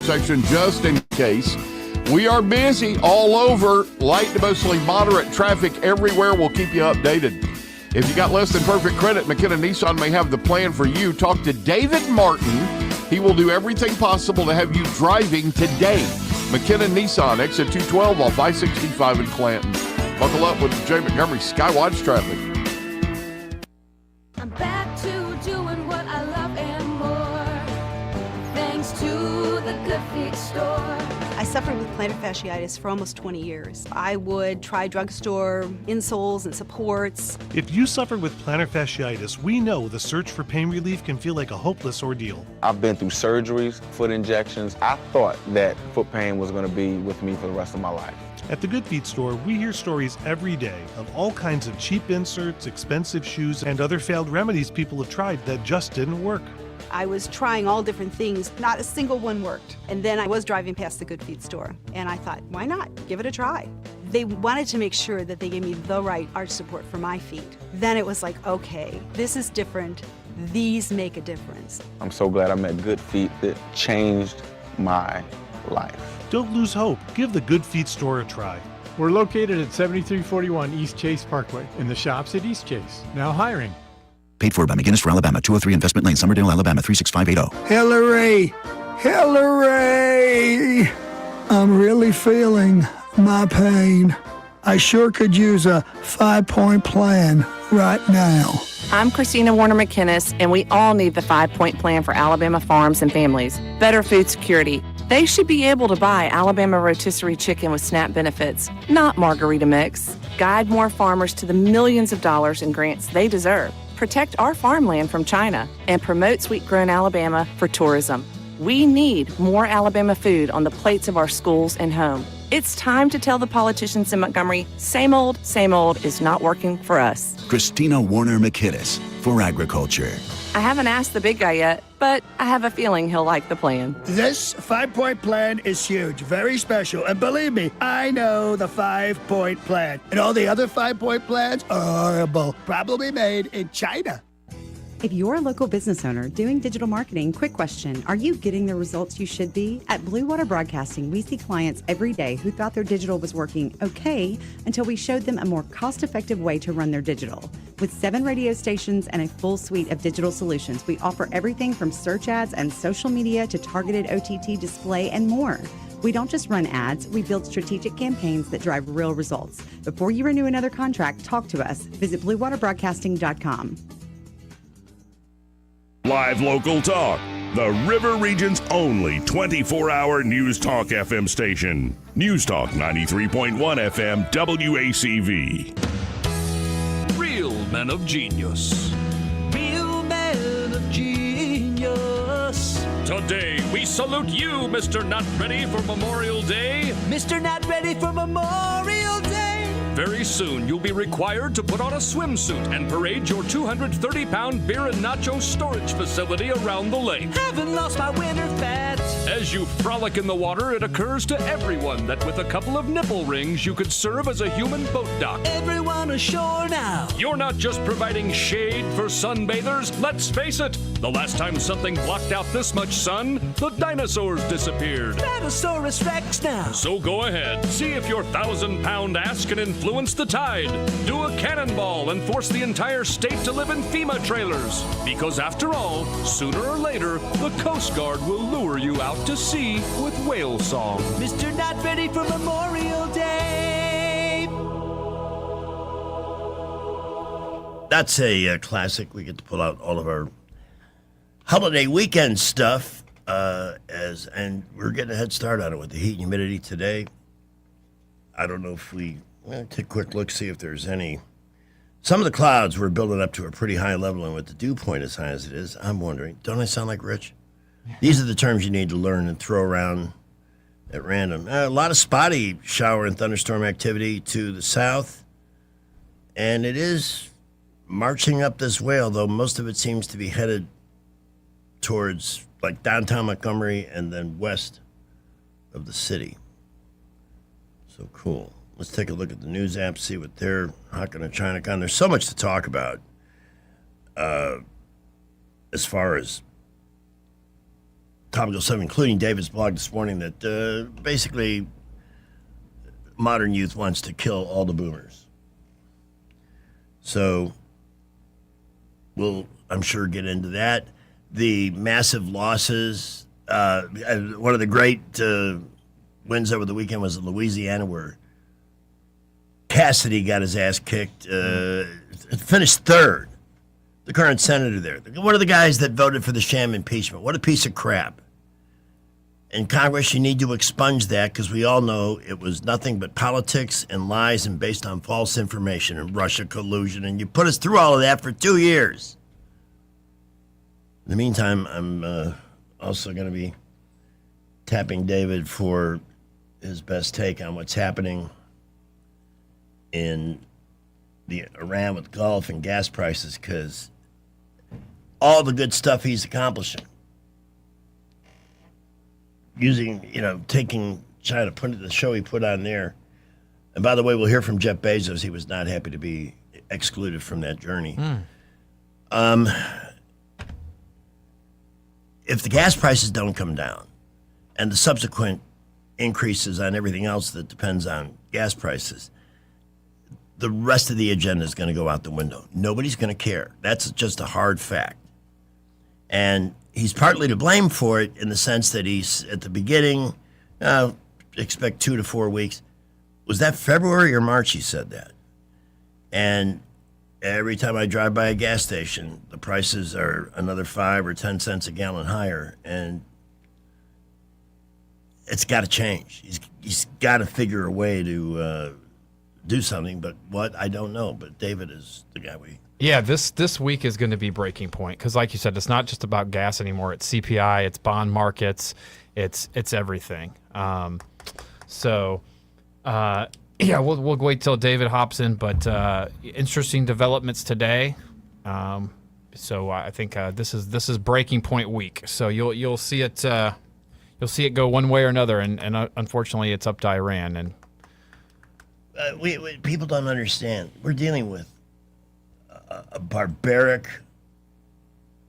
section just in case. We are busy all over, light to mostly moderate traffic everywhere. We'll keep you updated. If you got less than perfect credit, McKenna Nissan may have the plan for you. Talk to David Martin. He will do everything possible to have you driving today. McKenna Nissan, exit 212 off I-65 in Clanton. Buckle up with Jay Montgomery Skywatch traffic. I'm back to doing what I love and more, thanks to the Good Feet store. I suffered with plantar fasciitis for almost 20 years. I would try drugstore insoles and supports. If you suffer with plantar fasciitis, we know the search for pain relief can feel like a hopeless ordeal. I've been through surgeries, foot injections. I thought that foot pain was going to be with me for the rest of my life. At the Good Feet store, we hear stories every day of all kinds of cheap inserts, expensive shoes, and other failed remedies people have tried that just didn't work. I was trying all different things. Not a single one worked. And then I was driving past the Good Feet store, and I thought, why not? Give it a try. They wanted to make sure that they gave me the right arch support for my feet. Then it was like, okay, this is different. These make a difference. I'm so glad I met Good Feet. It changed my life. Don't lose hope. Give the Good Feet store a try. We're located at 7341 East Chase Parkway in the shops at East Chase. Now hiring. Paid for by McGinnis for Alabama, 203 Investment Lane, Summerdale, Alabama, 36580. Hillary! Hillary! I'm really feeling my pain. I sure could use a 5-point plan right now. I'm Christina Warner McKinnis, and we all need the 5-point plan for Alabama farms and families. Better food security. They should be able to buy Alabama rotisserie chicken with SNAP benefits, not margarita mix. Guide more farmers to the millions of dollars in grants they deserve. Protect our farmland from China and promote sweet-grown Alabama for tourism. We need more Alabama food on the plates of our schools and home. It's time to tell the politicians in Montgomery, same old is not working for us. Christina Warner McKinnis for Agriculture. I haven't asked the big guy yet, but I have a feeling he'll like the plan. This 5-point plan is huge, very special. And believe me, I know the 5-point plan. And all the other 5-point plans are horrible, probably made in China. If you're a local business owner doing digital marketing, quick question, are you getting the results you should be? At Blue Water Broadcasting, we see clients every day who thought their digital was working okay until we showed them a more cost-effective way to run their digital. With 7 radio stations and a full suite of digital solutions, we offer everything from search ads and social media to targeted OTT display and more. We don't just run ads, we build strategic campaigns that drive real results. Before you renew another contract, talk to us. Visit bluewaterbroadcasting.com. Live local talk, the River Region's only 24-hour News Talk FM station. News Talk 93.1 FM WACV. Real men of genius. Real men of genius. Today we salute you, Mr. Not Ready for Memorial Day. Mr. Not Ready for Memorial Day. Very soon, you'll be required to put on a swimsuit and parade your 230-pound beer and nacho storage facility around the lake. Haven't lost my winter fat. As you frolic in the water, it occurs to everyone that with a couple of nipple rings, you could serve as a human boat dock. Everyone ashore now. You're not just providing shade for sunbathers. Let's face it, the last time something blocked out this much sun, the dinosaurs disappeared. Tyrannosaurus Rex now. So go ahead, see if your 1,000-pound ass can influence the tide. Do a cannonball and force the entire state to live in FEMA trailers. Because after all, sooner or later, the Coast Guard will lure you out to sea with whale song. Mr. Not Ready for Memorial Day. That's a classic. We get to pull out all of our holiday weekend stuff, and we're getting a head start on it with the heat and humidity today. I don't know if we take a quick look, see if there's any. Some of the clouds were building up to a pretty high level, and with the dew point as high as it is, I'm wondering, don't I sound like Rich? These are the terms you need to learn and throw around at random. A lot of spotty shower and thunderstorm activity to the south, and it is marching up this way, although most of it seems to be headed towards like downtown Montgomery and then west of the city. So cool. Let's take a look at the news app, see what they're hawking and Chinacon. There's so much to talk about as far as topical stuff, including David's blog this morning, that basically modern youth wants to kill all the boomers. So we'll, I'm sure, get into that. The massive losses. One of the great wins over the weekend was in Louisiana, where Cassidy got his ass kicked, finished third. The current senator there. One of the guys that voted for the sham impeachment. What a piece of crap. In Congress, you need to expunge that, because we all know it was nothing but politics and lies and based on false information and Russia collusion. And you put us through all of that for 2 years. In the meantime, I'm also going to be tapping David for his best take on what's happening in the Iran with Gulf and gas prices, because all the good stuff he's accomplishing, using, taking China, putting the show he put on there. And by the way, we'll hear from Jeff Bezos. He was not happy to be excluded from that journey. If the gas prices don't come down and the subsequent increases on everything else that depends on gas prices, the rest of the agenda is going to go out the window. Nobody's going to care. That's just a hard fact. And he's partly to blame for it in the sense that he's at the beginning, expect 2 to 4 weeks. Was that February or March he said that? And every time I drive by a gas station, the prices are another 5 or 10 cents a gallon higher. And it's got to change. He's got to figure a way to do something, but what, I don't know. But David is the guy we... Yeah, this week is going to be breaking point, because like you said, it's not just about gas anymore. It's CPI, it's bond markets, it's everything. Yeah, we'll wait till David hops in, but interesting developments today. So I think this is breaking point week. So you'll see it go one way or another, and unfortunately it's up to Iran. And people don't understand. We're dealing with a barbaric,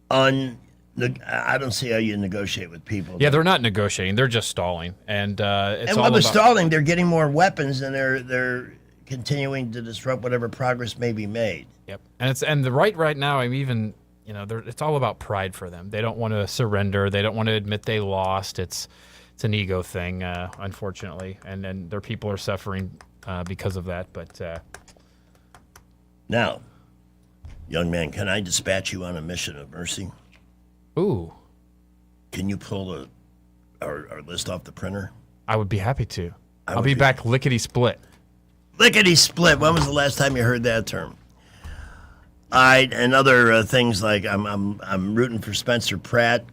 I don't see how you negotiate with people. Yeah, they're not negotiating; they're just stalling, and it's while they're stalling, they're getting more weapons, and they're continuing to disrupt whatever progress may be made. Yep, and the right now, I'm even it's all about pride for them. They don't want to surrender. They don't want to admit they lost. It's an ego thing, unfortunately, and then their people are suffering because of that. But now, young man, can I dispatch you on a mission of mercy? Ooh. Can you pull our list off the printer? I would be happy to. I'll be back lickety-split. Lickety-split. When was the last time you heard that term? And other things like I'm rooting for Spencer Pratt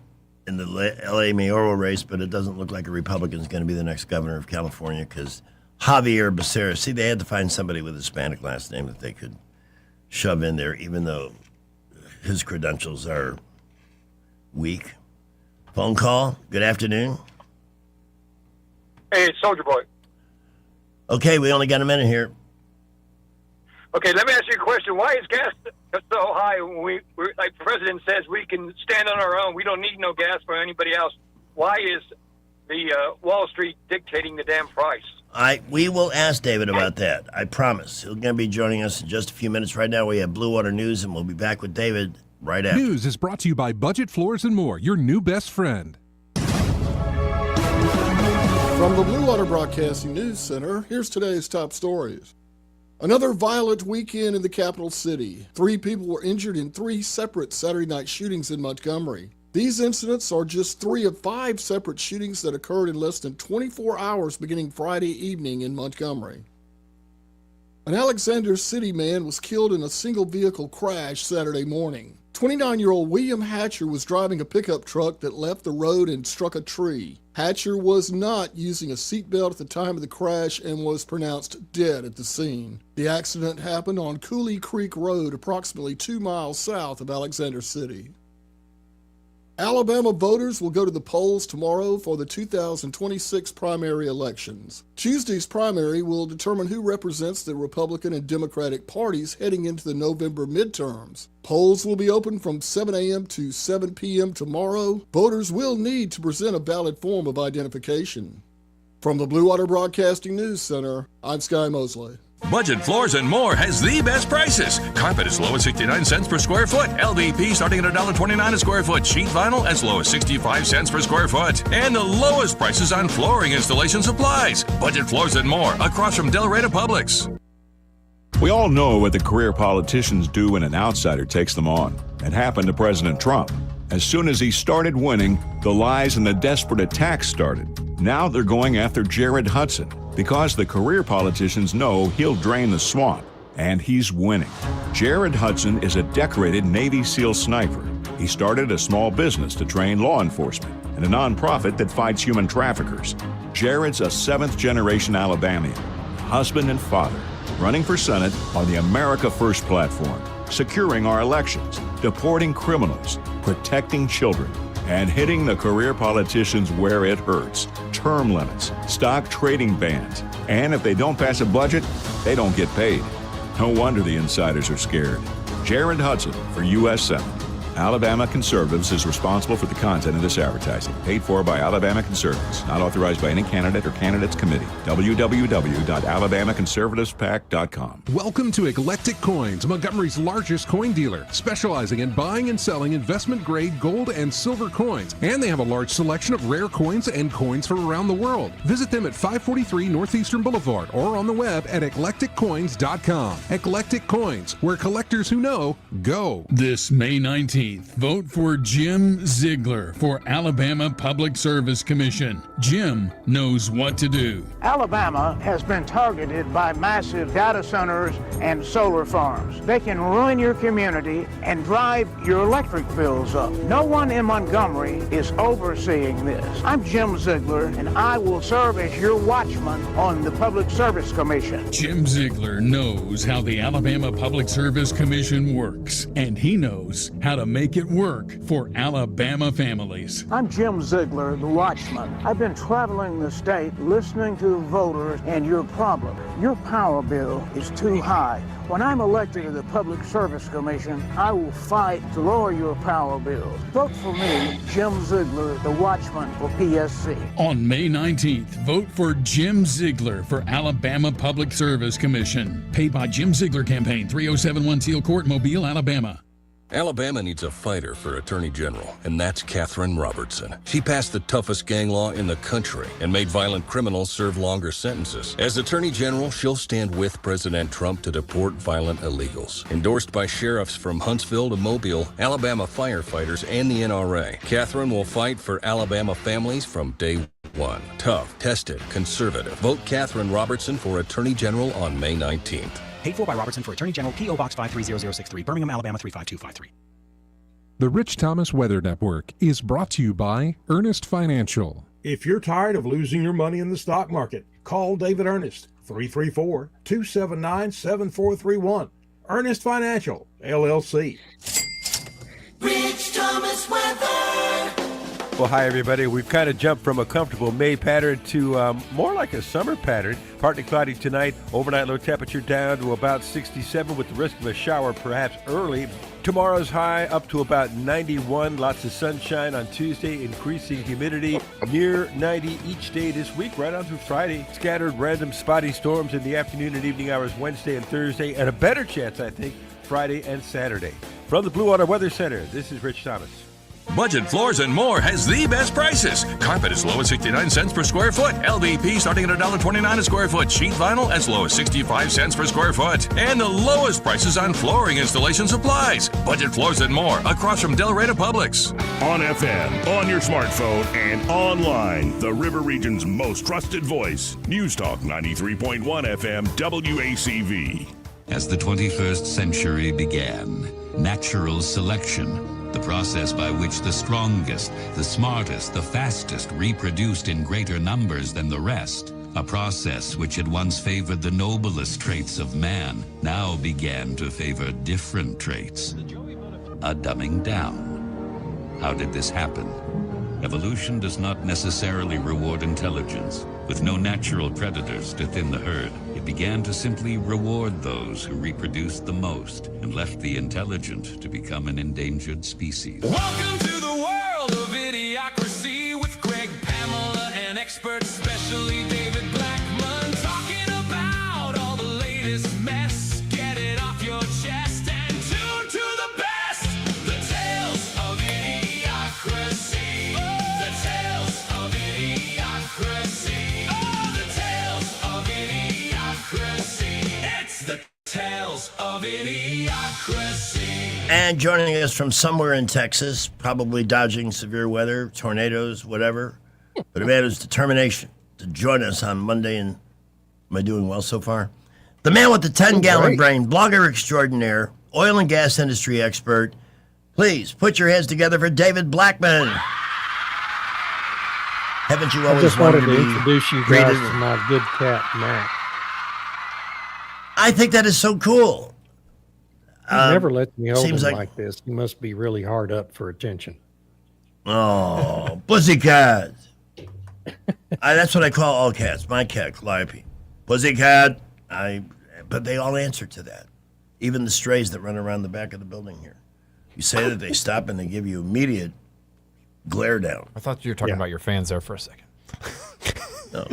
in the L.A. mayoral race, but it doesn't look like a Republican is going to be the next governor of California, because Javier Becerra, see, they had to find somebody with a Hispanic last name that they could shove in there, even though his credentials are weak. Phone call. Good afternoon. Hey, it's Soldier Boy. Okay, we only got a minute here. Okay, let me ask you a question. Why is gas so high when we're, like the president says, we can stand on our own? We don't need no gas for anybody else. Why is the Wall Street dictating the damn price? We will ask David about that. I promise. He's going to be joining us in just a few minutes. Right now we have Blue Water News, and we'll be back with David right after. News is brought to you by Budget Floors and More, your new best friend. From the Blue Water Broadcasting News Center, here's today's top stories. Another violent weekend in the capital city. 3 people were injured in 3 separate Saturday night shootings in Montgomery. These incidents are just 3 of 5 separate shootings that occurred in less than 24 hours beginning Friday evening in Montgomery. An Alexander City man was killed in a single vehicle crash Saturday morning. 29-year-old William Hatcher was driving a pickup truck that left the road and struck a tree. Hatcher was not using a seatbelt at the time of the crash and was pronounced dead at the scene. The accident happened on Cooley Creek Road, approximately 2 miles south of Alexander City. Alabama voters will go to the polls tomorrow for the 2026 primary elections. Tuesday's primary will determine who represents the Republican and Democratic parties heading into the November midterms. Polls will be open from 7 a.m. to 7 p.m. tomorrow. Voters will need to present a valid form of identification. From the Blue Water Broadcasting News Center, I'm Sky Mosley. Budget Floors and More has the best prices. Carpet as low as 69 cents per square foot. LVP starting at $1.29 a square foot. Sheet vinyl as low as 65 cents per square foot. And the lowest prices on flooring installation supplies. Budget Floors and More across from Delray Publix. We all know what the career politicians do when an outsider takes them on. It happened to President Trump. As soon as he started winning, the lies and the desperate attacks started. Now they're going after Jared Hudson because the career politicians know he'll drain the swamp, and he's winning. Jared Hudson is a decorated Navy SEAL sniper. He started a small business to train law enforcement and a nonprofit that fights human traffickers. Jared's a seventh-generation Alabamian, husband and father, running for Senate on the America First platform, securing our elections, deporting criminals, protecting children, and hitting the career politicians where it hurts. Term limits, stock trading bans, and if they don't pass a budget, they don't get paid. No wonder the insiders are scared. Jared Hudson for U.S. Senate. Alabama Conservatives is responsible for the content of this advertising. Paid for by Alabama Conservatives. Not authorized by any candidate or candidates committee. www.alabamaconservativespac.com. Welcome to Eclectic Coins, Montgomery's largest coin dealer, specializing in buying and selling investment-grade gold and silver coins. And they have a large selection of rare coins and coins from around the world. Visit them at 543 Northeastern Boulevard or on the web at eclecticcoins.com. Eclectic Coins, where collectors who know go. This May 19th, vote for Jim Ziegler for Alabama Public Service Commission. Jim knows what to do. Alabama has been targeted by massive data centers and solar farms. They can ruin your community and drive your electric bills up. No one in Montgomery is overseeing this. I'm Jim Ziegler, and I will serve as your watchman on the Public Service Commission. Jim Ziegler knows how the Alabama Public Service Commission works, and he knows how to make it work for Alabama families. I'm Jim Ziegler, the watchman. I've been traveling the state listening to voters and your problem. Your power bill is too high. When I'm elected to the Public Service Commission, I will fight to lower your power bills. Vote for me, Jim Ziegler, the watchman for PSC. On May 19th, vote for Jim Ziegler for Alabama Public Service Commission. Paid by Jim Ziegler Campaign, 3071 Teal Court, Mobile, Alabama. Alabama needs a fighter for Attorney General, and that's Katherine Robertson. She passed the toughest gang law in the country and made violent criminals serve longer sentences. As Attorney General, she'll stand with President Trump to deport violent illegals. Endorsed by sheriffs from Huntsville to Mobile, Alabama firefighters, and the NRA, Katherine will fight for Alabama families from day one. Tough, tested, conservative. Vote Katherine Robertson for Attorney General on May 19th. Paid for by Robertson for Attorney General, P.O. Box 530063, Birmingham, Alabama 35253. The Rich Thomas Weather Network is brought to you by Ernest Financial. If you're tired of losing your money in the stock market, call David Ernest, 334-279-7431. Ernest Financial, LLC. Rich Thomas Weather. Well, hi, everybody. We've kind of jumped from a comfortable May pattern to more like a summer pattern. Partly cloudy tonight. Overnight low temperature down to about 67 with the risk of a shower perhaps early. Tomorrow's high up to about 91. Lots of sunshine on Tuesday. Increasing humidity near 90 each day this week, right on through Friday. Scattered random spotty storms in the afternoon and evening hours Wednesday and Thursday. And a better chance, I think, Friday and Saturday. From the Blue Water Weather Center, this is Rich Thomas. Budget Floors and More has the best prices. Carpet as low as 69 cents per square foot. LVP starting at $1.29 a square foot. Sheet vinyl as low as 65 cents per square foot. And the lowest prices on flooring installation supplies. Budget Floors and More across from Delray Publix. On FM, on your smartphone, and online. The River Region's most trusted voice. News Talk 93.1 FM WACV. As the 21st century began, natural selection, the process by which the strongest, the smartest, the fastest reproduced in greater numbers than the rest, a process which had once favored the noblest traits of man, now began to favor different traits. A dumbing down. How did this happen? Evolution does not necessarily reward intelligence. With no natural predators to thin the herd, it began to simply reward those who reproduced the most and left the intelligent to become an endangered species. Welcome to the world of Idiocracy with Greg, Pamela, and experts, especially David Blackman, talking about all the latest mess. Get it off your chest and tune to the best. The tales of Idiocracy. The tales of Idiocracy. Oh, the tales of Idiocracy. It's the tales of Idiocracy. And joining us from somewhere in Texas, probably dodging severe weather, tornadoes, whatever, but a man whose determination to join us on Monday. And am I doing well so far? The man with the 10-gallon brain, blogger extraordinaire, oil and gas industry expert. Please put your hands together for David Blackman. Haven't you I always just wanted wanted to be introduce you greeted? guys to my good cat, Mac. I think that is so cool. He never lets me hold him seems like this. He must be really hard up for attention. Oh, pussycat. That's what I call all cats. My cat, Calliope. Pussycat. But they all answer to that. Even the strays that run around the back of the building here. You say that, they stop and they give you immediate glare down. I thought you were talking about your fans there for a second. No.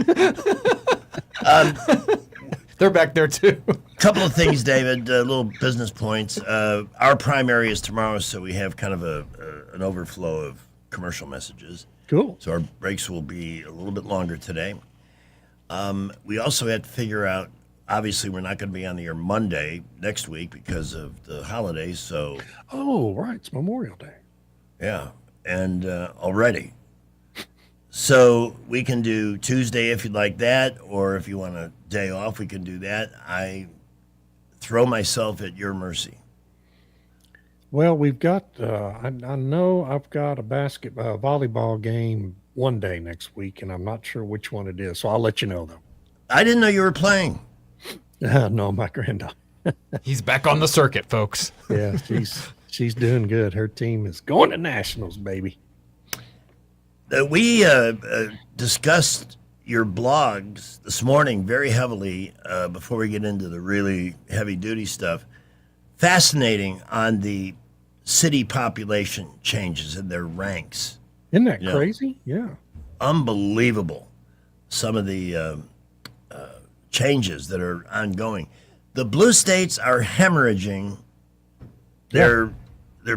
They're back there too. Couple of things, David, little business points. Our primary is tomorrow, so we have kind of an overflow of commercial messages. Cool. So our breaks will be a little bit longer today. We also had to figure out, obviously we're not going to be on the air Monday next week because of the holidays, so... Oh, right, it's Memorial Day. Yeah, and already. So we can do Tuesday if you'd like that, or if you want a day off, we can do that. I throw myself at your mercy. Well, we've got, I know I've got a volleyball game one day next week, and I'm not sure which one it is, so I'll let you know, though. I didn't know you were playing. No, my granddaughter. He's back on the circuit, folks. Yeah, she's doing good. Her team is going to nationals, baby. We discussed your blogs this morning very heavily before we get into the really heavy-duty stuff. Fascinating on the city population changes in their ranks. Isn't that crazy? Yeah. Unbelievable. Some of the changes that are ongoing. The blue states are hemorrhaging their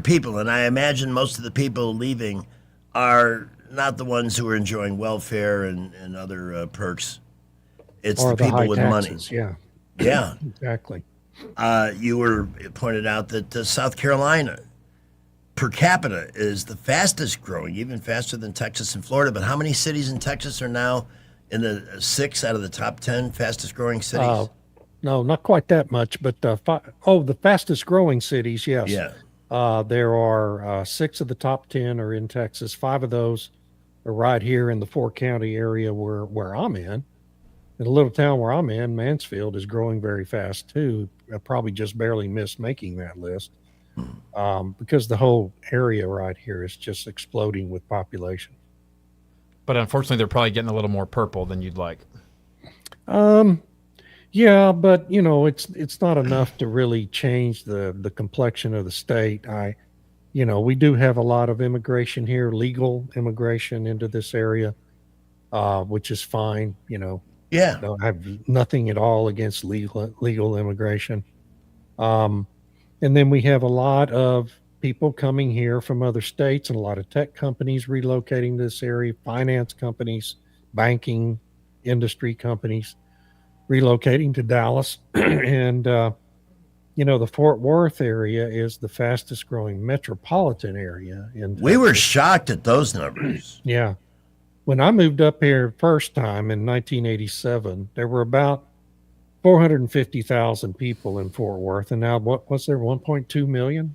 people, and I imagine most of the people leaving are not the ones who are enjoying welfare and other perks. It's Or the people high with taxes, money. Yeah. Yeah. Exactly. You were pointed out that South Carolina per capita is the fastest growing, even faster than Texas and Florida. But how many cities in Texas are now in the 6 out of the top 10 fastest growing cities? No, not quite that much, but the fastest growing cities, yes. Yeah. There are 6 of the top 10 are in Texas. 5 of those are right here in the 4-county area where I'm in. In a little town where I'm in, Mansfield is growing very fast too. I probably just barely missed making that list because the whole area right here is just exploding with population. But unfortunately, they're probably getting a little more purple than you'd like. Yeah, but it's not enough to really change the complexion of the state. We do have a lot of immigration here, legal immigration into this area, which is fine. Yeah. I have nothing at all against legal immigration. And then we have a lot of people coming here from other states and a lot of tech companies relocating to this area, finance companies, banking industry companies relocating to Dallas. And, the Fort Worth area is the fastest growing metropolitan area. We were shocked at those numbers. Yeah. When I moved up here first time in 1987, there were about 450,000 people in Fort Worth. And now what was there, 1.2 million?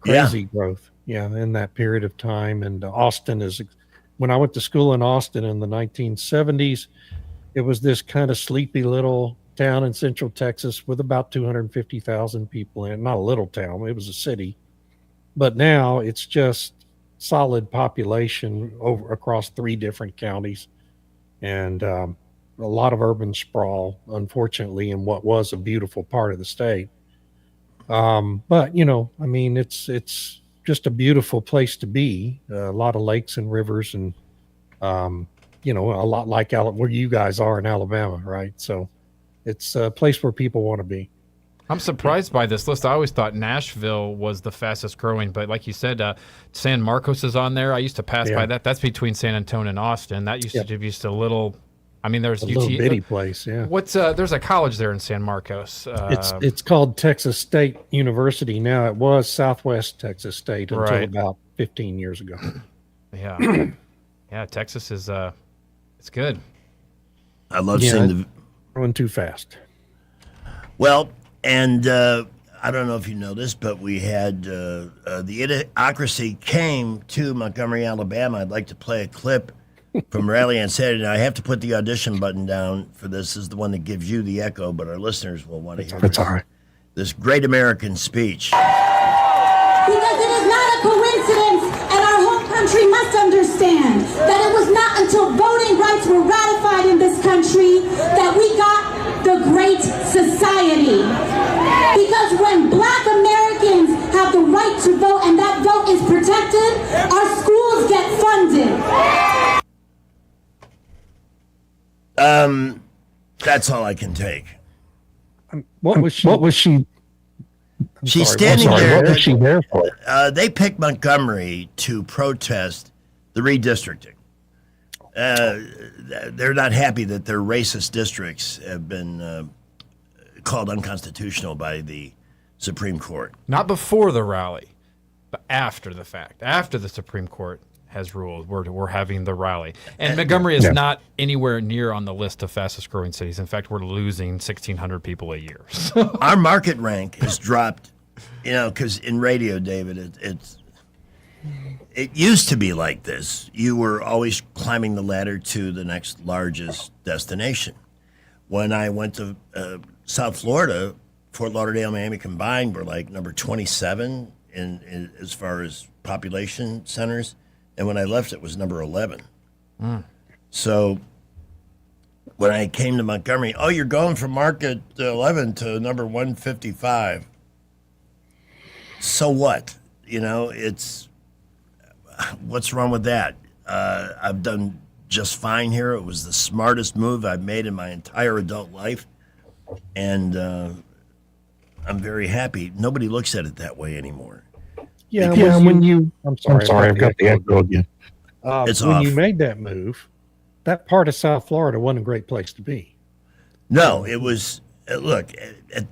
Crazy growth. Yeah, in that period of time. And Austin when I went to school in Austin in the 1970s, it was this kind of sleepy little town in central Texas with about 250,000 people in it. Not a little town, it was a city. But now it's just solid population over across 3 different counties, and a lot of urban sprawl, unfortunately, in what was a beautiful part of the state. But I mean, it's just a beautiful place to be. A lot of lakes and rivers, and a lot like where you guys are in Alabama, right? So it's a place where people want to be. I'm surprised by this list. I always thought Nashville was the fastest growing, but like you said, San Marcos is on there. I used to pass by that. That's between San Antonio and Austin. That used to be just a little. I mean, there's a little bitty place. Yeah. What's there's a college there in San Marcos. It's called Texas State University now. It was Southwest Texas State until about 15 years ago. Yeah, yeah. Texas is it's good. I love seeing the growing too fast. Well. And I don't know if you know this, but we had the Idiocracy came to Montgomery, Alabama. I'd like to play a clip from Rally on Saturday. Now, I have to put the audition button down for this. This is the one that gives you the echo, but our listeners will want to hear That's all right. This great American speech. Because it is not a coincidence, and our home country must understand that it was not until voting rights were ratified in this country that we got the Great Society. Because when Black Americans have the right to vote and that vote is protected, our schools get funded. That's all I can take. What was she? She's standing there. What was she there for? They picked Montgomery to protest the redistricting. They're not happy that their racist districts have been called unconstitutional by the Supreme Court. Not before the rally, but after the fact. After the Supreme Court has ruled, we're having the rally. And Montgomery is not anywhere near on the list of fastest growing cities. In fact, we're losing 1,600 people a year. Our market rank has dropped, because in radio, David, it used to be like this. You were always climbing the ladder to the next largest destination. When I went to South Florida, Fort Lauderdale, Miami combined were like number 27 in as far as population centers. And when I left, it was number 11. So when I came to Montgomery, you're going from market 11 to number 155. So what? It's what's wrong with that? I've done just fine here. It was the smartest move I've made in my entire adult life. And I'm very happy. Nobody looks at it that way anymore. Yeah, I'm sorry, I've got the echo again. It's when off. you made that move, that part of South Florida wasn't a great place to be. No, it was. Look,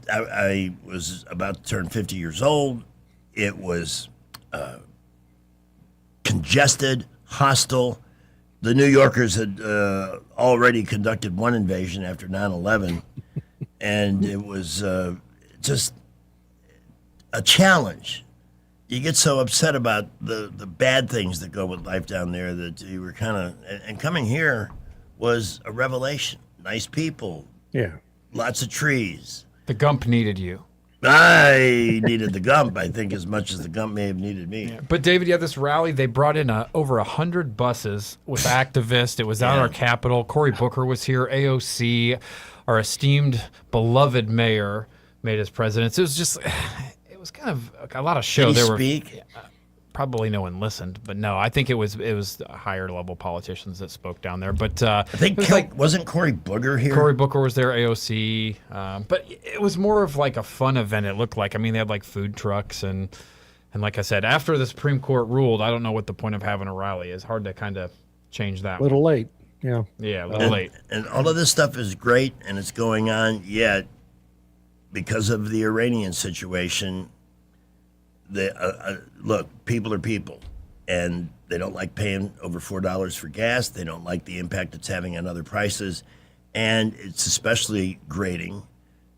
I was about to turn 50 years old. It was congested, hostile. The New Yorkers had already conducted one invasion after 9/11, and it was just a challenge. You get so upset about the bad things that go with life down there that you were kind of... And coming here was a revelation. Nice people. Yeah. Lots of trees. The Gump needed you. I needed the Gump, I think, as much as the Gump may have needed me. Yeah. But, David, this rally, they brought in over 100 buses with activists. It was out at our Capitol. Cory Booker was here. AOC, our esteemed, beloved mayor, made his presence. It was just... It was kind of a lot of show. Did he speak? Probably no one listened, but no, I think it was higher level politicians that spoke down there. But I think wasn't Cory Booker here? Cory Booker was there, AOC, but it was more of like a fun event. It looked like. I mean, they had like food trucks and like I said, after the Supreme Court ruled, I don't know what the point of having a rally is. Hard to kind of change that. A little late, yeah. Yeah, a little late. And all of this stuff is great, and it's going on. Yet, because of the Iranian situation. Look, people are people, and they don't like paying over $4 for gas. They don't like the impact it's having on other prices, and it's especially grating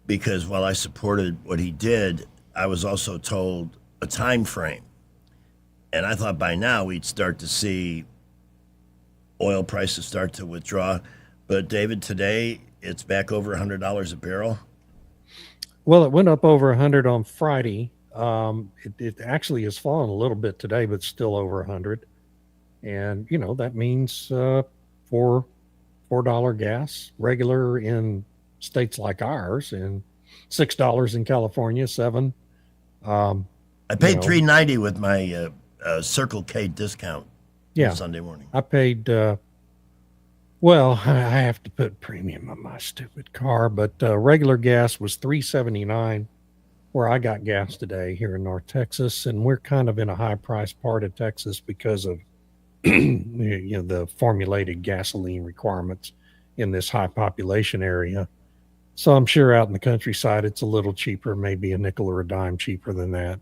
because while I supported what he did, I was also told a time frame, and I thought by now we'd start to see oil prices start to withdraw. But David, today it's back over $100 a barrel. Well, it went up over 100 on Friday. It actually has fallen a little bit today, but still over 100. And that means for $4 gas, regular in states like ours, and $6 in California, $7. I paid $3.90 with my Circle K discount. Yeah, Sunday morning. I paid. Well, I have to put premium on my stupid car, but regular gas was $3.79 where I got gas today here in North Texas, and we're kind of in a high price part of Texas because of the formulated gasoline requirements in this high population area. So I'm sure out in the countryside it's a little cheaper, maybe a nickel or a dime cheaper than that,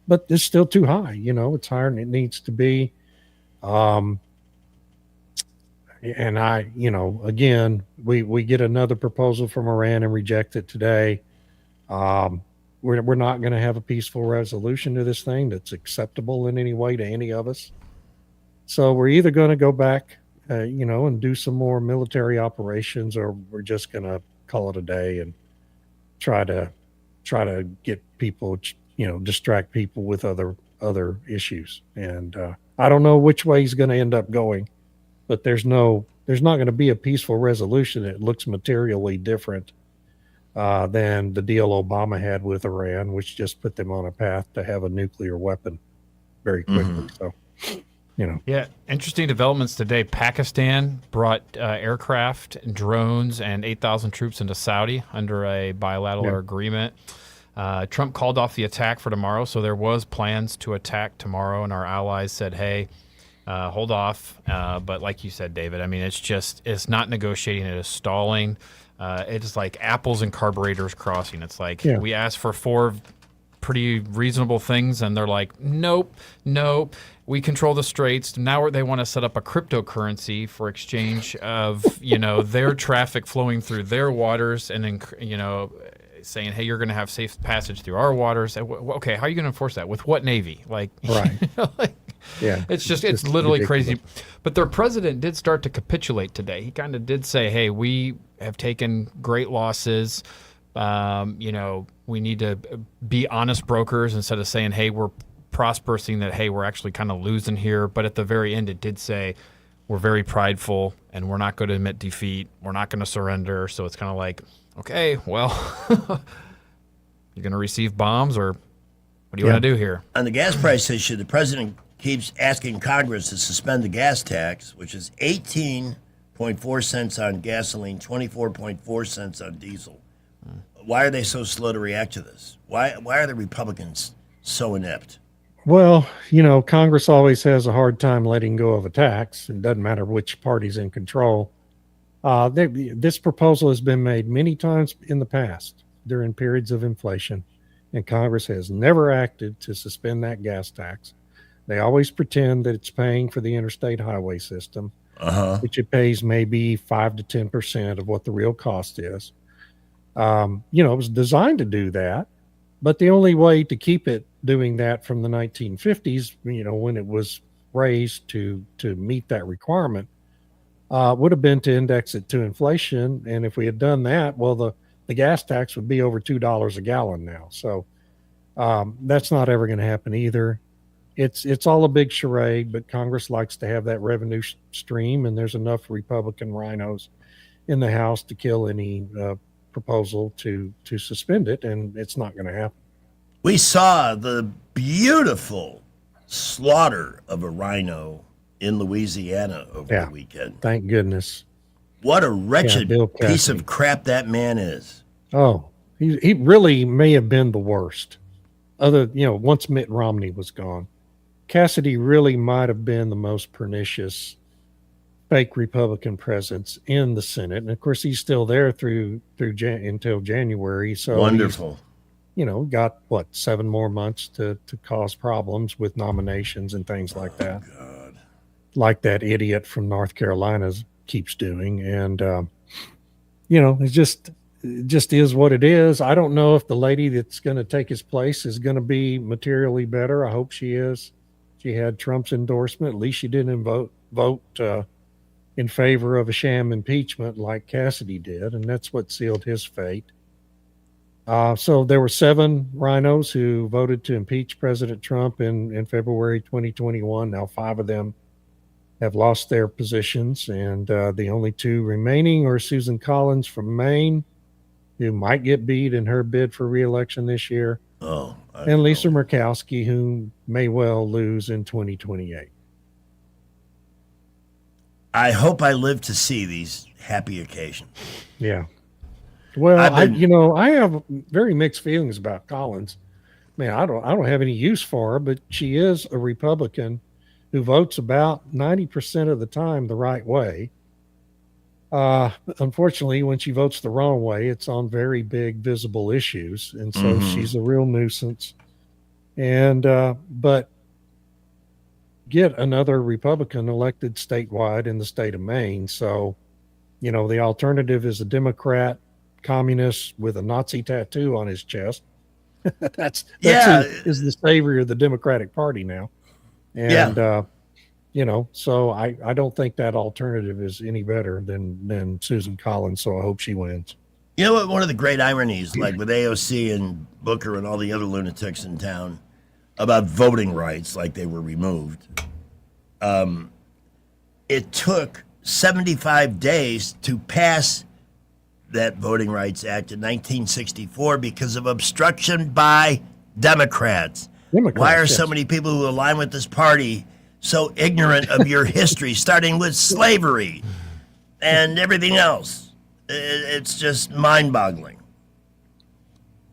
but it's still too high. It's higher than it needs to be. And again, we get another proposal from Iran and reject it today. We're not going to have a peaceful resolution to this thing that's acceptable in any way to any of us. So we're either going to go back, and do some more military operations, or we're just going to call it a day and try to get people, distract people with other issues. And I don't know which way he's going to end up going, but there's not going to be a peaceful resolution that looks materially different than the deal Obama had with Iran, which just put them on a path to have a nuclear weapon very quickly. So, Yeah, interesting developments today. Pakistan brought aircraft, drones, and 8,000 troops into Saudi under a bilateral agreement. Trump called off the attack for tomorrow, so there was plans to attack tomorrow, and our allies said, hey, hold off. But like you said, David, I mean, it's not negotiating, it is stalling. It's like apples and carburetors crossing. It's like we asked for 4 pretty reasonable things, and they're like, nope, we control the straits. Now they want to set up a cryptocurrency for exchange of, their traffic flowing through their waters, and then, saying, hey, you're going to have safe passage through our waters. Okay, how are you going to enforce that? With what Navy? Like, right. Yeah. It's literally ridiculous. Crazy. But their president did start to capitulate today. He kind of did say, hey, we have taken great losses. We need to be honest brokers instead of saying, hey, we're prosperous, that, hey, we're actually kind of losing here. But at the very end, it did say, we're very prideful and we're not going to admit defeat. We're not going to surrender. So it's kind of like, okay, well, you're going to receive bombs, or what do you want to do here? On the gas price issue, the president keeps asking Congress to suspend the gas tax, which is 18.4 cents on gasoline, 24.4 cents on diesel. Why are they so slow to react to this? Why are the Republicans so inept? Well, Congress always has a hard time letting go of a tax. It doesn't matter which party's in control. This proposal has been made many times in the past during periods of inflation, and Congress has never acted to suspend that gas tax. They always pretend that it's paying for the interstate highway system, which it pays maybe 5 to 10% of what the real cost is. It was designed to do that, but the only way to keep it doing that from the 1950s, when it was raised to meet that requirement, would have been to index it to inflation. And if we had done that, well, the gas tax would be over $2 a gallon now. So that's not ever going to happen either. It's all a big charade, but Congress likes to have that revenue stream, and there's enough Republican rhinos in the House to kill any proposal to suspend it, and it's not going to happen. We saw the beautiful slaughter of a rhino in Louisiana over the weekend. Thank goodness. What a wretched piece of crap that man is. Oh, he really may have been the worst. Once Mitt Romney was gone, Cassidy really might have been the most pernicious fake Republican presence in the Senate. And of course, he's still there until January. So wonderful. Got 7 more months to cause problems with nominations and things like that. God. Like that idiot from North Carolina keeps doing. And, it just is what it is. I don't know if the lady that's going to take his place is going to be materially better. I hope she is. She had Trump's endorsement. At least she didn't vote in favor of a sham impeachment like Cassidy did, and that's what sealed his fate. So there were 7 rhinos who voted to impeach President Trump in February 2021. Now 5 of them have lost their positions, and the only 2 remaining are Susan Collins from Maine, who might get beat in her bid for re-election this year, and Lisa Murkowski, who may well lose in 2028. I hope I live to see these happy occasions. Yeah. Well, I have very mixed feelings about Collins. Man, I don't have any use for her, but she is a Republican who votes about 90% of the time the right way. Unfortunately, when she votes the wrong way, it's on very big visible issues, and so she's a real nuisance. And but get another Republican elected statewide in the state of Maine. So, the alternative is a Democrat communist with a Nazi tattoo on his chest. That's who is the savior of the Democratic Party now. And so I don't think that alternative is any better than Susan Collins. So I hope she wins. You know what? One of the great ironies, like with AOC and Booker and all the other lunatics in town about voting rights, like they were removed. It took 75 days to pass that Voting Rights Act in 1964 because of obstruction by Democrats. Why are so many people who align with this party so ignorant of your history, starting with slavery and everything else? It's just mind-boggling.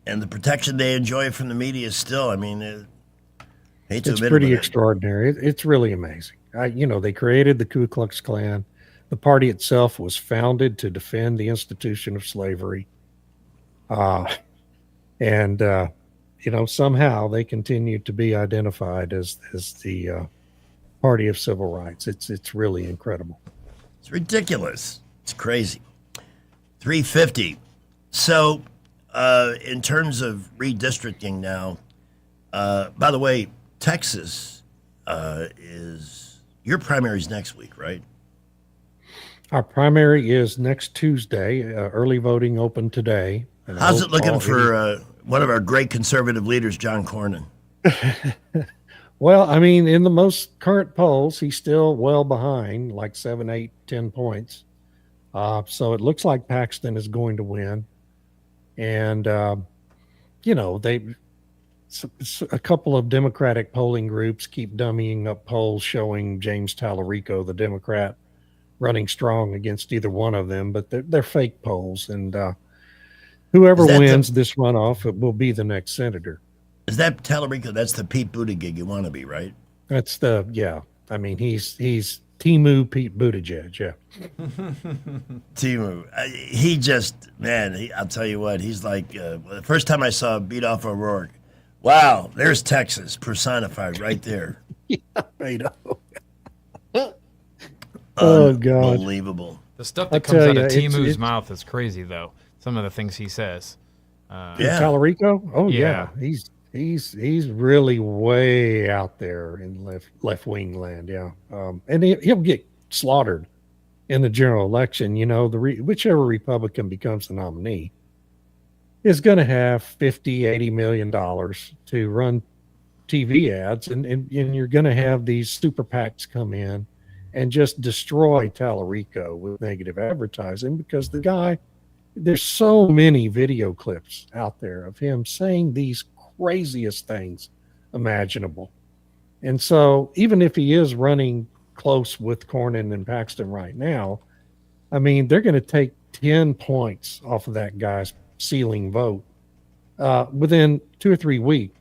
And the protection they enjoy from the media still, it's pretty extraordinary. It's really amazing. They created the Ku Klux Klan. The party itself was founded to defend the institution of slavery. Somehow they continue to be identified as the party of civil rights. It's really incredible. It's ridiculous. It's crazy. 350. So, in terms of redistricting now, by the way, Texas is your primary's next week, right? Our primary is next Tuesday. Early voting open today. How's it looking for one of our great conservative leaders, John Cornyn? Well, in the most current polls, he's still well behind, like 7, 8, 10 points. So it looks like Paxton is going to win. And, a couple of Democratic polling groups keep dummying up polls showing James Tallarico, the Democrat, running strong against either one of them, but they're fake polls. And whoever wins this runoff, it will be the next senator. Is that Tallarico? That's the Pete Buttigieg you want to be, right? That's he's Timu Pete Buttigieg, yeah. Timu. I'll tell you what, he's like, the first time I saw Beat Off O'Rourke, wow, there's Texas personified right there. Yeah, I know. Oh, God. Unbelievable. The stuff that comes out of Timu's mouth is crazy, though. Some of the things he says. Tallarico? Oh, yeah. He's really way out there in left wing land, yeah. And he'll get slaughtered in the general election. Whichever Republican becomes the nominee is going to have $50-80 million to run TV ads, and you're going to have these super PACs come in and just destroy Tallarico with negative advertising, because the guy, there's so many video clips out there of him saying these craziest things imaginable. And so even if he is running close with Cornyn and Paxton right now, they're going to take 10 points off of that guy's ceiling vote within 2 or 3 weeks.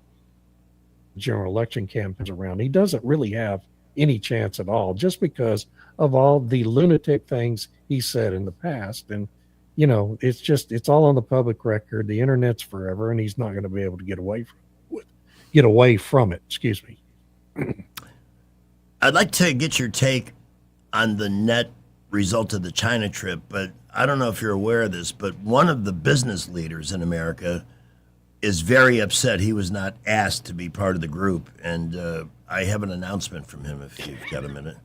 General election campaigns around. He doesn't really have any chance at all, just because of all the lunatic things he said in the past. And it's all on the public record. The internet's forever, and he's not going to be able to get away from it. Excuse me. I'd like to get your take on the net result of the China trip, but I don't know if you're aware of this, but one of the business leaders in America is very upset he was not asked to be part of the group, and I have an announcement from him if you've got a minute.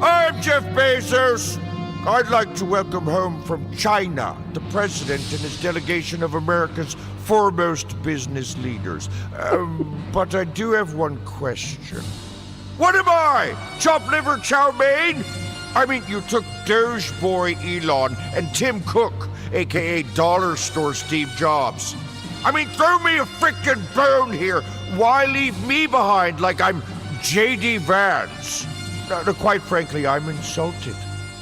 I'm Jeff Bezos. I'd like to welcome home from China the President and his delegation of America's foremost business leaders. But I do have one question. What am I? Chop liver chow mein? I mean, you took Doge Boy Elon and Tim Cook, a.k.a. Dollar Store Steve Jobs. I mean, throw me a frickin' bone here. Why leave me behind like I'm J.D. Vance? Quite frankly, I'm insulted.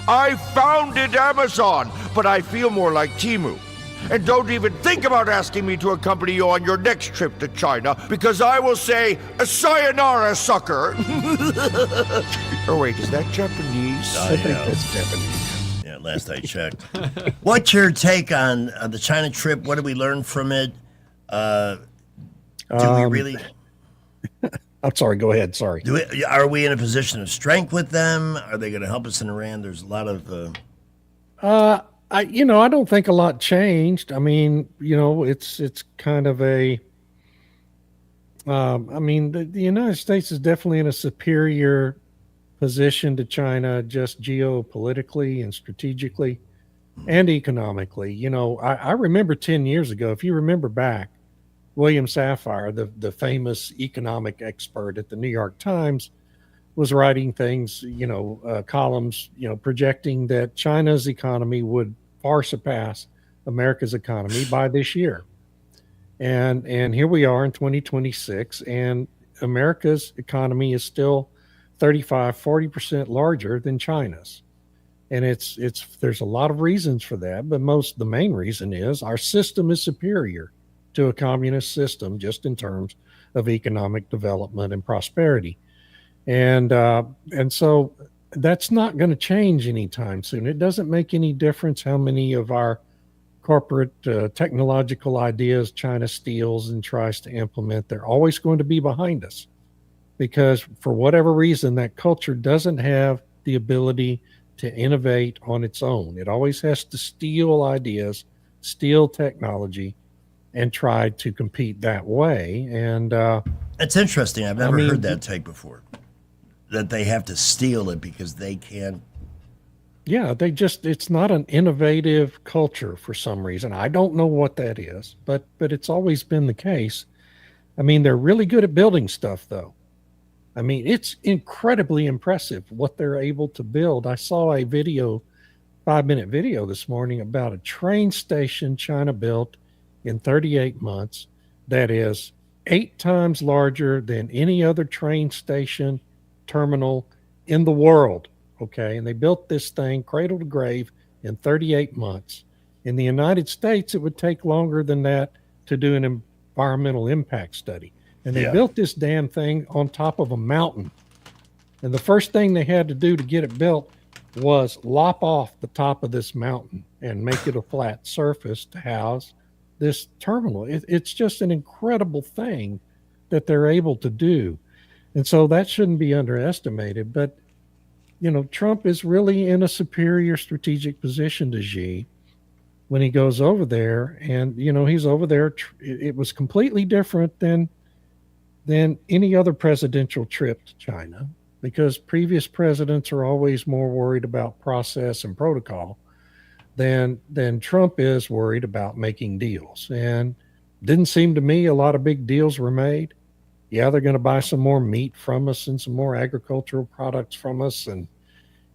I founded Amazon, but I feel more like Temu. And don't even think about asking me to accompany you on your next trip to China, because I will say, sayonara, sucker. Oh, wait, is that Japanese? I think that's Japanese. Yeah, last I checked. What's your take on the China trip? What did we learn from it? Do we really... I'm sorry, go ahead, sorry. Are we in a position of strength with them? Are they going to help us in Iran? There's a lot of... I don't think a lot changed. I mean, it's kind of a... the United States is definitely in a superior position to China, just geopolitically and strategically and economically. I remember 10 years ago, if you remember back, William Safire, the famous economic expert at the New York Times, was writing things, columns, projecting that China's economy would far surpass America's economy by this year. And here we are in 2026, and America's economy is still 35-40% larger than China's. And there's a lot of reasons for that, but the main reason is our system is superior to a communist system, just in terms of economic development and prosperity. And so that's not going to change anytime soon. It doesn't make any difference how many of our corporate technological ideas China steals and tries to implement. They're always going to be behind us, because for whatever reason, that culture doesn't have the ability to innovate on its own. It always has to steal ideas, steal technology, and try to compete that way. And it's interesting. I've never heard that take before, that they have to steal it because they can't. Yeah, it's not an innovative culture for some reason. I don't know what that is, but it's always been the case. I mean, they're really good at building stuff, though. I mean, it's incredibly impressive what they're able to build. I saw a 5-minute video this morning about a train station China built in 38 months that is 8 times larger than any other train station terminal in the world. Okay. And they built this thing cradle to grave in 38 months. In the United States, it would take longer than that to do an environmental impact study. And they built this damn thing on top of a mountain. And the first thing they had to do to get it built was lop off the top of this mountain and make it a flat surface to house this terminal. It's just an incredible thing that they're able to do. And so that shouldn't be underestimated. But, Trump is really in a superior strategic position to Xi when he goes over there. And, he's over there. It was completely different than any other presidential trip to China, because previous presidents are always more worried about process and protocol than Trump is worried about making deals. And didn't seem to me a lot of big deals were made. Yeah, they're going to buy some more meat from us and some more agricultural products from us. And,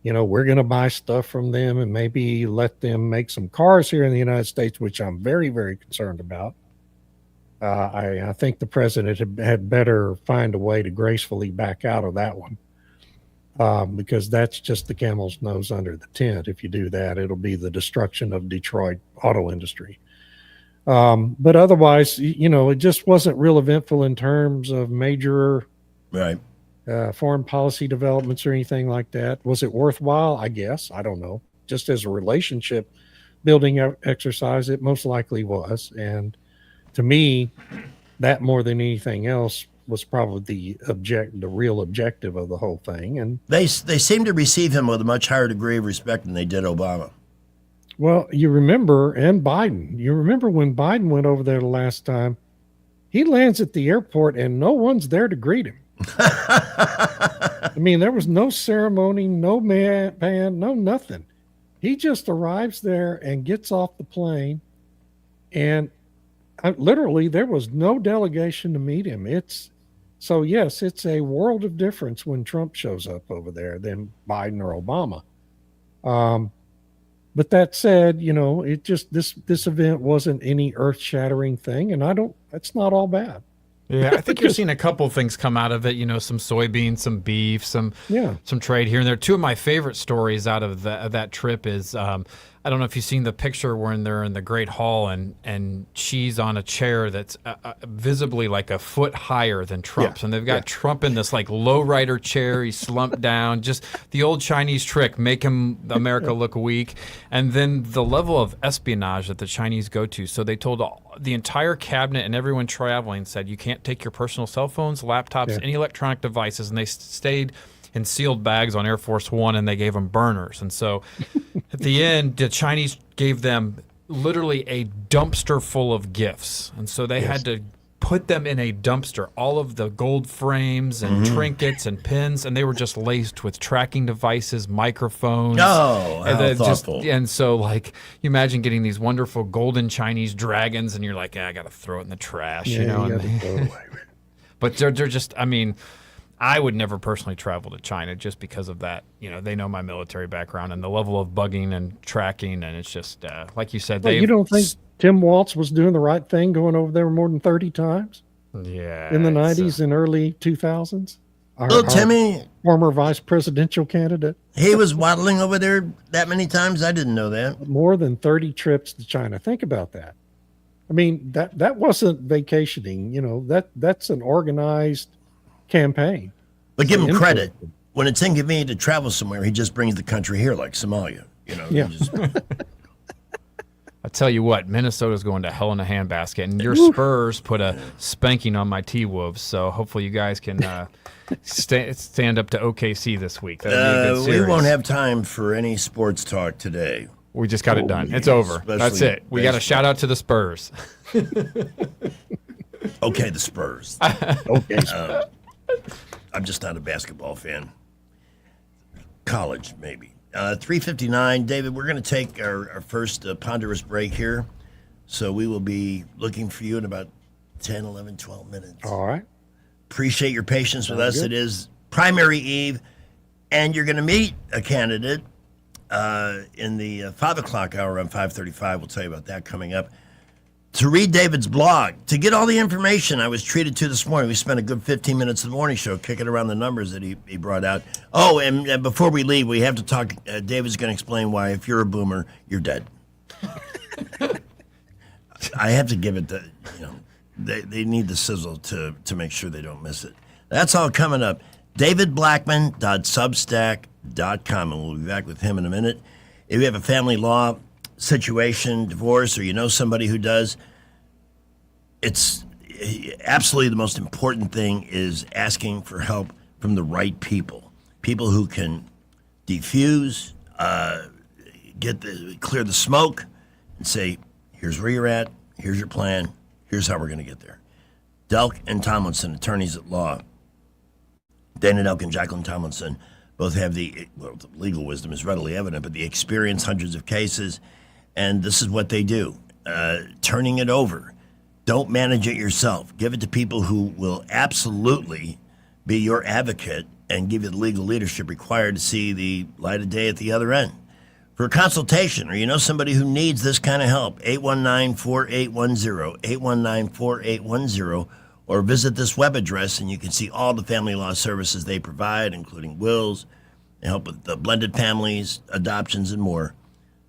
we're going to buy stuff from them and maybe let them make some cars here in the United States, which I'm very, very concerned about. I think the president had better find a way to gracefully back out of that one, because that's just the camel's nose under the tent. If you do that, it'll be the destruction of Detroit auto industry. But otherwise, it just wasn't real eventful in terms of major foreign policy developments or anything like that. Was it worthwhile? I guess. I don't know. Just as a relationship building exercise, it most likely was. And to me, that more than anything else was probably the real objective of the whole thing. And they seem to receive him with a much higher degree of respect than they did Obama. Well, you remember, and Biden, when Biden went over there the last time, he lands at the airport and no one's there to greet him. I mean, there was no ceremony, no band, no nothing. He just arrives there and gets off the plane, and literally there was no delegation to meet him. So yes, it's a world of difference when Trump shows up over there than Biden or Obama. But that said, it just this event wasn't any earth-shattering thing, and that's not all bad. Yeah, I think you're seeing a couple of things come out of it. Some soybeans, some beef, some trade here and there. Two of my favorite stories out of that trip is I don't know if you've seen the picture when they're in the Great Hall and she's on a chair that's visibly like a foot higher than Trump's. And they've got Trump in this like lowrider chair. He's slumped down. Just the old Chinese trick, make America look weak. And then the level of espionage that the Chinese go to. So they told the entire cabinet and everyone traveling said, you can't take your personal cell phones, laptops, any electronic devices. And they stayed in sealed bags on Air Force One, and they gave them burners. And so at the end, the Chinese gave them literally a dumpster full of gifts. And so they had to put them in a dumpster, all of the gold frames and trinkets and pins, and they were just laced with tracking devices, microphones. Oh, how thoughtful. And so, like, you imagine getting these wonderful golden Chinese dragons, and you're like, I got to throw it in the trash, you gotta throw it away. But they're just, I mean, I would never personally travel to China just because of that. They know my military background and the level of bugging and tracking, and it's just like you said. You don't think Tim Walz was doing the right thing going over there more than 30 times? Yeah, in the 90s and early 2000s. Little Timmy, former vice presidential candidate. He was waddling over there that many times. I didn't know that. More than 30 trips to China. Think about that. I mean, that wasn't vacationing. That's an organized campaign. But give him credit. When it's inconvenient to travel somewhere, he just brings the country here, like Somalia. I tell you what, Minnesota's going to hell in a handbasket, and your Spurs put a spanking on my T-Wolves. So hopefully you guys can stand up to OKC this week. That'll be a good series. We won't have time for any sports talk today. We just got it done. It's over. That's it. We got a shout out to the Spurs. Okay, the Spurs. Okay. I'm just not a basketball fan. College, maybe. 3:59. David, we're going to take our first ponderous break here. So we will be looking for you in about 10, 11, 12 minutes. All right. Appreciate your patience with us. Good. It is primary eve, and you're going to meet a candidate in the 5 o'clock hour on 5:35. We'll tell you about that coming up. To read David's blog, to get all the information I was treated to this morning. We spent a good 15 minutes of the morning show kicking around the numbers that he brought out. Oh, and before we leave, we have to talk. David's going to explain why, if you're a boomer, you're dead. I have to give it the, they need the sizzle to make sure they don't miss it. That's all coming up. DavidBlackman.substack.com, and we'll be back with him in a minute. If you have a family law situation, divorce, or you know somebody who does, it's absolutely the most important thing is asking for help from the right people who can defuse, clear the smoke, and say, here's where you're at, here's your plan, here's how we're going to get there. Delk and Tomlinson, attorneys at law. Dana Delk and Jacqueline Tomlinson both have the legal wisdom is readily evident, but the experience, hundreds of cases. And this is what they do, turning it over. Don't manage it yourself. Give it to people who will absolutely be your advocate and give you the legal leadership required to see the light of day at the other end. For a consultation, or you know somebody who needs this kind of help, 819-4810, 819-4810, or visit this web address and you can see all the family law services they provide, including wills, they help with the blended families, adoptions, and more.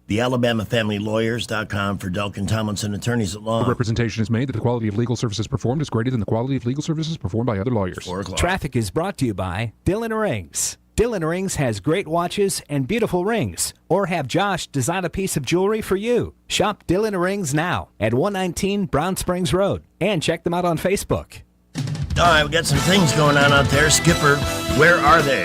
TheAlabamaFamilyLawyers.com for Delk and Tomlinson, attorneys at law. Representation is made that the quality of legal services performed is greater than the quality of legal services performed by other lawyers. 4 o'clock. Traffic is brought to you by Dillon Rings. Dillon Rings has great watches and beautiful rings. Or have Josh design a piece of jewelry for you. Shop Dillon Rings now at 119 Brown Springs Road. And check them out on Facebook. All right, we got some things going on out there. Skipper, where are they?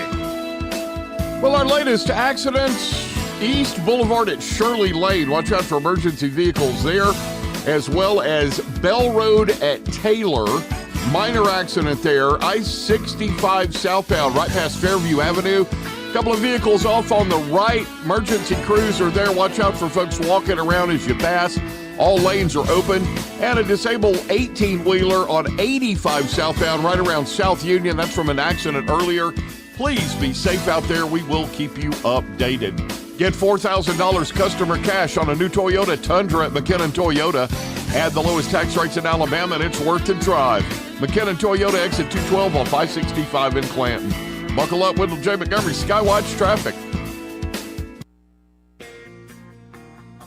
Well, our latest accidents, East Boulevard at Shirley Lane. Watch out for emergency vehicles there, as well as Bell Road at Taylor. Minor accident there. I-65 southbound right past Fairview Avenue. Couple of vehicles off on the right. Emergency crews are there. Watch out for folks walking around as you pass. All lanes are open. And a disabled 18-wheeler on 85 southbound right around South Union. That's from an accident earlier. Please be safe out there. We will keep you updated. Get $4,000 customer cash on a new Toyota Tundra at McKinnon Toyota. Add the lowest tax rates in Alabama, and it's worth the drive. McKinnon Toyota, exit 212 on 565 in Clanton. Buckle up, Wendell J. Montgomery, Skywatch Traffic.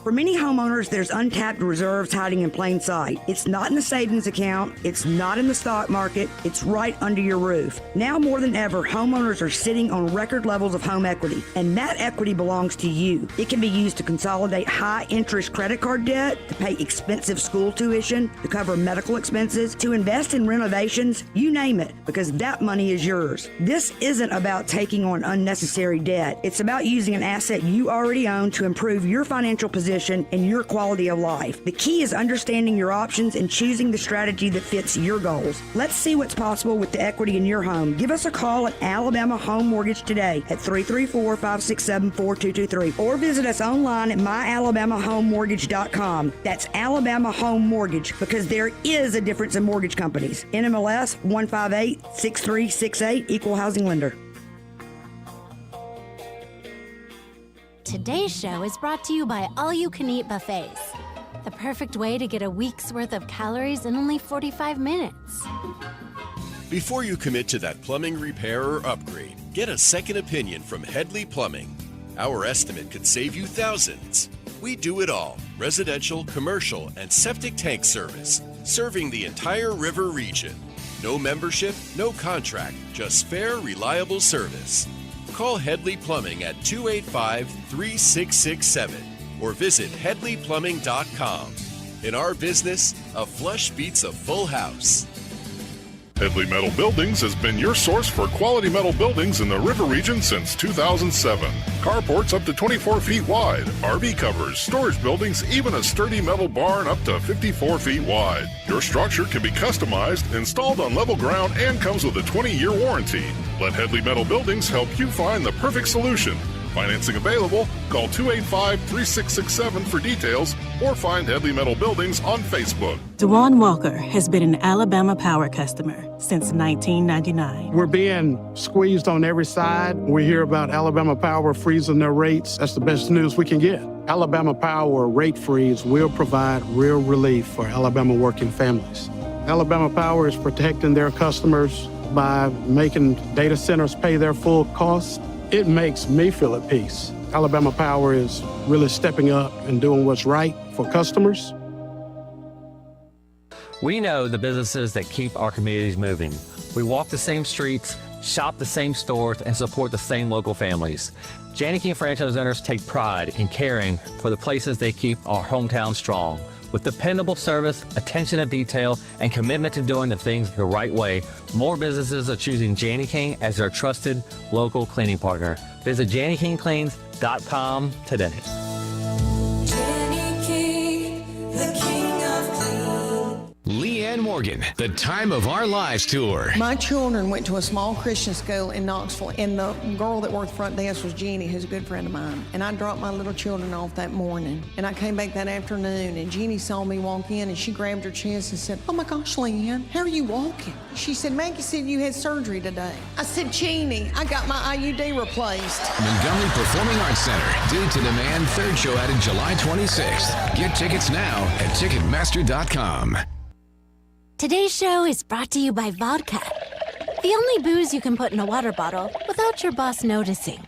For many homeowners, there's untapped reserves hiding in plain sight. It's not in the savings account. It's not in the stock market. It's right under your roof. Now more than ever, homeowners are sitting on record levels of home equity, and that equity belongs to you. It can be used to consolidate high-interest credit card debt, to pay expensive school tuition, to cover medical expenses, to invest in renovations, you name it, because that money is yours. This isn't about taking on unnecessary debt. It's about using an asset you already own to improve your financial position and your quality of life. The key is understanding your options and choosing the strategy that fits your goals. Let's see what's possible with the equity in your home. Give us a call at Alabama Home Mortgage today at 334-567-4223 or visit us online at myalabamahomemortgage.com. That's Alabama Home Mortgage, because there is a difference in mortgage companies. NMLS 1586368, Equal Housing Lender. Today's show is brought to you by All You Can Eat Buffets, the perfect way to get a week's worth of calories in only 45 minutes. Before you commit to that plumbing repair or upgrade, get a second opinion from Headley Plumbing. Our estimate could save you thousands. We do it all: residential, commercial, and septic tank service, serving the entire river region. No membership, no contract, just fair, reliable service. Call Headley Plumbing at 285-3667 or visit headleyplumbing.com. In our business, a flush beats a full house. Headley Metal Buildings has been your source for quality metal buildings in the river region since 2007. Carports up to 24 feet wide, RV covers, storage buildings, even a sturdy metal barn up to 54 feet wide. Your structure can be customized, installed on level ground, and comes with a 20-year warranty. Let Headley Metal Buildings help you find the perfect solution. Financing available. Call 285-3667 for details or find Headley Metal Buildings on Facebook. Dewan Walker has been an Alabama Power customer since 1999. We're being squeezed on every side. We hear about Alabama Power freezing their rates. That's the best news we can get. Alabama Power rate freeze will provide real relief for Alabama working families. Alabama Power is protecting their customers by making data centers pay their full cost. It makes me feel at peace. Alabama Power is really stepping up and doing what's right for customers. We know the businesses that keep our communities moving. We walk the same streets, shop the same stores, and support the same local families. Janney King franchise owners take pride in caring for the places they keep our hometown strong. With dependable service, attention to detail, and commitment to doing the things the right way, more businesses are choosing Janney King as their trusted local cleaning partner. Visit JanneyKingCleans.com today. Leanne Morgan, the Time of Our Lives tour. My children went to a small Christian school in Knoxville, and the girl that worked front desk was Jeannie, who's a good friend of mine. And I dropped my little children off that morning, and I came back that afternoon, and Jeannie saw me walk in, and she grabbed her chest and said, "Oh my gosh, Leanne, how are you walking?" She said, "Maggie said you had surgery today." I said, "Jeannie, I got my IUD replaced." Montgomery Performing Arts Center, Due to Demand, third show added July 26th. Get tickets now at Ticketmaster.com. Today's show is brought to you by vodka, the only booze you can put in a water bottle without your boss noticing.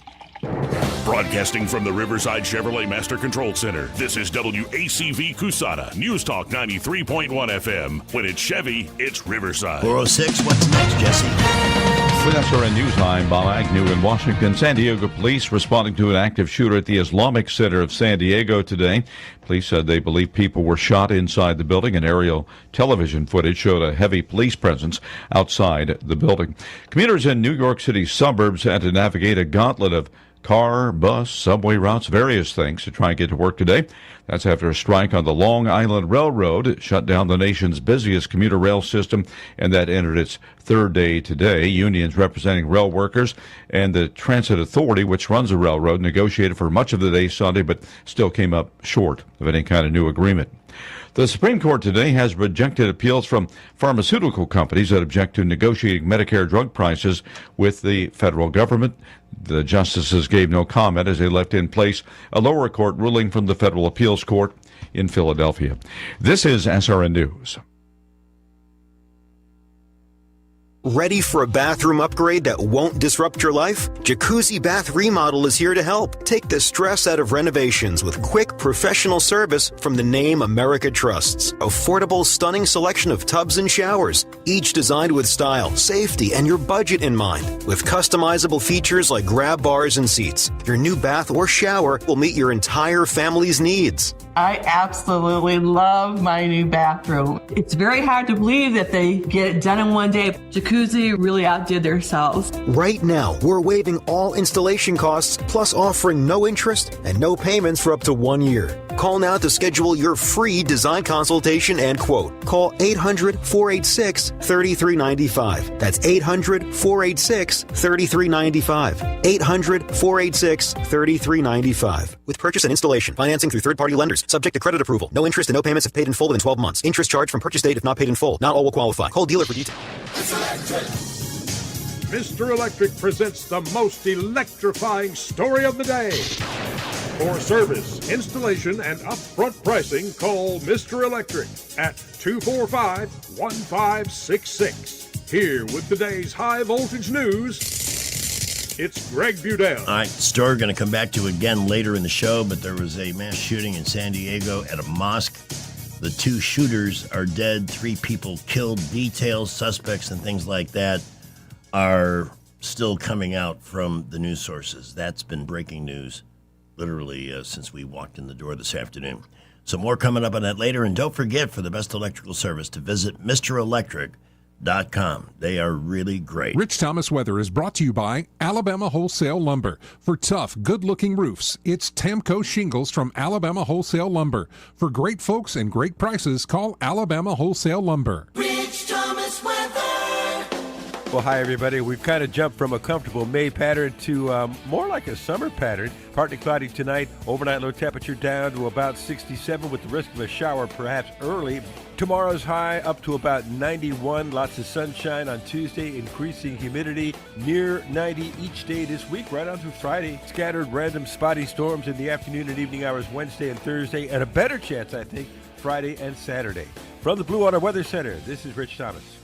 Broadcasting from the Riverside Chevrolet Master Control Center, this is WACV Cusana, News Talk 93.1 FM. When it's Chevy, it's Riverside. 406, what's next, Jesse? With SRN Newsline, Bob Agnew in Washington. San Diego police responding to an active shooter at the Islamic Center of San Diego today. Police said they believe people were shot inside the building, and aerial television footage showed a heavy police presence outside the building. Commuters in New York City suburbs had to navigate a gauntlet of car, bus, subway routes, various things to try and get to work today. That's after a strike on the Long Island Railroad. It shut down the nation's busiest commuter rail system, and that entered its third day today. Unions representing rail workers and the Transit Authority, which runs the railroad, negotiated for much of the day Sunday, but still came up short of any kind of new agreement. The Supreme Court today has rejected appeals from pharmaceutical companies that object to negotiating Medicare drug prices with the federal government. The justices gave no comment as they left in place a lower court ruling from the Federal Appeals Court in Philadelphia. This is SRN News. Ready for a bathroom upgrade that won't disrupt your life? Jacuzzi Bath Remodel is here to help. Take the stress out of renovations with quick, professional service from the name America trusts. Affordable, stunning selection of tubs and showers, each designed with style, safety, and your budget in mind. With customizable features like grab bars and seats, your new bath or shower will meet your entire family's needs. I absolutely love my new bathroom. It's very hard to believe that they get it done in one day. Jacuzzi really outdid themselves. Right now, we're waiving all installation costs, plus offering no interest and no payments for up to 1 year. Call now to schedule your free design consultation and quote. Call 800-486-3395. That's 800-486-3395. 800-486-3395. With purchase and installation, financing through third-party lenders, subject to credit approval. No interest and no payments if paid in full within 12 months. Interest charged from purchase date if not paid in full. Not all will qualify. Call dealer for details. Mr. Electric presents the most electrifying story of the day. For service, installation, and upfront pricing, call Mr. Electric at 245-1566. Here with today's high voltage news, it's Greg Budell. All right, story we're going to come back to again later in the show, but there was a mass shooting in San Diego at a mosque. The 2 shooters are dead, 3 people killed. Details, suspects, and things like that are still coming out from the news sources. That's been breaking news literally since we walked in the door this afternoon. So more coming up on that later. And don't forget, for the best electrical service, to visit MrElectric.com. They are really great. Rich Thomas Weather is brought to you by Alabama Wholesale Lumber. For tough, good-looking roofs, it's Tamco Shingles from Alabama Wholesale Lumber. For great folks and great prices, call Alabama Wholesale Lumber. Rich Thomas Weather. Well, hi, everybody. We've kind of jumped from a comfortable May pattern to more like a summer pattern. Partly cloudy tonight. Overnight low temperature down to about 67 with the risk of a shower perhaps early. Tomorrow's high up to about 91. Lots of sunshine on Tuesday. Increasing humidity near 90 each day this week, right on through Friday. Scattered random spotty storms in the afternoon and evening hours Wednesday and Thursday. And a better chance, I think, Friday and Saturday. From the Blue Water Weather Center, this is Rich Thomas.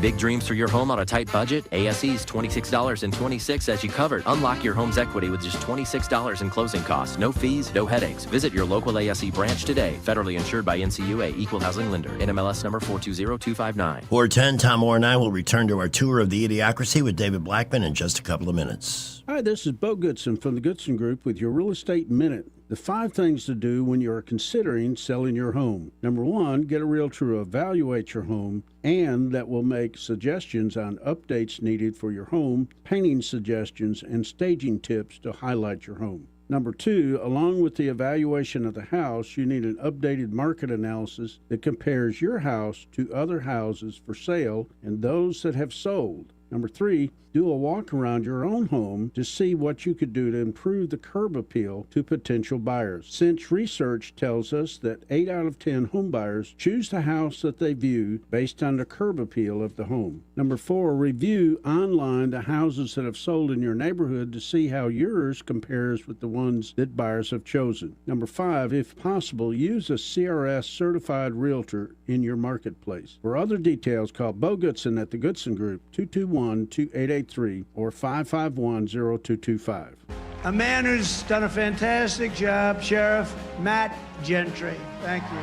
Big dreams for your home on a tight budget? ASE's $26.26 as you covered. Unlock your home's equity with just $26 in closing costs. No fees, no headaches. Visit your local ASE branch today. Federally insured by NCUA, Equal Housing Lender. NMLS number 420259. 410, Tom Moore and I will return to our tour of the Idiocracy with David Blackman in just a couple of minutes. Hi, this is Bo Goodson from the Goodson Group with your Real Estate Minute. The 5 things to do when you're considering selling your home. Number 1, get a realtor to evaluate your home, and that will make suggestions on updates needed for your home, painting suggestions, and staging tips to highlight your home. Number 2, along with the evaluation of the house, you need an updated market analysis that compares your house to other houses for sale and those that have sold. Number 3, do a walk around your own home to see what you could do to improve the curb appeal to potential buyers. Since research tells us that 8 out of 10 home buyers choose the house that they view based on the curb appeal of the home. Number 4, review online the houses that have sold in your neighborhood to see how yours compares with the ones that buyers have chosen. Number 5, if possible, use a CRS certified realtor in your marketplace. For other details, call Bo Goodson at the Goodson Group, 221-2883 or 551-0225. A man who's done a fantastic job, Sheriff Matt Gentry. Thank you.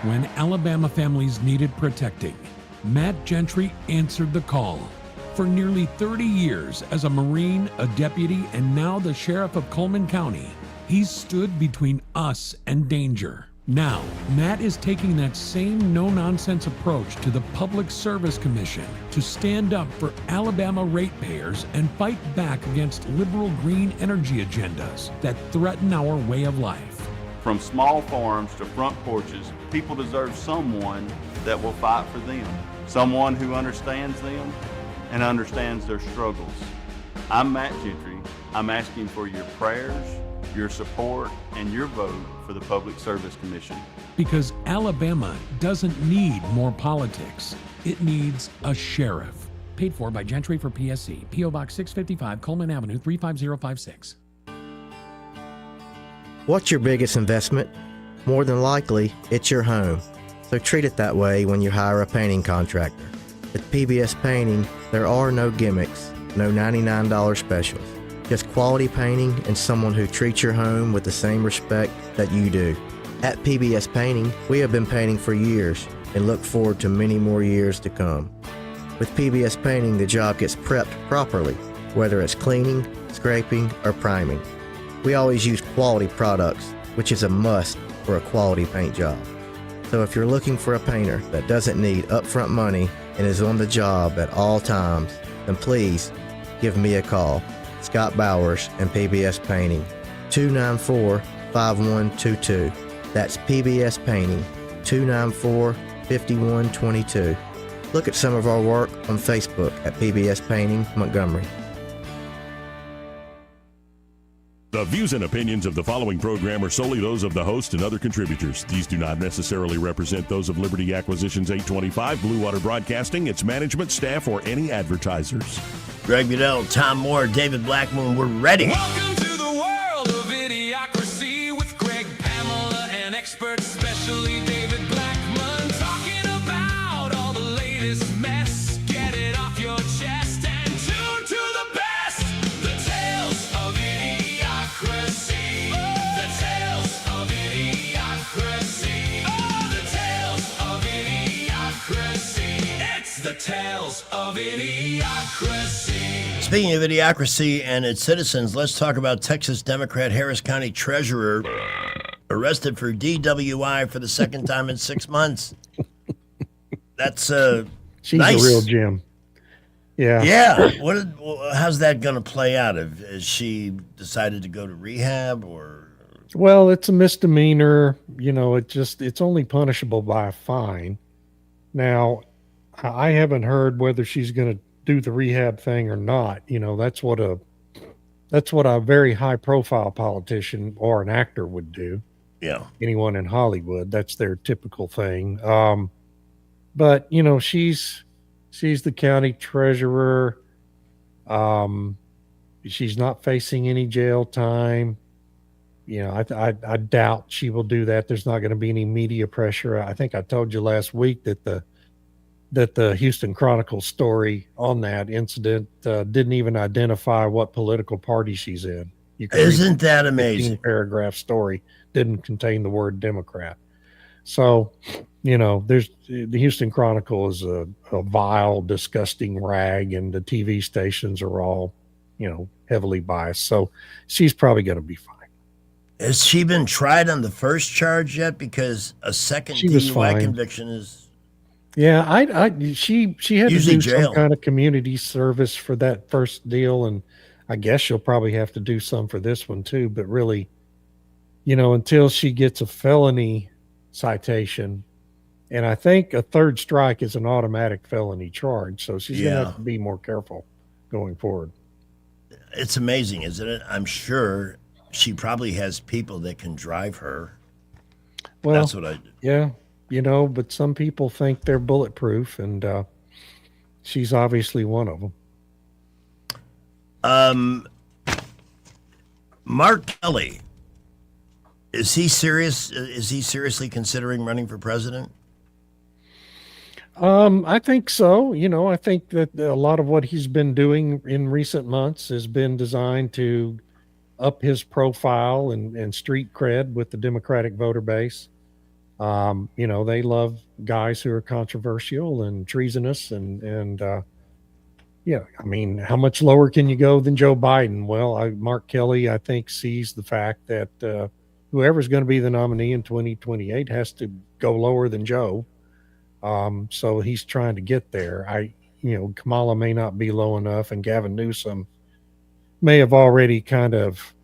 When Alabama families needed protecting, Matt Gentry answered the call. For nearly 30 years as a Marine, a deputy, and now the Sheriff of Coleman County, he's stood between us and danger. Now, Matt is taking that same no-nonsense approach to the Public Service Commission to stand up for Alabama ratepayers and fight back against liberal green energy agendas that threaten our way of life. From small farms to front porches, people deserve someone that will fight for them, someone who understands them and understands their struggles. I'm Matt Gentry. I'm asking for your prayers, your support, and your vote for the Public Service Commission. Because Alabama doesn't need more politics. It needs a sheriff. Paid for by Gentry for PSC. P.O. Box 655, Coleman Avenue, 35056. What's your biggest investment? More than likely, it's your home. So treat it that way when you hire a painting contractor. With PBS Painting, there are no gimmicks, no $99 specials. Just quality painting and someone who treats your home with the same respect that you do. At PBS Painting, we have been painting for years and look forward to many more years to come. With PBS Painting, the job gets prepped properly, whether it's cleaning, scraping, or priming. We always use quality products, which is a must for a quality paint job. So if you're looking for a painter that doesn't need upfront money and is on the job at all times, then please give me a call. Scott Bowers and PBS Painting, 294-5122. That's PBS Painting, 294-5122. Look at some of our work on Facebook at PBS Painting Montgomery. The views and opinions of the following program are solely those of the host and other contributors. These do not necessarily represent those of Liberty Acquisitions 825, Blue Water Broadcasting, its management, staff, or any advertisers. Greg Budell, Tom Moore, David Blackmon, we're ready. Welcome to the world of Idiocracy with Greg, Pamela, and experts, especially David Blackmon, talking about all the latest mess. Get it off your chest and tune to the best. The tales of Idiocracy. The tales of Idiocracy. Oh, the tales of Idiocracy. It's the tales of Idiocracy. Speaking of Idiocracy and its citizens, let's talk about Texas Democrat Harris County Treasurer arrested for DWI for the second time in 6 months. That's she's nice. A real gem. Yeah. Yeah. How's that going to play out? Has she decided to go to rehab or? Well, it's a misdemeanor. You know, it's only punishable by a fine. Now, I haven't heard whether she's going to do the rehab thing or not. You know, that's what a very high profile politician or an actor would do. Yeah. Anyone in Hollywood, that's their typical thing. But you know, she's the county treasurer. She's not facing any jail time. You know, I doubt she will do that. There's not going to be any media pressure. I think I told you last week that the Houston Chronicle story on that incident didn't even identify what political party she's in. Isn't that amazing? 15-paragraph story didn't contain the word Democrat. So, you know, the Houston Chronicle is a vile, disgusting rag, and the TV stations are all, you know, heavily biased. So she's probably going to be fine. Has she been tried on the first charge yet? Because a second DUI conviction is... Yeah, she had usually to do some kind of community service for that first deal, and I guess she'll probably have to do some for this one too. But really, you know, until she gets a felony citation, and I think a third strike is an automatic felony charge, so she's going to have to be more careful going forward. It's amazing, isn't it? I'm sure she probably has people that can drive her. Well, that's what I do. Yeah. You know, but some people think they're bulletproof, and she's obviously one of them. Mark Kelly, is he serious? Is he seriously considering running for president? I think so. You know, I think that a lot of what he's been doing in recent months has been designed to up his profile and street cred with the Democratic voter base. You know, they love guys who are controversial and treasonous and yeah, I mean, how much lower can you go than Joe Biden? Well, Mark Kelly, I think, sees the fact that whoever's going to be the nominee in 2028 has to go lower than Joe. So he's trying to get there. Kamala may not be low enough, and Gavin Newsom may have already kind of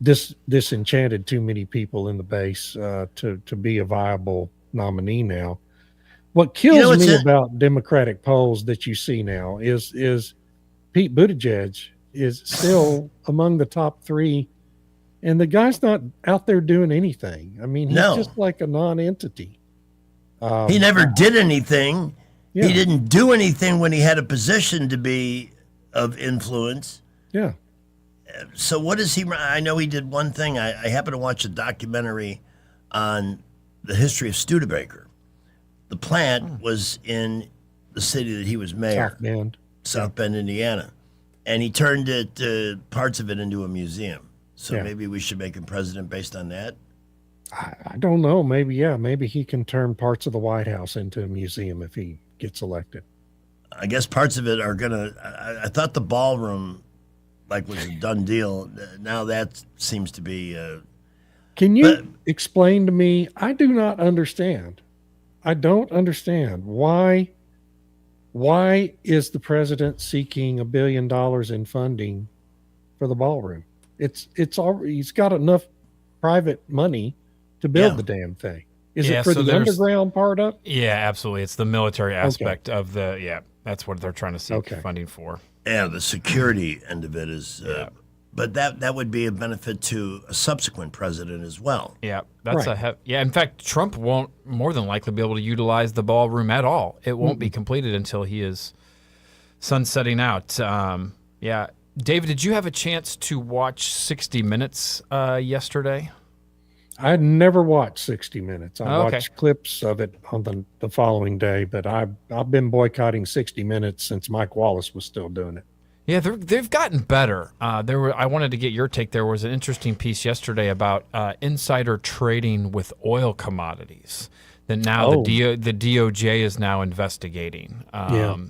disenchanted too many people in the base to be a viable nominee now. What kills me about Democratic polls that you see now is Pete Buttigieg is still among the top 3, and the guy's not out there doing anything. I mean, he's just like a non-entity. He never did anything. Yeah. He didn't do anything when he had a position to be of influence. Yeah. So what is he? I know he did one thing. I happened to watch a documentary on the history of Studebaker. The plant was in the city that he was mayor, South Bend, Indiana, and he turned parts of it into a museum. So maybe we should make him president based on that. I don't know. Maybe he can turn parts of the White House into a museum if he gets elected. I guess parts of it are gonna. I thought the ballroom, was a done deal. Now that seems to be. Can you explain to me? I do not understand. I don't understand why is the president seeking $1 billion in funding for the ballroom? He's got enough private money to build the damn thing. Is it for the underground part of? Yeah, absolutely. It's the military aspect of that's what they're trying to seek funding for. Yeah, the security end of it is but that would be a benefit to a subsequent president as well. Yeah, that's in fact, Trump won't more than likely be able to utilize the ballroom at all. It won't be completed until he is sunsetting out. David, did you have a chance to watch 60 Minutes yesterday? I never watched 60 Minutes. I watched clips of it on the following day, but I've been boycotting 60 Minutes since Mike Wallace was still doing it. Yeah, they've gotten better. I wanted to get your take. There was an interesting piece yesterday about insider trading with oil commodities that now the DOJ is now investigating.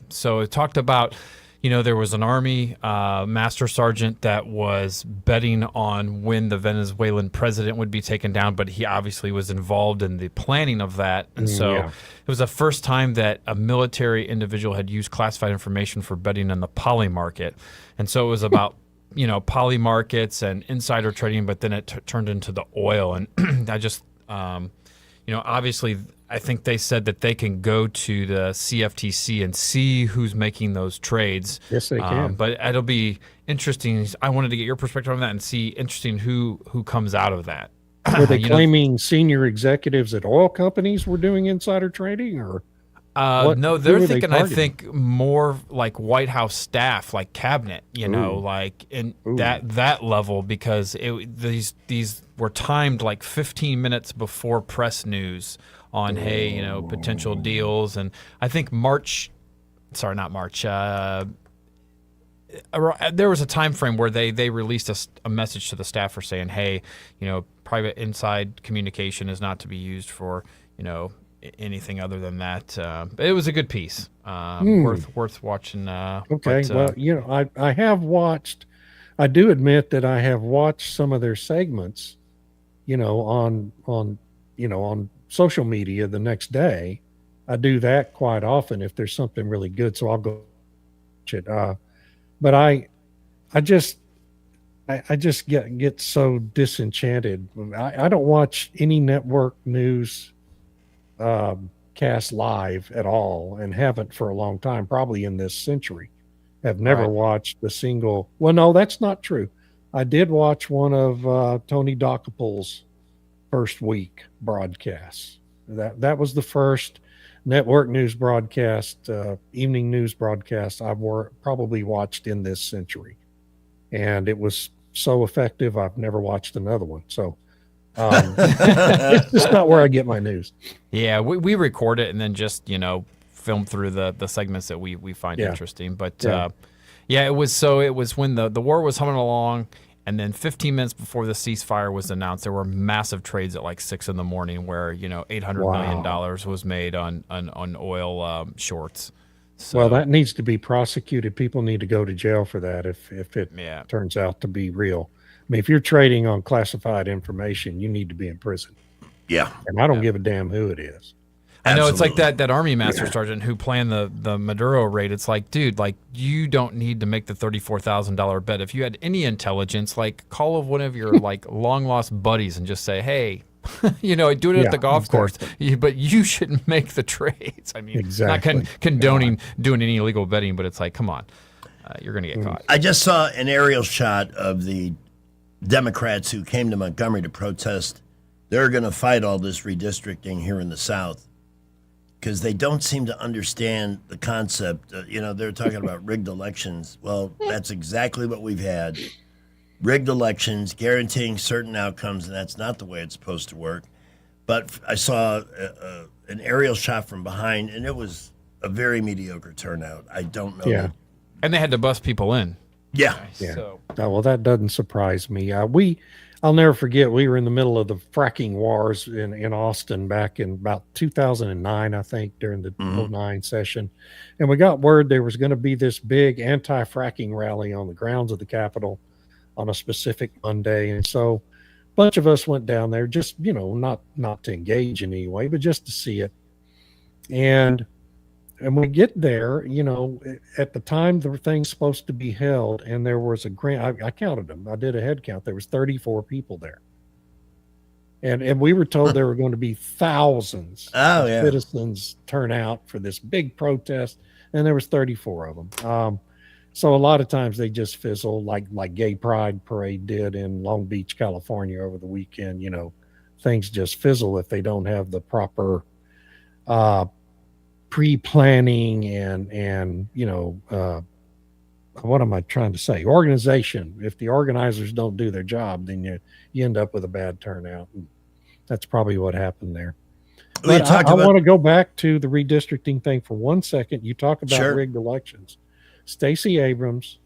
So it talked about, there was an Army master sergeant that was betting on when the Venezuelan president would be taken down, but he obviously was involved in the planning of that. And so it was the first time that a military individual had used classified information for betting on the poly market. And so it was about, poly markets and insider trading, but then it turned into the oil. And I just, obviously I think they said that they can go to the CFTC and see who's making those trades. Yes, they can. But it'll be interesting. I wanted to get your perspective on that and see who comes out of that. Were they claiming senior executives at oil companies were doing insider trading, or? No, they're thinking. I think more like White House staff, like cabinet. Like in that level, because these were timed like 15 minutes before press news on potential deals. And I think there was a time frame where they released a message to the staff for saying, hey, private inside communication is not to be used for anything other than that. It was a good piece, worth watching. I have watched. I do admit that I have watched some of their segments, on social media the next day. I do that quite often if there's something really good, so I'll go watch it. But I just get so disenchanted. I don't watch any network news cast live at all, and haven't for a long time, probably in this century. Have never watched a single. Well, no, that's not true. I did watch one of Tony Dockaple's first week broadcasts. That was the first network news broadcast, evening news broadcast I've probably watched in this century, and it was so effective. I've never watched another one. So it's just not where I get my news. Yeah, we record it and then just film through the segments that we find interesting. But it was when the war was humming along. And then 15 minutes before the ceasefire was announced, there were massive trades at like 6 a.m. where $800 million was made on oil shorts. So, well, that needs to be prosecuted. People need to go to jail for that if it turns out to be real. mean, if you're trading on classified information, you need to be in prison. Yeah. And I don't give a damn who it is. I know. It's like that Army Master Sergeant who planned the Maduro raid. It's like, dude, like, you don't need to make the $34,000 bet. If you had any intelligence, like, call one of your like long lost buddies and just say, hey, you know, do it at the golf course, but you shouldn't make the trades. I mean, not condoning doing any illegal betting, but it's like, come on, you're going to get caught. I just saw an aerial shot of the Democrats who came to Montgomery to protest. They're going to fight all this redistricting here in the South because they don't seem to understand the concept. You know, they're talking about rigged elections. Well, that's exactly what we've had. Rigged elections, guaranteeing certain outcomes, and that's not the way it's supposed to work. But I saw an aerial shot from behind, and it was a very mediocre turnout. I don't know. Yeah. And they had to bust people in. Yeah. Oh, well, that doesn't surprise me. I'll never forget, we were in the middle of the fracking wars in Austin back in about 2009, I think, during the 09 session. And we got word there was going to be this big anti-fracking rally on the grounds of the Capitol on a specific Monday. And so a bunch of us went down there just, you know, not to engage in any way, but just to see it. And we get there, you know, at the time the thing's supposed to be held, and there was I counted them. I did a head count. There was 34 people there. And we were told there were going to be thousands of citizens turn out for this big protest, and there was 34 of them. So a lot of times they just fizzle, like Gay Pride Parade did in Long Beach, California over the weekend. You know, things just fizzle if they don't have the proper pre-planning and you know, what am I trying to say? Organization. If the organizers don't do their job, then you end up with a bad turnout. And that's probably what happened there. But I want to go back to the redistricting thing for 1 second. You talk about rigged elections. Stacey Abrams,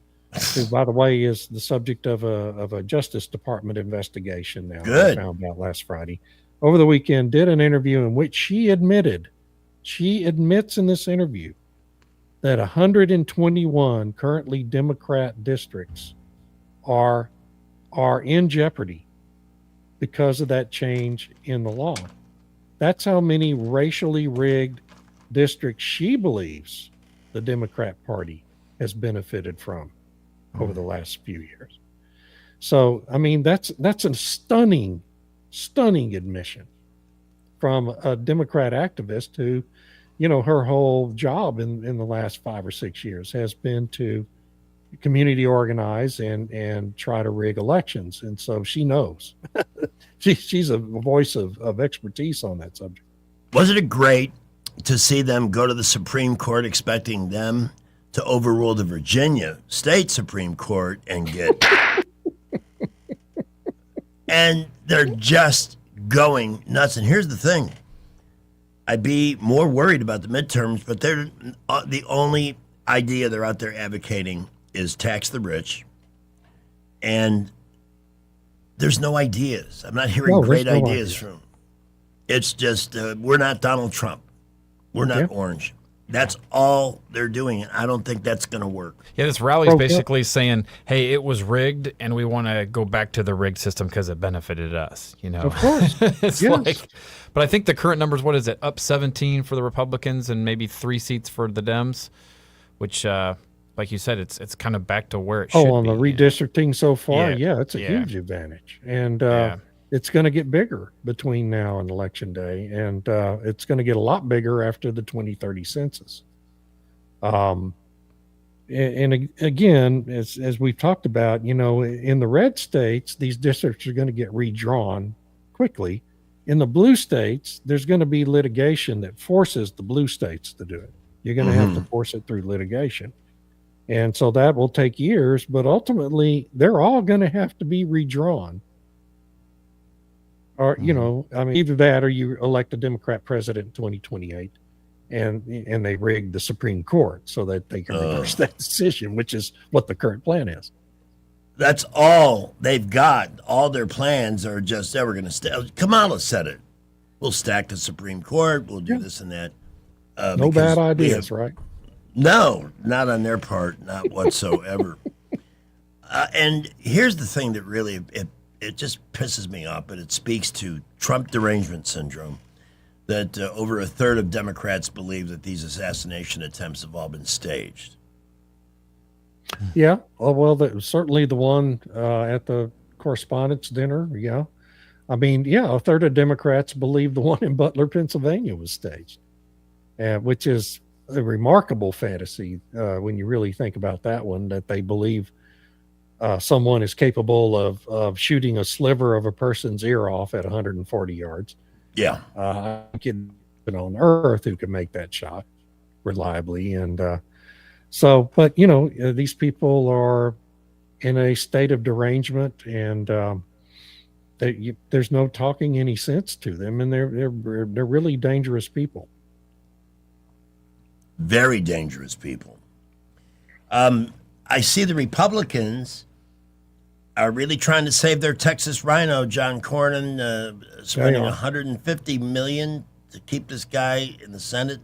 who, by the way, is the subject of a Justice Department investigation now. Good. I found out last Friday. Over the weekend, did an interview in which she admits in this interview that 121 currently Democrat districts are in jeopardy because of that change in the law. That's how many racially rigged districts she believes the Democrat Party has benefited from over the last few years. So, I mean, that's a stunning admission from a Democrat activist who, you know, her whole job in the last 5 or 6 years has been to community organize and try to rig elections. And so she knows. She's a voice of expertise on that subject. Wasn't it great to see them go to the Supreme Court expecting them to overrule the Virginia State Supreme Court and get... and they're just going nuts. And here's the thing. I'd be more worried about the midterms, but they're the only idea they're out there advocating is tax the rich. And there's no ideas. I'm not hearing great ideas from. It's just, we're not Donald Trump. We're not orange. That's all they're doing. And I don't think that's going to work. Yeah, this rally is basically saying, hey, it was rigged, and we want to go back to the rigged system because it benefited us. You know, of course. It's like, but I think the current numbers, what is it, up 17 for the Republicans and maybe 3 seats for the Dems, which, like you said, it's kind of back to where it should be. Oh, on the redistricting so far, it's a huge advantage. And it's going to get bigger between now and Election Day, and it's going to get a lot bigger after the 2030 census. And again, as we've talked about, you know, in the red states, these districts are going to get redrawn quickly. In the blue states, there's going to be litigation that forces the blue states to do it. You're going to have to force it through litigation. And so that will take years, but ultimately they're all going to have to be redrawn. Or, you know, I mean, either that or you elect a Democrat president in 2028 and they rig the Supreme Court so that they can reverse that decision, which is what the current plan is. That's all they've got. All their plans are just, we're going to Kamala said it. We'll stack the Supreme Court. We'll do this and that. No bad ideas, right? No, not on their part, not whatsoever. And here's the thing that really, it just pisses me off, but it speaks to Trump derangement syndrome, that over a third of Democrats believe that these assassination attempts have all been staged. Yeah. Oh, well, certainly the one at the correspondence dinner. Yeah. I mean, yeah, a third of Democrats believe the one in Butler, Pennsylvania was staged, which is a remarkable fantasy when you really think about that one, that they believe someone is capable of shooting a sliver of a person's ear off at 140 yards. Yeah. Kid on earth who can make that shot reliably. And so, but, you know, these people are in a state of derangement, and there's no talking any sense to them, and they're really dangerous people. Very dangerous people. I see the Republicans are really trying to save their Texas rhino, John Cornyn, spending $150 million to keep this guy in the Senate.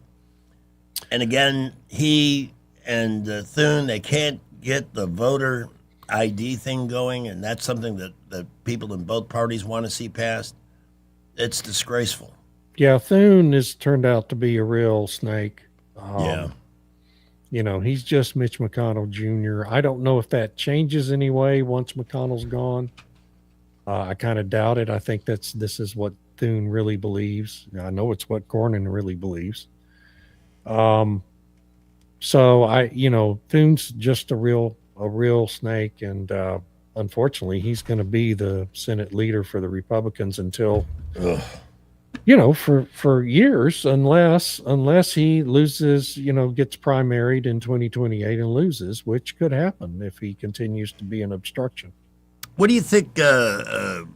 And again, he and Thune, they can't get the voter ID thing going, and that's something that people in both parties want to see passed. It's disgraceful. Yeah, Thune has turned out to be a real snake. Yeah. You know, he's just Mitch McConnell Jr. I don't know if that changes anyway once McConnell's gone. I kind of doubt it. I think this is what Thune really believes. I know it's what Cornyn really believes. So Thune's just a real snake, and unfortunately, he's going to be the Senate leader for the Republicans until, for years, unless he loses, gets primaried in 2028 and loses, which could happen if he continues to be an obstruction. What do you think is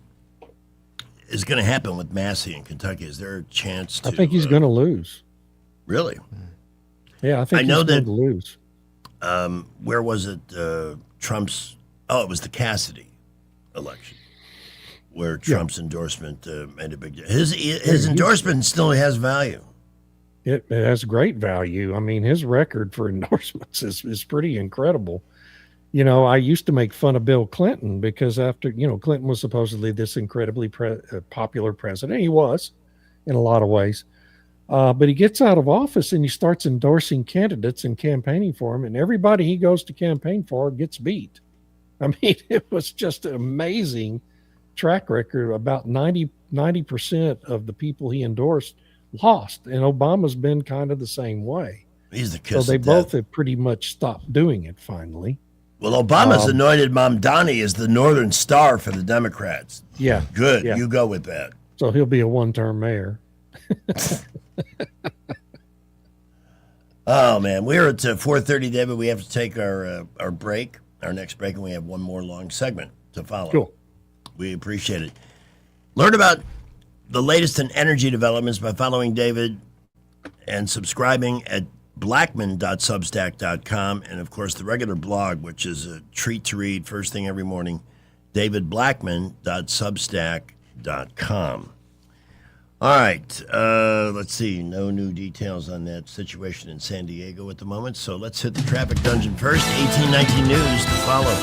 going to happen with Massey in Kentucky? Is there a chance to? I think he's going to lose. Really? Yeah, I think he's going to lose. Where was it? Trump's. Oh, it was the Cassidy election, where Trump's endorsement made a big deal. His endorsement still has value. It has great value. I mean, his record for endorsements is pretty incredible. I used to make fun of Bill Clinton because after, Clinton was supposedly this incredibly popular president. He was in a lot of ways. But he gets out of office and he starts endorsing candidates and campaigning for him. And everybody he goes to campaign for gets beat. I mean, it was just an amazing track record. About 90% of the people he endorsed lost. And Obama's been kind of the same way. He's the kiss So they of both death. have pretty much stopped doing it finally. Well, Obama's anointed Mamdani as the Northern Star for the Democrats. Yeah. Good. Yeah. You go with that. So he'll be a one-term mayor. Oh, man. We're at 4:30, David. We have to take our break, our next break, and we have one more long segment to follow. Cool. We appreciate it. Learn about the latest in energy developments by following David and subscribing at blackman.substack.com, and, of course, the regular blog, which is a treat to read first thing every morning, davidblackman.substack.com. All right, let's see. No new details on that situation in San Diego at the moment, so let's hit the traffic dungeon first. 1819 News to follow.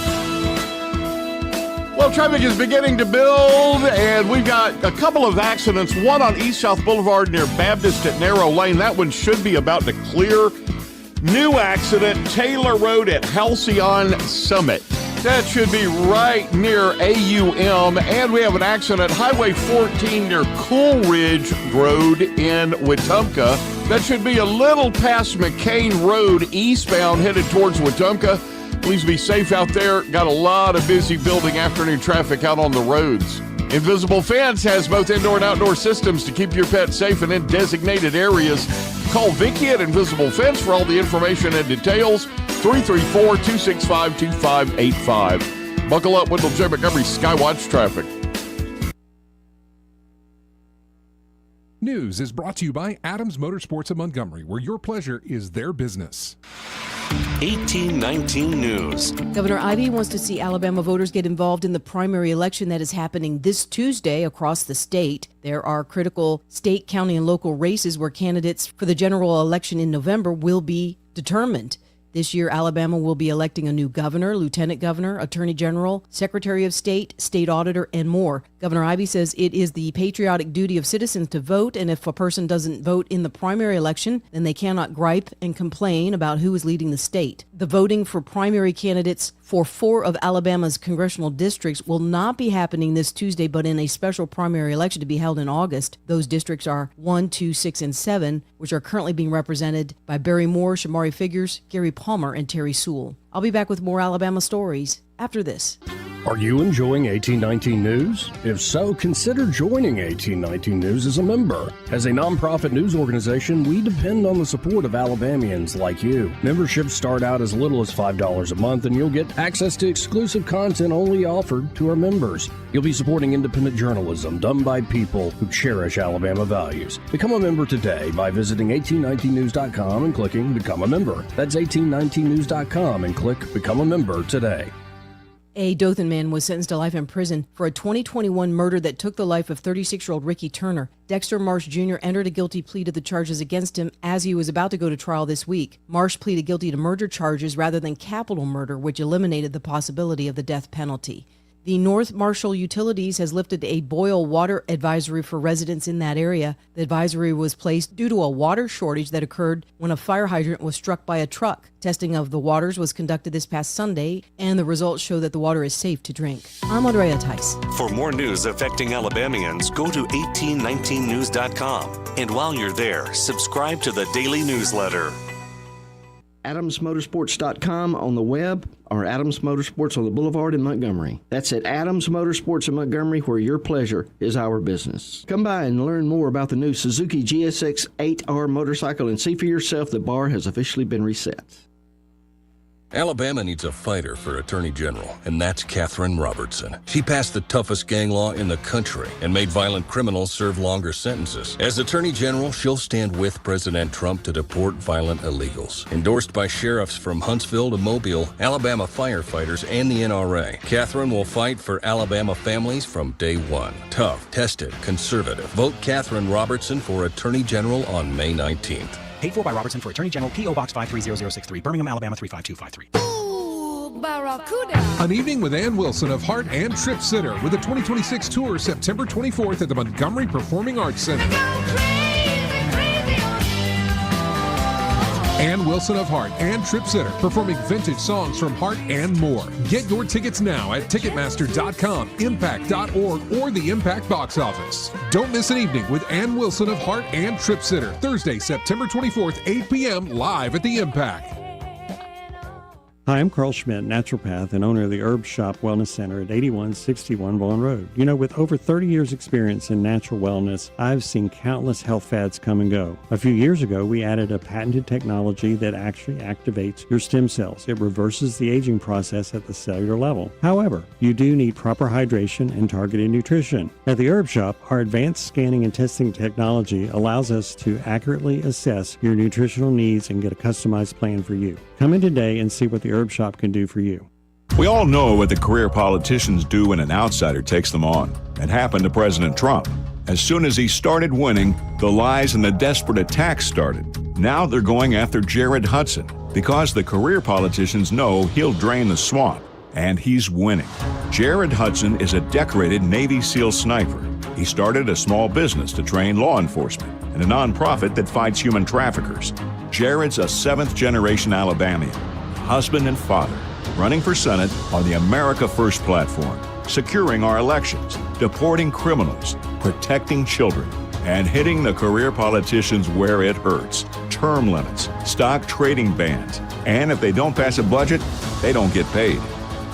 Well, traffic is beginning to build, and we've got a couple of accidents. One on East-South Boulevard near Baptist at Narrow Lane. That one should be about to clear. New accident, Taylor Road at Halcyon Summit. That should be right near AUM. And we have an accident, Highway 14 near Coolridge Road in Wetumpka. That should be a little past McCain Road eastbound headed towards Wetumpka. Please be safe out there. Got a lot of busy building afternoon traffic out on the roads. Invisible Fence has both indoor and outdoor systems to keep your pet safe and in designated areas. Call Vicky at Invisible Fence for all the information and details. 334-265-2585. Buckle up, Wendell J. Montgomery Skywatch Traffic. News is brought to you by Adams Motorsports of Montgomery, where your pleasure is their business. 1819 News. Governor Ivey wants to see Alabama voters get involved in the primary election that is happening this Tuesday across the state. There are critical state, county, and local races where candidates for the general election in November will be determined. This year, Alabama will be electing a new governor, lieutenant governor, attorney general, secretary of state, state auditor, and more. Governor Ivey says it is the patriotic duty of citizens to vote, and if a person doesn't vote in the primary election, then they cannot gripe and complain about who is leading the state. The voting for primary candidates for 4 of Alabama's congressional districts will not be happening this Tuesday, but in a special primary election to be held in August. Those districts are 1, 2, 6, and 7, which are currently being represented by Barry Moore, Shamari Figures, Gary Palmer, and Terry Sewell. I'll be back with more Alabama stories after this. Are you enjoying 1819 News? If so, consider joining 1819 News as a member. As a nonprofit news organization, we depend on the support of Alabamians like you. Memberships start out as little as $5 a month, and you'll get access to exclusive content only offered to our members. You'll be supporting independent journalism done by people who cherish Alabama values. Become a member today by visiting 1819news.com and clicking Become a Member. That's 1819news.com and click Become a Member today. A Dothan man was sentenced to life in prison for a 2021 murder that took the life of 36-year-old Ricky Turner. Dexter Marsh Jr. entered a guilty plea to the charges against him as he was about to go to trial this week. Marsh pleaded guilty to murder charges rather than capital murder, which eliminated the possibility of the death penalty. The North Marshall Utilities has lifted a boil water advisory for residents in that area. The advisory was placed due to a water shortage that occurred when a fire hydrant was struck by a truck. Testing of the waters was conducted this past Sunday, and the results show that the water is safe to drink. I'm Andrea Tice. For more news affecting Alabamians, go to 1819news.com. And while you're there, subscribe to the daily newsletter. AdamsMotorsports.com on the web, or Adams Motorsports on the Boulevard in Montgomery. That's at Adams Motorsports in Montgomery, where your pleasure is our business. Come by and learn more about the new Suzuki GSX 8R motorcycle and see for yourself the bar has officially been reset. Alabama needs a fighter for Attorney General, and that's Katherine Robertson. She passed the toughest gang law in the country and made violent criminals serve longer sentences. As Attorney General, she'll stand with President Trump to deport violent illegals. Endorsed by sheriffs from Huntsville to Mobile, Alabama firefighters, and the NRA, Katherine will fight for Alabama families from day one. Tough, tested, conservative. Vote Katherine Robertson for Attorney General on May 19th. Paid for by Robertson for Attorney General, P.O. Box 530063, Birmingham, Alabama 35253. Ooh, Barracuda. An evening with Ann Wilson of Heart and Trip Sitter with the 2026 tour September 24th at the Montgomery Performing Arts Center. Ann Wilson of Heart and Trip Sitter performing vintage songs from Heart and more. Get your tickets now at Ticketmaster.com, Impact.org, or the Impact box office. Don't miss an evening with Ann Wilson of Heart and Trip Sitter, Thursday, September 24th, 8 p.m., live at the Impact. Hi, I'm Carl Schmidt, naturopath and owner of the Herb Shop Wellness Center at 8161 Vaughan Road. You know, with over 30 years experience in natural wellness, I've seen countless health fads come and go. A few years ago, we added a patented technology that actually activates your stem cells. It reverses the aging process at the cellular level. However, you do need proper hydration and targeted nutrition. At the Herb Shop, our advanced scanning and testing technology allows us to accurately assess your nutritional needs and get a customized plan for you. Come in today and see what the Herb Shop can do for you. We all know what the career politicians do when an outsider takes them on. It happened to President Trump. As soon as he started winning, the lies and the desperate attacks started. Now they're going after Jared Hudson because the career politicians know he'll drain the swamp, and he's winning. Jared Hudson is a decorated Navy SEAL sniper. He started a small business to train law enforcement and a nonprofit that fights human traffickers. Jared's a seventh-generation Alabamian, husband and father, running for Senate on the America First platform, securing our elections, deporting criminals, protecting children, and hitting the career politicians where it hurts. Term limits, stock trading bans, and if they don't pass a budget, they don't get paid.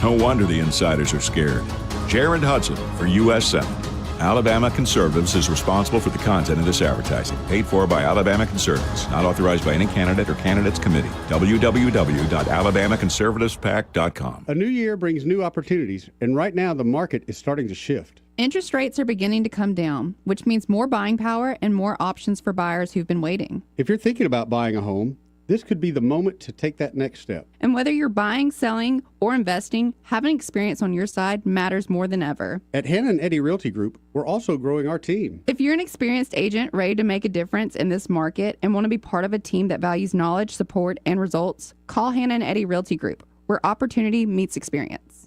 No wonder the insiders are scared. Jared Hudson for U.S. Senate. Alabama Conservatives is responsible for the content of this advertising. Paid for by Alabama Conservatives. Not authorized by any candidate or candidates committee. www.alabamaconservativespac.com. A new year brings new opportunities, and right now the market is starting to shift. Interest rates are beginning to come down, which means more buying power and more options for buyers who've been waiting. If you're thinking about buying a home, This could be the moment to take that next step. And whether you're buying, selling, or investing, having experience on your side matters more than ever. At Hannah and Eddie Realty Group, we're also growing our team. If you're an experienced agent ready to make a difference in this market and want to be part of a team that values knowledge, support, and results, call Hannah and Eddie Realty Group, where opportunity meets experience.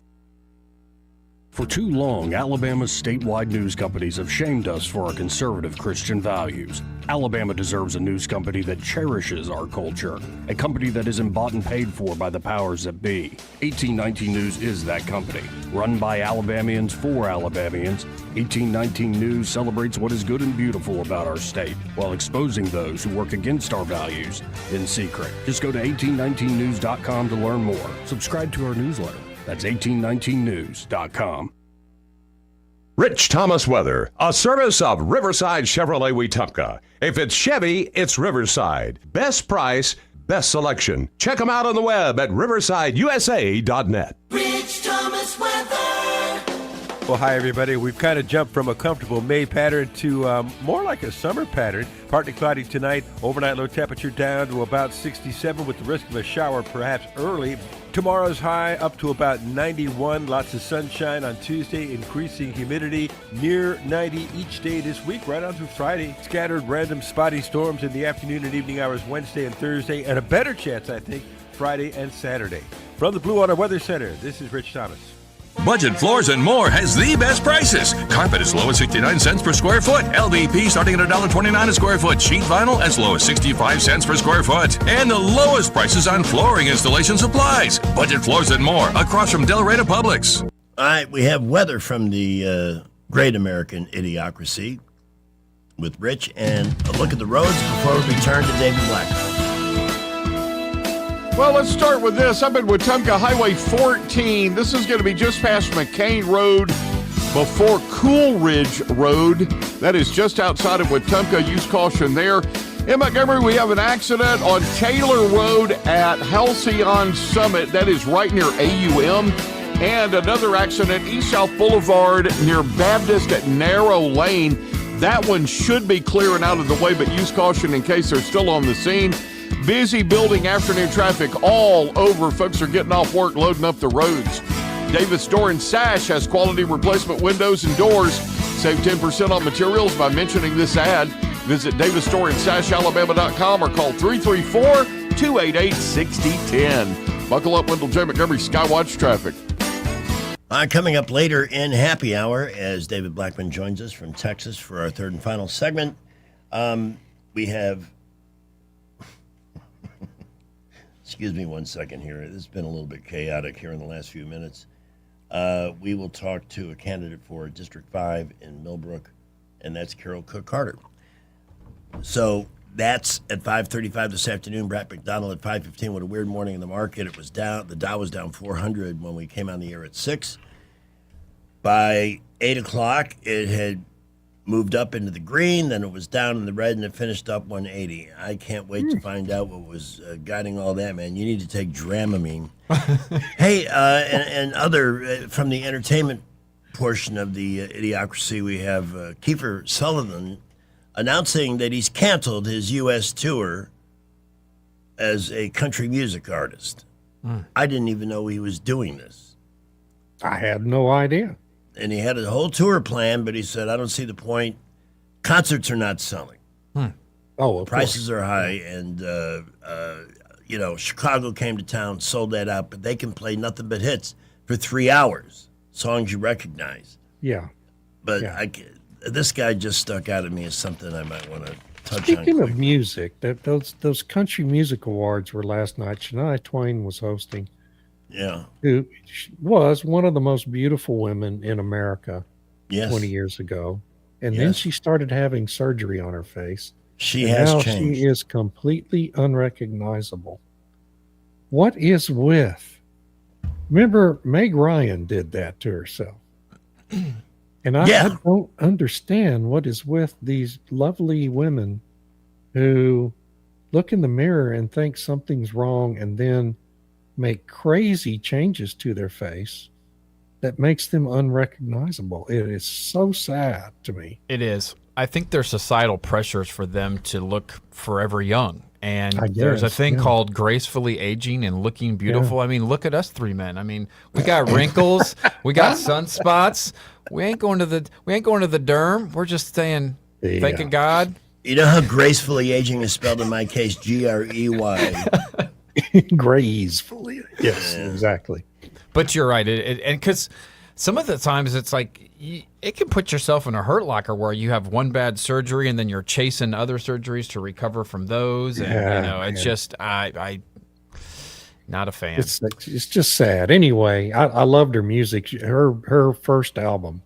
For too long, Alabama's statewide news companies have shamed us for our conservative Christian values. Alabama deserves a news company that cherishes our culture, a company that isn't bought and paid for by the powers that be. 1819 News is that company. Run by Alabamians for Alabamians, 1819 News celebrates what is good and beautiful about our state, while exposing those who work against our values in secret. Just go to 1819news.com to learn more. Subscribe to our newsletter. That's 1819news.com. Rich Thomas Weather, a service of Riverside Chevrolet Wetumpka. If it's Chevy, it's Riverside. Best price, best selection. Check them out on the web at riversideusa.net. Rich Thomas Weather. Well, hi, everybody. We've kind of jumped from a comfortable May pattern to more like a summer pattern. Partly cloudy tonight. Overnight low temperature down to about 67 with the risk of a shower perhaps early. Tomorrow's high up to about 91. Lots of sunshine on Tuesday. Increasing humidity near 90 each day this week, right on through Friday. Scattered random spotty storms in the afternoon and evening hours Wednesday and Thursday. And a better chance, I think, Friday and Saturday. From the Blue Water Weather Center, this is Rich Thomas. Budget Floors and More has the best prices. Carpet as low as 69 cents per square foot. LVP starting at $1.29 a square foot. Sheet vinyl as low as 65 cents per square foot. And the lowest prices on flooring installation supplies. Budget Floors and More across from Del Rey to Publix. All right, we have weather from the Great American Idiocracy with Rich, and a look at the roads before we return to David Black. Well, let's start with this. Up at Wetumpka Highway 14. This is going to be just past McCain Road before Coolridge Road. That is just outside of Wetumpka. Use caution there. In Montgomery, we have an accident on Taylor Road at Halcyon Summit. That is right near AUM. And another accident East South Boulevard near Baptist at Narrow Lane. That one should be clearing out of the way, but use caution in case they're still on the scene. Busy building afternoon traffic all over. Folks are getting off work, loading up the roads. Davis Door and Sash has quality replacement windows and doors. Save 10% on materials by mentioning this ad. Visit DavisDoorandSashAlabama.com or call 334-288-6010. Buckle up, Wendell J. Montgomery Skywatch traffic. Coming up later in Happy Hour, as David Blackman joins us from Texas for our third and final segment, we have... Excuse me 1 second here. It's been a little bit chaotic here in the last few minutes. We will talk to a candidate for District 5 in Millbrook, and that's Carol Cook Carter. So that's at 5:35 this afternoon. Brett McDonald at 5:15. What a weird morning in the market. It was down. The Dow was down 400 when we came on the air at 6. By 8 o'clock, it had moved up into the green, then it was down in the red, and it finished up 180. I can't wait to find out what was guiding all that, man. You need to take Dramamine. Hey, and other, from the entertainment portion of the Idiocracy, we have Kiefer Sutherland announcing that he's canceled his U.S. tour as a country music artist. I didn't even know he was doing this. I had no idea. And he had a whole tour plan, but he said, I don't see the point. Concerts are not selling. Oh, prices are high. And, Chicago came to town, sold that out, but they can play nothing but hits for 3 hours, songs you recognize. Yeah. But this guy just stuck out at me as something I might want to touch on. Speaking of music, those country music awards were last night. Shania Twain was hosting. Yeah. Who was one of the most beautiful women in America 20 years ago. And then she started having surgery on her face. She has changed. She is completely unrecognizable. What is with? Remember, Meg Ryan did that to herself. And I don't understand what is with these lovely women who look in the mirror and think something's wrong and then make crazy changes to their face that makes them unrecognizable. It is so sad to me. It is. I think there's societal pressures for them to look forever young. And I there's a guess, thing yeah. call gracefully aging and looking beautiful. I mean, look at us three men. I mean, we got wrinkles, we got sunspots. We ain't going to the derm. We're just saying, thanking God. You know how gracefully aging is spelled in my case? Grey. Gracefully. Yes, exactly. But you're right. And because some of the times it's like it can put yourself in a hurt locker where you have one bad surgery and then you're chasing other surgeries to recover from those. And it's just I not a fan. It's just sad. Anyway, I loved her music. Her first album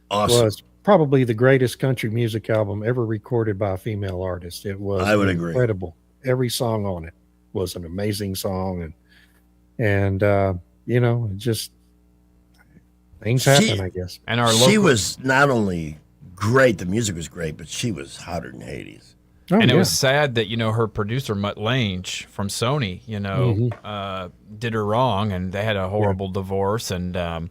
was probably the greatest country music album ever recorded by a female artist. It was incredible. Every song on it was an amazing song, and just things happen, I guess. And she was not only great, the music was great, but she was hotter than Hades. It was sad that, her producer, Mutt Lange from Sony, did her wrong, and they had a horrible divorce. And,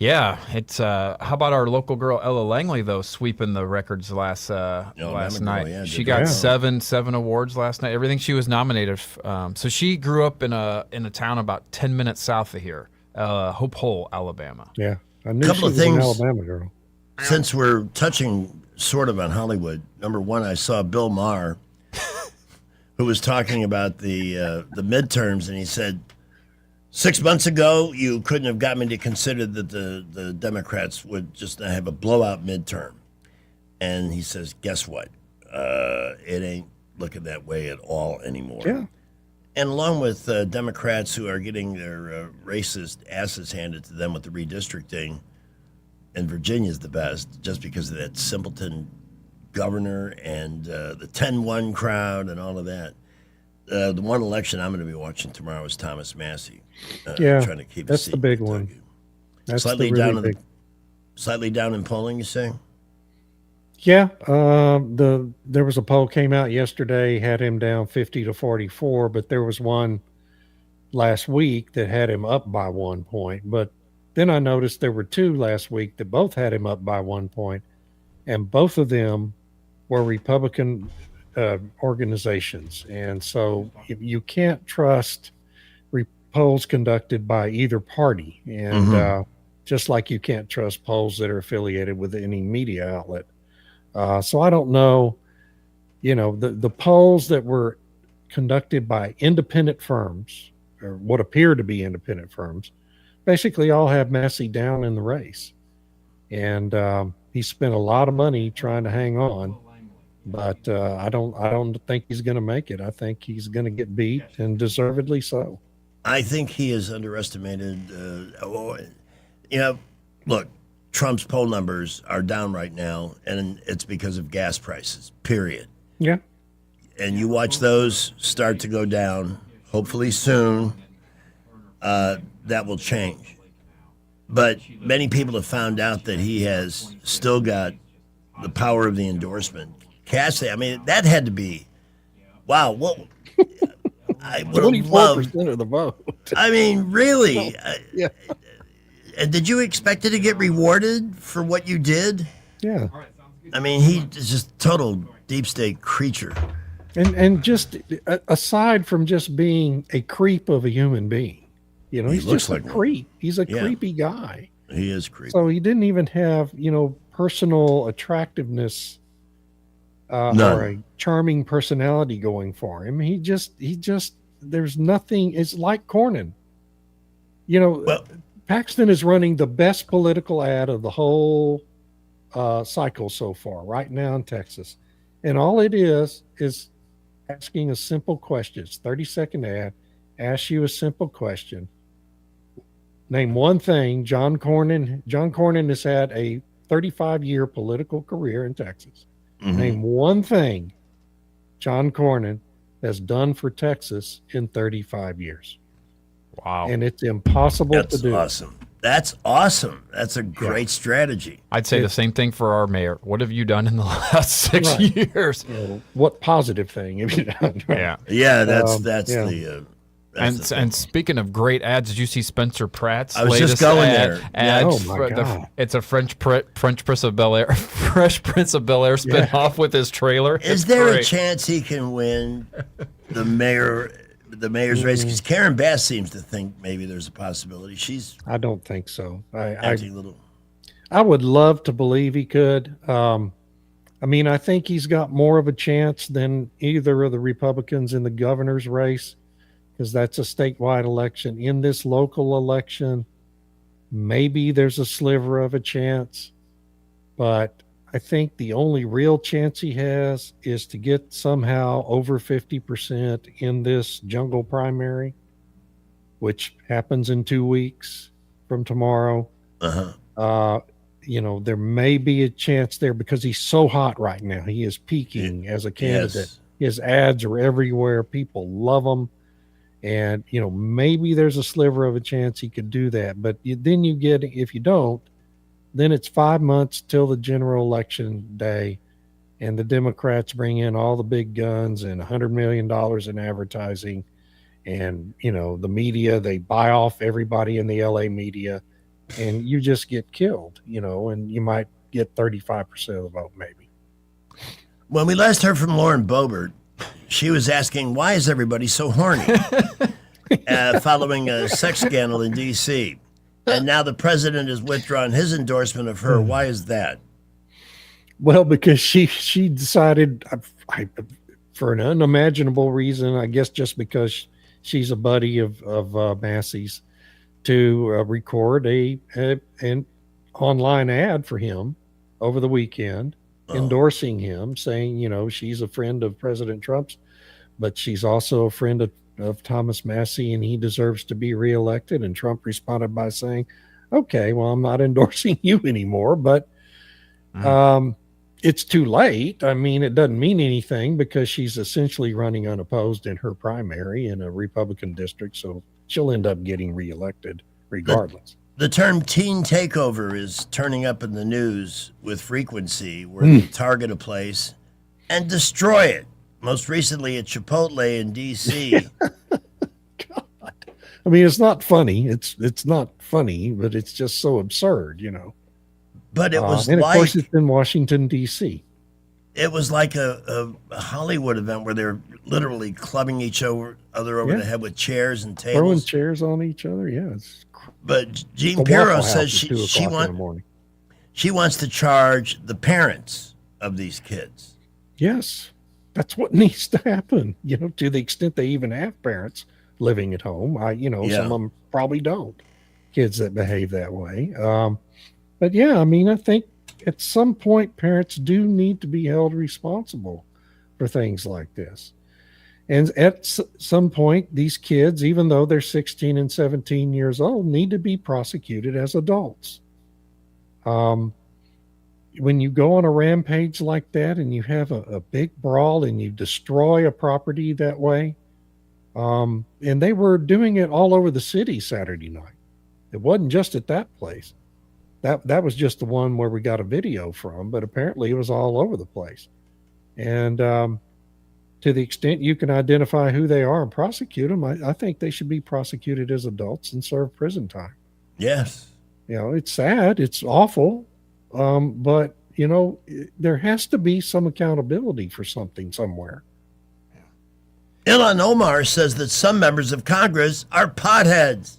it's how about our local girl, Ella Langley, though, sweeping the records last night. She got seven awards last night, everything she was nominated. So she grew up in a town about 10 minutes south of here, Hope Hole, Alabama. Yeah. I knew Couple she of was things, an Alabama girl. Since we're touching sort of on Hollywood, number one, I saw Bill Maher, who was talking about the midterms, and he said, 6 months ago, you couldn't have got me to consider that the Democrats would just have a blowout midterm. And he says, guess what? It ain't looking that way at all anymore. Yeah. And along with Democrats who are getting their racist asses handed to them with the redistricting, and Virginia's the best just because of that simpleton governor and the 10-1 crowd and all of that. The one election I'm going to be watching tomorrow is Thomas Massey. Trying to keep that's the big one. That's slightly the down really big. Slightly down in polling, you say? Yeah, there was a poll came out yesterday, had him down 50-44, but there was one last week that had him up by 1 point. But then I noticed there were two last week that both had him up by 1 point, and both of them were Republican organizations. And so you can't trust polls conducted by either party, and just like you can't trust polls that are affiliated with any media outlet. So I don't know, the polls that were conducted by independent firms, or what appear to be independent firms, basically all have Massey down in the race. And he spent a lot of money trying to hang on, but I don't think he's going to make it. I think he's going to get beat, and deservedly so. I think he is underestimated. Look, Trump's poll numbers are down right now, and it's because of gas prices, period. Yeah. And you watch those start to go down, hopefully soon, that will change. But many people have found out that he has still got the power of the endorsement. Cassidy, I mean, that had to be, wow, what? I would have loved 24% of the vote. I mean, really? Yeah. And did you expect it to get rewarded for what you did? Yeah. I mean, he's just total deep state creature. And just aside from just being a creep of a human being, he's looks just like a one. creep. He's a creepy guy. He is creepy. So he didn't even have, personal attractiveness or a charming personality going for him. He just, there's nothing. It's like Cornyn. Paxton is running the best political ad of the whole cycle so far, right now in Texas. And all it is asking a simple question. It's a 30-second ad. Asks you a simple question. Name one thing. John Cornyn has had a 35-year political career in Texas. Mm-hmm. Name one thing John Cornyn has done for Texas in 35 years. Wow. And it's impossible to do. That's awesome. That's a great strategy. I'd say the same thing for our mayor. What have you done in the last 6 years? What positive thing have you done? Yeah, that's the And speaking of great ads, did you see Spencer Pratt's I was latest just going ad? there. Ad Oh, my God. it's a Fresh Prince of Bel Air, Fresh Prince of Bel Air spinoff with his trailer. Is It's there a great. chance he can win the mayor's race? Because Karen Bass seems to think maybe there's a possibility. She's I don't think so. acting a little. I would love to believe he could. I mean, I think he's got more of a chance than either of the Republicans in the governor's race, because that's a statewide election. In this local election, maybe there's a sliver of a chance, but I think the only real chance he has is to get somehow over 50% in this jungle primary, which happens in 2 weeks from tomorrow. There may be a chance there because he's so hot right now. He is peaking as a candidate. Yes. His ads are everywhere. People love him. And, maybe there's a sliver of a chance he could do that. But then you get, if you don't, then it's 5 months till the general election day. And the Democrats bring in all the big guns and $100 million in advertising. And, the media, they buy off everybody in the LA media. And you just get killed, and you might get 35% of the vote, maybe. When we last heard from Lauren Boebert, she was asking, why is everybody so horny? Following a sex scandal in D.C. And now the president has withdrawn his endorsement of her. Why is that? Well, because she decided, for an unimaginable reason, I guess just because she's a buddy of Massey's, to record an online ad for him over the weekend, endorsing him, saying, she's a friend of President Trump's, but she's also a friend of Thomas Massey, and he deserves to be reelected. And Trump responded by saying, okay, well, I'm not endorsing you anymore, but it's too late. I mean, it doesn't mean anything because she's essentially running unopposed in her primary in a Republican district. So she'll end up getting reelected regardless. The term teen takeover is turning up in the news with frequency, where they target a place and destroy it. Most recently at Chipotle in D.C. God. I mean, it's not funny. It's not funny, but it's just so absurd, But it was and like, of course, it's in Washington, D.C. It was like a Hollywood event where they're literally clubbing each other over the head with chairs and tables. Throwing chairs on each other. Yeah. But Jean Pirro says she wants to charge the parents of these kids. Yes. That's what needs to happen, to the extent they even have parents living at home. Some of them probably don't, kids that behave that way. But yeah, I mean, I think at some point parents do need to be held responsible for things like this. And at some point, these kids, even though they're 16 and 17 years old, need to be prosecuted as adults. When you go on a rampage like that and you have a big brawl and you destroy a property that way, and they were doing it all over the city Saturday night. It wasn't just at that place. That was just the one where we got a video from, but apparently it was all over the place. And to the extent you can identify who they are and prosecute them, I think they should be prosecuted as adults and serve prison time. Yes. It's sad. It's awful. But, there has to be some accountability for something somewhere. Ilhan Omar says that some members of Congress are potheads.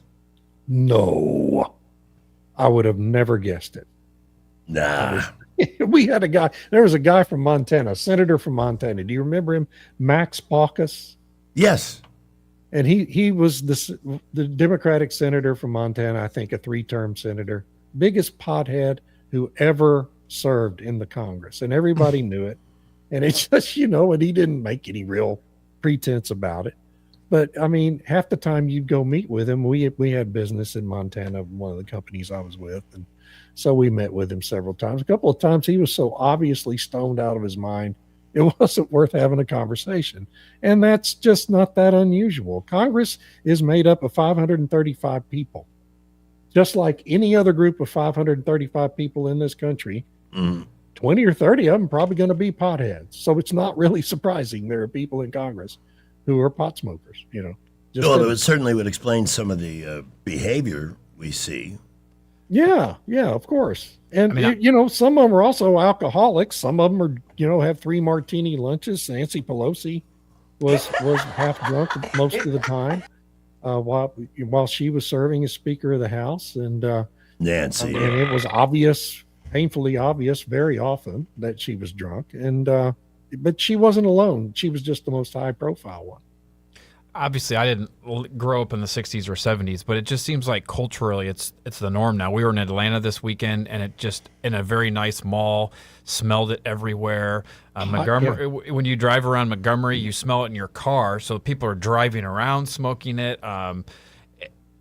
No. I would have never guessed it. Nah. We had there was a guy from Montana, a senator from Montana. Do you remember him? Max Baucus? Yes. And he was the Democratic senator from Montana, I think a 3-term senator, biggest pothead who ever served in the Congress. And everybody knew it. And it's just, and he didn't make any real pretense about it. But I mean, half the time you'd go meet with him. We had business in Montana, one of the companies I was with. And so we met with him several times. A couple of times he was so obviously stoned out of his mind, it wasn't worth having a conversation. And that's just not that unusual. Congress is made up of 535 people. Just like any other group of 535 people in this country, 20 or 30 of them probably going to be potheads. So it's not really surprising there are people in Congress who are pot smokers, Well, it certainly would explain some of the behavior we see. Yeah, of course. And some of them are also alcoholics. Some of them are, have 3 martini lunches. Nancy Pelosi was half drunk most of the time while she was serving as Speaker of the House. And Nancy, and it was obvious, painfully obvious, very often that she was drunk. And but she wasn't alone. She was just the most high profile one. Obviously, I didn't grow up in the 60s or 70s, but it just seems like culturally it's the norm now. We were in Atlanta this weekend, and it just, in a very nice mall, smelled it everywhere. Montgomery, when you drive around Montgomery, you smell it in your car, so people are driving around smoking it.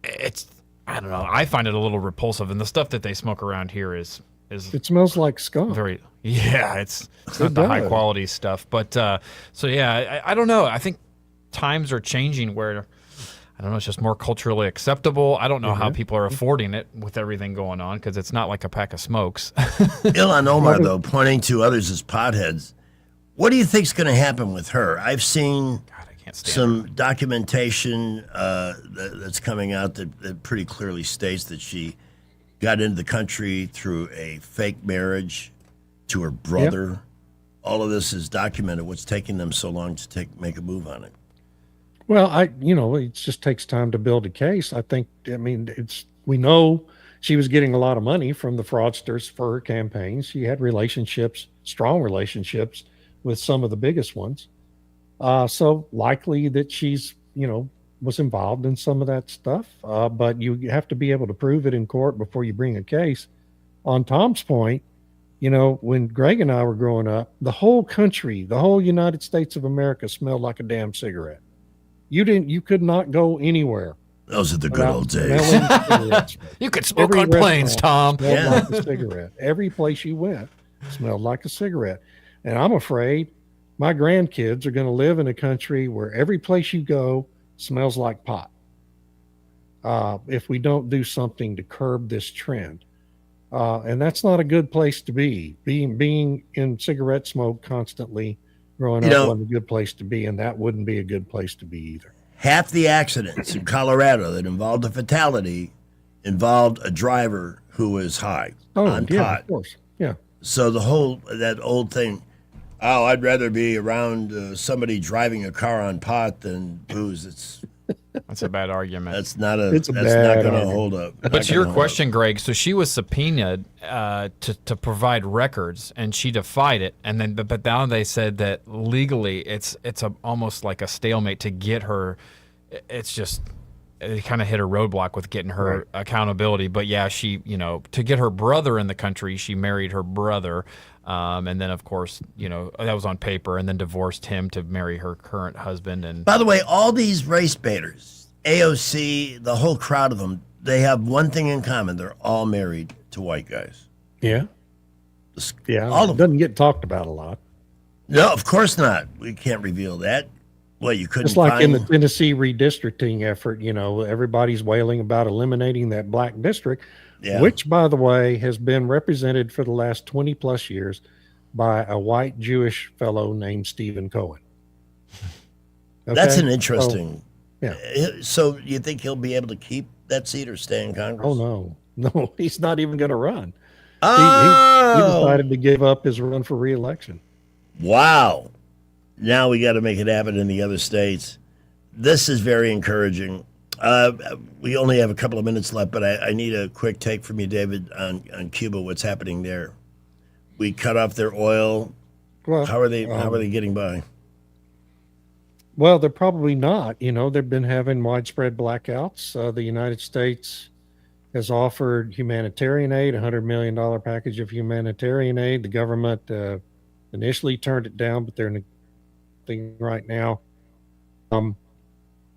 It's, I don't know, I find it a little repulsive, and the stuff that they smoke around here is it smells like skunk. It's not the high quality stuff. But so yeah, I don't know. I think times are changing where, I don't know, it's just more culturally acceptable. I don't know how people are affording it with everything going on, because it's not like a pack of smokes. Ilhan Omar, though, pointing to others as potheads. What do you think's going to happen with her? I've seen some documentation that's coming out that pretty clearly states that she got into the country through a fake marriage to her brother. Yep. All of this is documented. What's taking them so long to make a move on it? Well, it just takes time to build a case. We know she was getting a lot of money from the fraudsters for her campaign. She had strong relationships with some of the biggest ones. So likely that she's, was involved in some of that stuff. But you have to be able to prove it in court before you bring a case. On Tom's point, when Greg and I were growing up, the whole country, the whole United States of America smelled like a damn cigarette. You could not go anywhere. Those are the good old days. You could smoke on planes, Tom. Like a cigarette. Every place you went smelled like a cigarette. And I'm afraid my grandkids are going to live in a country where every place you go smells like pot. If we don't do something to curb this trend. And that's not a good place to be. Being in cigarette smoke constantly growing up wasn't a good place to be, and that wouldn't be a good place to be either. Half the accidents in Colorado that involved a fatality involved a driver who was high on pot. Of course. Yeah. So that old thing, I'd rather be around somebody driving a car on pot than booze. That's a bad argument. That's not going to hold up. But to your question, Greg, so she was subpoenaed to provide records, and she defied it. And then, but now they said that legally, it's almost like a stalemate to get her. It's just it kind of hit a roadblock with getting her accountability. But yeah, she to get her brother in the country, she married her brother. And then, of course, that was on paper, and then divorced him to marry her current husband. And by the way, all these race baiters, AOC, the whole crowd of them, they have one thing in common. They're all married to white guys. Yeah. All of them. Doesn't get talked about a lot. No, of course not. We can't reveal that. Well, you couldn't. It's like in the Tennessee redistricting effort, everybody's wailing about eliminating that black district. Yeah. Which, by the way, has been represented for the last 20 plus years by a white Jewish fellow named Stephen Cohen. Okay? That's an interesting. So you think he'll be able to keep that seat or stay in Congress? Oh, no, he's not even going to run. He decided to give up his run for re-election. Wow. Now we got to make it happen in the other states. This is very encouraging. We only have a couple of minutes left, but I need a quick take from you, David, on Cuba. What's happening there? We cut off their oil. Well, how are they getting by? Well, they're probably not. They've been having widespread blackouts. The United States has offered humanitarian aid, $100 million package of humanitarian aid. The government initially turned it down, but they're thing right now.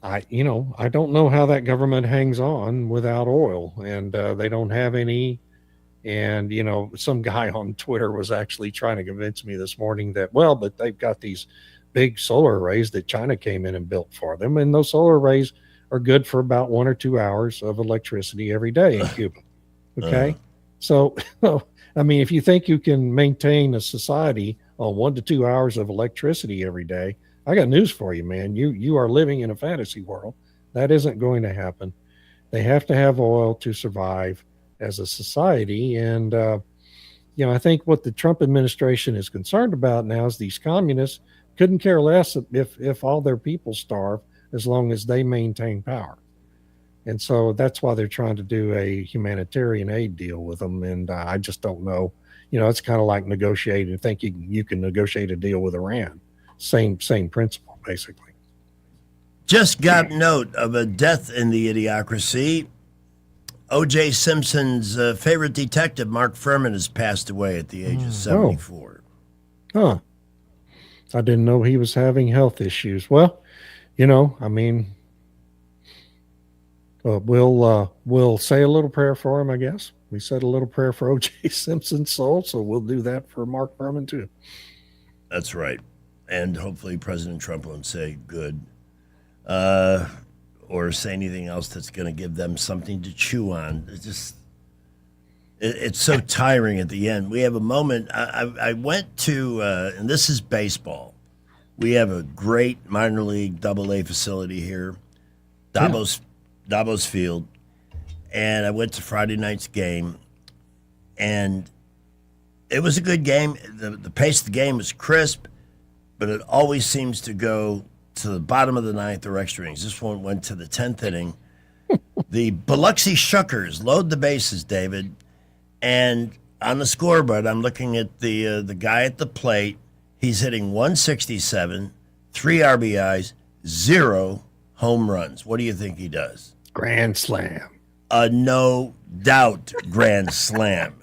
I don't know how that government hangs on without oil, and they don't have any. And, some guy on Twitter was actually trying to convince me this morning that, but they've got these big solar arrays that China came in and built for them. And those solar arrays are good for about 1 or 2 hours of electricity every day in Cuba. Okay. So, if you think you can maintain a society on 1 to 2 hours of electricity every day, I got news for you, man. You are living in a fantasy world, That isn't going to happen. They have to have oil to survive as a society. And, I think what the Trump administration is concerned about now is these communists couldn't care less if all their people starve as long as they maintain power. And so that's why they're trying to do a humanitarian aid deal with them. And I just don't know. It's kind of like negotiating. I think you can negotiate a deal with Iran. Same principle, basically. Just got note of a death in the Idiocracy. O.J. Simpson's favorite detective, Mark Furman, has passed away at the age of 74. Huh. I didn't know he was having health issues. Well, we'll say a little prayer for him, I guess. We said a little prayer for O.J. Simpson's soul, so we'll do that for Mark Furman, too. That's right. And hopefully President Trump won't say good or say anything else that's going to give them something to chew on. It's so tiring at the end. We have a moment. I went to, and this is baseball. We have a great minor league AA facility here, Davos Field. And I went to Friday night's game, and it was a good game. The pace of the game was crisp, but it always seems to go to the bottom of the ninth or extra innings. This one went to the 10th inning. The Biloxi Shuckers load the bases, David, and on the scoreboard, I'm looking at the guy at the plate. He's hitting 167, 3 RBIs, 0 home runs. What do you think he does? Grand slam. A no doubt grand slam.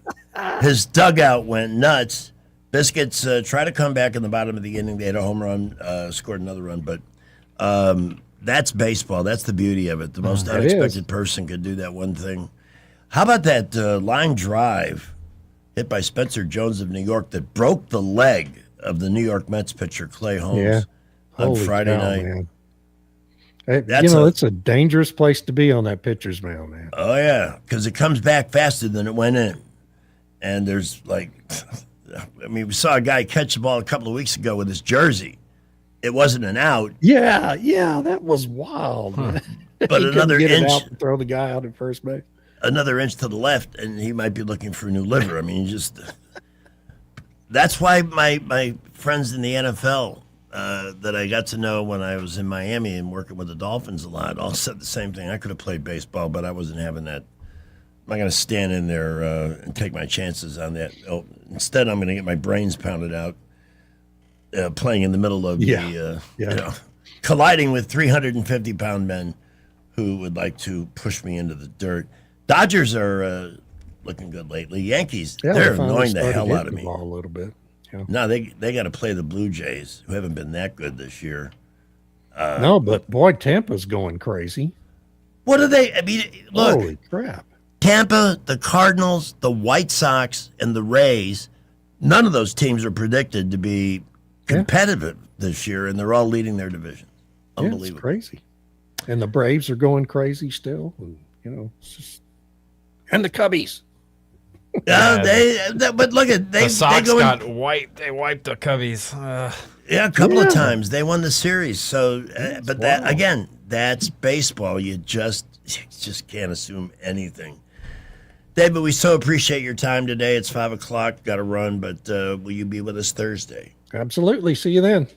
His dugout went nuts. Biscuits tried to come back in the bottom of the inning. They had a home run, scored another run, but that's baseball. That's the beauty of it. The most unexpected person could do that one thing. How about that line drive hit by Spencer Jones of New York that broke the leg of the New York Mets pitcher Clay Holmes on Friday night? Man. It's a dangerous place to be on that pitcher's mound, man. Oh, yeah, because it comes back faster than it went in. And there's we saw a guy catch the ball a couple of weeks ago with his jersey. It wasn't an out. Yeah, that was wild. But another inch. Out and throw the guy out at first base. Another inch to the left, and he might be looking for a new liver. I mean, that's why my friends in the NFL that I got to know when I was in Miami and working with the Dolphins a lot all said the same thing. I could have played baseball, but I wasn't having that. I'm not going to stand in there and take my chances on that. Instead, I'm going to get my brains pounded out playing in the middle of colliding with 350-pound men who would like to push me into the dirt. Dodgers are looking good lately. Yankees, they're annoying the hell out of me. A little bit. Yeah. No, they got to play the Blue Jays, who haven't been that good this year. No, but boy, Tampa's going crazy. What are they? I mean, look. Holy crap. Tampa, the Cardinals, the White Sox, and the Rays, none of those teams are predicted to be competitive this year, and they're all leading their division. Unbelievable. It's crazy. And the Braves are going crazy still. And, it's just... And the Cubbies. But look at the Sox got wiped. They wiped the Cubbies. A couple of times they won the series. So, but that again, that's baseball. You just can't assume anything. David, we so appreciate your time today. It's 5:00. Got to run, but will you be with us Thursday? Absolutely. See you then.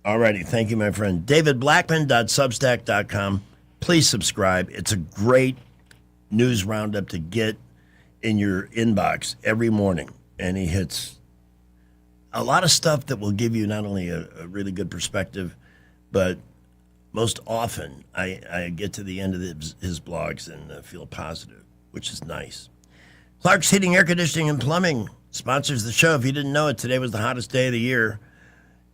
All righty. Thank you, my friend. DavidBlackman.substack.com. Please subscribe. It's a great news roundup to get in your inbox every morning. And he hits a lot of stuff that will give you not only a really good perspective, but most often I get to the end of his blogs and feel positive, which is nice. Clark's Heating, Air Conditioning, and Plumbing sponsors the show. If you didn't know it, today was the hottest day of the year.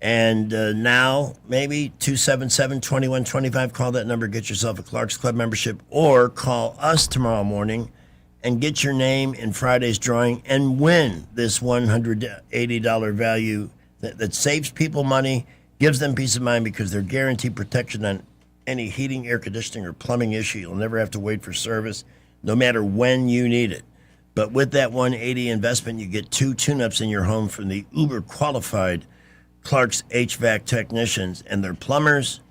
And now, maybe 277-2125. Call that number, get yourself a Clark's Club membership, or call us tomorrow morning and get your name in Friday's drawing and win this $180 value that saves people money, gives them peace of mind because they're guaranteed protection on any heating, air conditioning, or plumbing issue. You'll never have to wait for service, no matter when you need it. But with that $180 investment, you get 2 tune-ups in your home from the uber-qualified Clark's HVAC technicians, and their plumbers,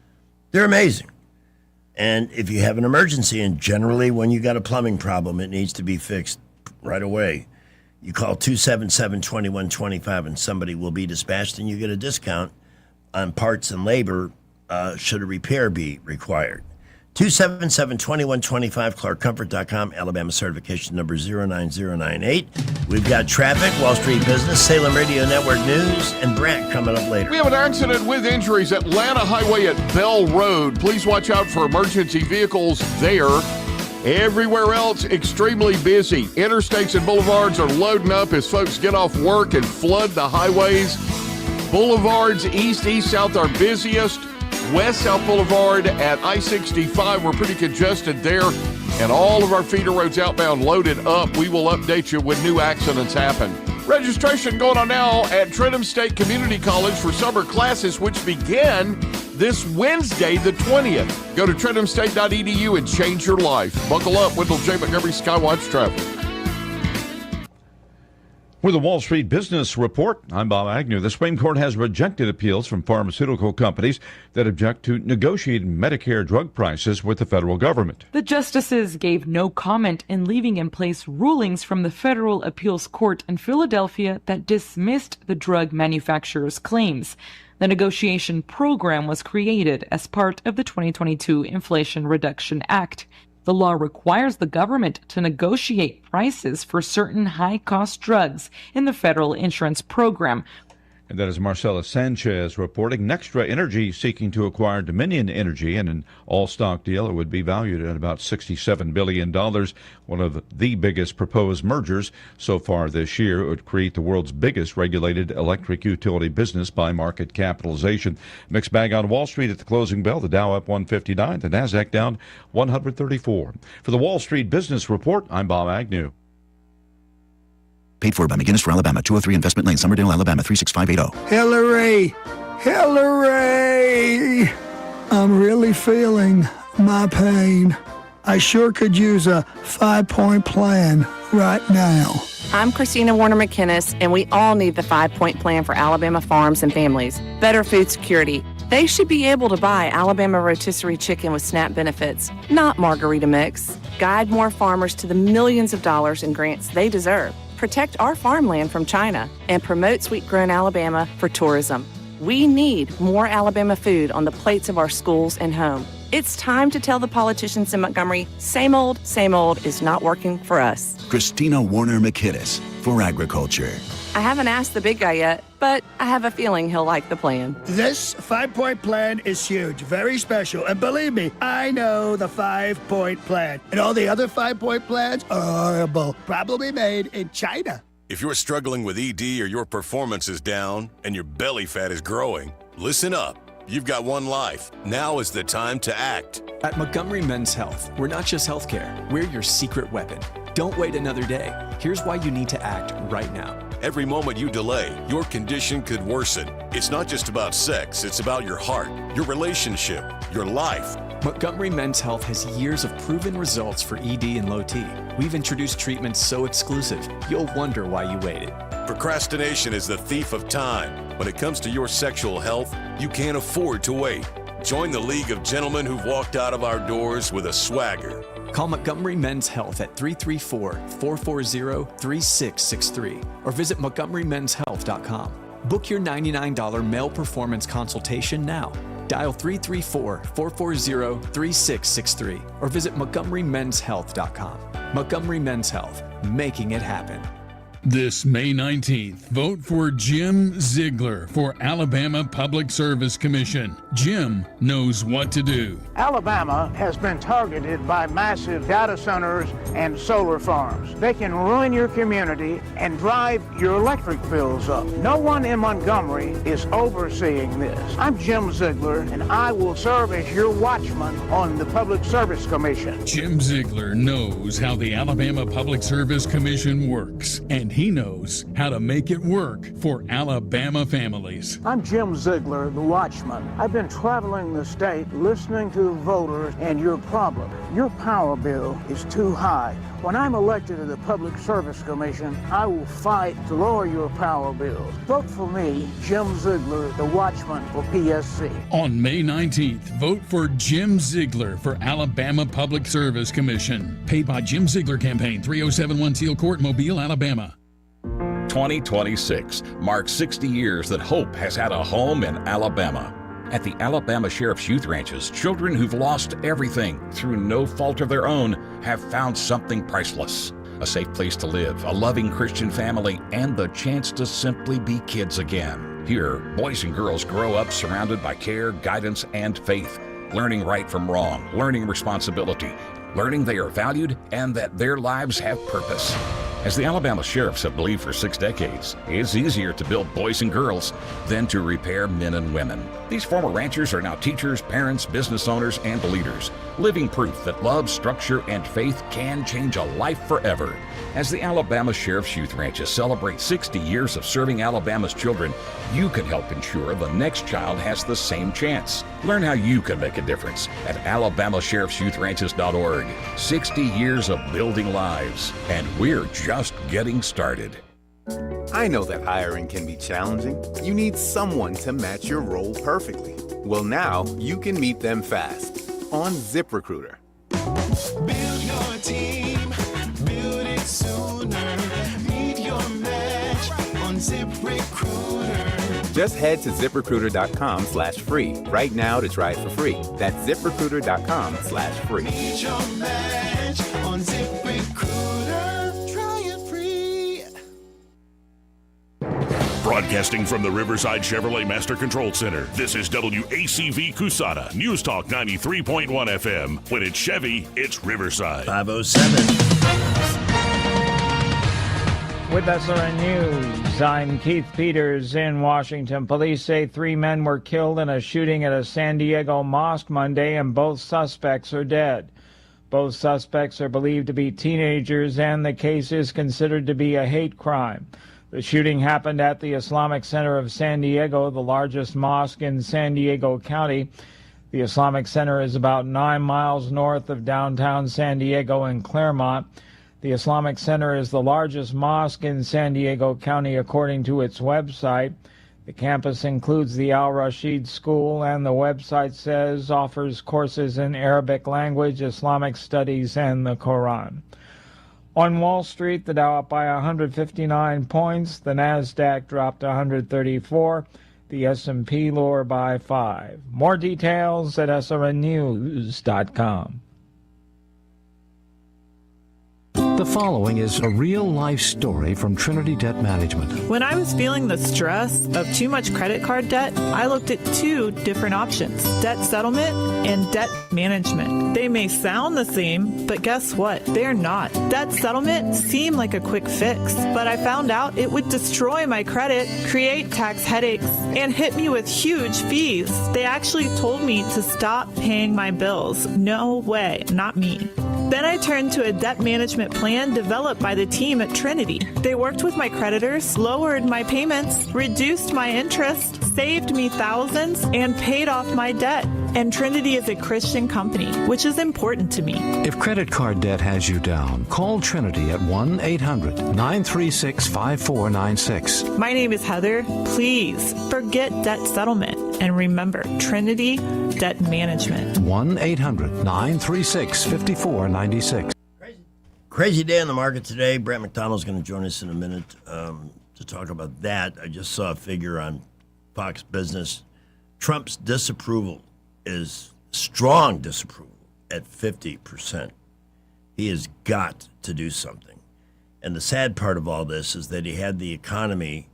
they're amazing. And if you have an emergency, and generally when you got a plumbing problem, it needs to be fixed right away, you call 277-2125 and somebody will be dispatched, and you get a discount on parts and labor should a repair be required. 277-2125, ClarkComfort.com, Alabama certification number 09098. We've got traffic, Wall Street Business, Salem Radio Network News, and Brant coming up later. We have an accident with injuries, Atlanta Highway at Bell Road. Please watch out for emergency vehicles there. Everywhere else, extremely busy. Interstates and boulevards are loading up as folks get off work and flood the highways. Boulevards, east, south are busiest. West-South Boulevard at I-65, we're pretty congested there. And all of our feeder roads outbound loaded up. We will update you when new accidents happen. Registration going on now at Trenton State Community College for summer classes, which begin this Wednesday, the 20th. Go to TrentonState.edu and change your life. Buckle up. Wendell J. Montgomery, Skywatch Traffic. With the Wall Street Business Report, I'm Bob Agnew. The Supreme Court has rejected appeals from pharmaceutical companies that object to negotiating Medicare drug prices with the federal government. The justices gave no comment in leaving in place rulings from the Federal Appeals Court in Philadelphia that dismissed the drug manufacturer's claims. The negotiation program was created as part of the 2022 Inflation Reduction Act. The law requires the government to negotiate prices for certain high-cost drugs in the federal insurance program. And that is Marcela Sanchez reporting. Nextra Energy seeking to acquire Dominion Energy in an all-stock deal. It would be valued at about $67 billion, one of the biggest proposed mergers so far this year. It would create the world's biggest regulated electric utility business by market capitalization. Mixed bag on Wall Street at the closing bell. The Dow up 159, the Nasdaq down 134. For the Wall Street Business Report, I'm Bob Agnew. Paid for by McGinnis for Alabama, 203 Investment Lane, Summerdale, Alabama, 36580. Hillary! Hillary! I'm really feeling my pain. I sure could use a 5-point plan right now. I'm Christina Warner McInnes, and we all need the 5-point plan for Alabama farms and families. Better food security. They should be able to buy Alabama rotisserie chicken with SNAP benefits, not margarita mix. Guide more farmers to the millions of dollars in grants they deserve. Protect our farmland from China and promote sweet-grown Alabama for tourism. We need more Alabama food on the plates of our schools and home. It's time to tell the politicians in Montgomery, same old is not working for us. Christina Warner McInnes for Agriculture. I haven't asked the big guy yet, but I have a feeling he'll like the plan. This 5-point plan is huge, very special. And believe me, I know the 5-point plan. And all the other 5-point plans are horrible, probably made in China. If you're struggling with ED or your performance is down and your belly fat is growing, listen up. You've got one life. Now is the time to act. At Montgomery Men's Health, we're not just healthcare, we're your secret weapon. Don't wait another day. Here's why you need to act right now. Every moment you delay, your condition could worsen. It's not just about sex, it's about your heart, your relationship, your life. Montgomery Men's Health has years of proven results for ED and low T. We've introduced treatments so exclusive, you'll wonder why you waited. Procrastination is the thief of time. When it comes to your sexual health, you can't afford to wait. Join the League of Gentlemen who've walked out of our doors with a swagger. Call Montgomery Men's Health at 334-440-3663 or visit montgomerymenshealth.com. Book your $99 male performance consultation now. Dial 334-440-3663 or visit montgomerymenshealth.com. Montgomery Men's Health, making it happen. This May 19th, vote for Jim Ziegler for Alabama Public Service Commission. Jim knows what to do. Alabama has been targeted by massive data centers and solar farms. They can ruin your community and drive your electric bills up. No one in Montgomery is overseeing this. I'm Jim Ziegler, and I will serve as your watchman on the Public Service Commission. Jim Ziegler knows how the Alabama Public Service Commission works, and he knows how to make it work for Alabama families. I'm Jim Ziegler, the watchman. I've been traveling the state listening to voters and your problem. Your power bill is too high. When I'm elected to the Public Service Commission, I will fight to lower your power bills. Vote for me, Jim Ziegler, the watchman for PSC. On May 19th, vote for Jim Ziegler for Alabama Public Service Commission. Paid by Jim Ziegler Campaign, 3071 Teal Court, Mobile, Alabama. 2026 marks 60 years that hope has had a home in Alabama. At the Alabama Sheriff's Youth Ranches, children who've lost everything through no fault of their own have found something priceless. A safe place to live, a loving Christian family, and the chance to simply be kids again. Here, boys and girls grow up surrounded by care, guidance, and faith, learning right from wrong, learning responsibility, learning they are valued and that their lives have purpose. As the Alabama Sheriffs have believed for 6 decades, it's easier to build boys and girls than to repair men and women. These former ranchers are now teachers, parents, business owners, and leaders, living proof that love, structure, and faith can change a life forever. As the Alabama Sheriff's Youth Ranches celebrate 60 years of serving Alabama's children, you can help ensure the next child has the same chance. Learn how you can make a difference at alabamasheriffsyouthranches.org. 60 years of building lives, and we're just getting started. I know that hiring can be challenging. You need someone to match your role perfectly. Well, now you can meet them fast on ZipRecruiter. Build your team, build it sooner. Meet your match on ZipRecruiter. Just head to ZipRecruiter.com/free right now to try it for free. That's ZipRecruiter.com/free. Meet your match on ZipRecruiter. Try it free. Broadcasting from the Riverside Chevrolet Master Control Center, this is WACV Cusada, News Talk 93.1 FM. When it's Chevy, it's Riverside. 507. With SRN News, I'm Keith Peters in Washington. Police say 3 men were killed in a shooting at a San Diego mosque Monday, and both suspects are dead. Both suspects are believed to be teenagers, and the case is considered to be a hate crime. The shooting happened at the Islamic Center of San Diego, the largest mosque in San Diego County. The Islamic Center is about 9 miles north of downtown San Diego in Claremont. The Islamic Center is the largest mosque in San Diego County according to its website. The campus includes the Al-Rashid School, and the website says offers courses in Arabic language, Islamic studies, and the Quran. On Wall Street, the Dow up by 159 points, the Nasdaq dropped 134, the S&P lower by 5. More details at srnnews.com. The following is a real-life story from Trinity Debt Management. When I was feeling the stress of too much credit card debt, I looked at 2 different options, debt settlement and debt management. They may sound the same, but guess what? They're not. Debt settlement seemed like a quick fix, but I found out it would destroy my credit, create tax headaches, and hit me with huge fees. They actually told me to stop paying my bills. No way, not me. Then I turned to a debt management plan developed by the team at Trinity. They worked with my creditors, lowered my payments, reduced my interest, saved me thousands, and paid off my debt. And Trinity is a Christian company, which is important to me. If credit card debt has you down, call Trinity at 1-800-936-5496. My name is Heather. Please forget debt settlement and remember Trinity Debt Management. 1-800-936-5496. Crazy day on the market today. Brent McDonald's going to join us in a minute to talk about that. I just saw a figure on Fox Business. Trump's disapproval is strong disapproval at 50%. He has got to do something. And the sad part of all this is that he had the economy,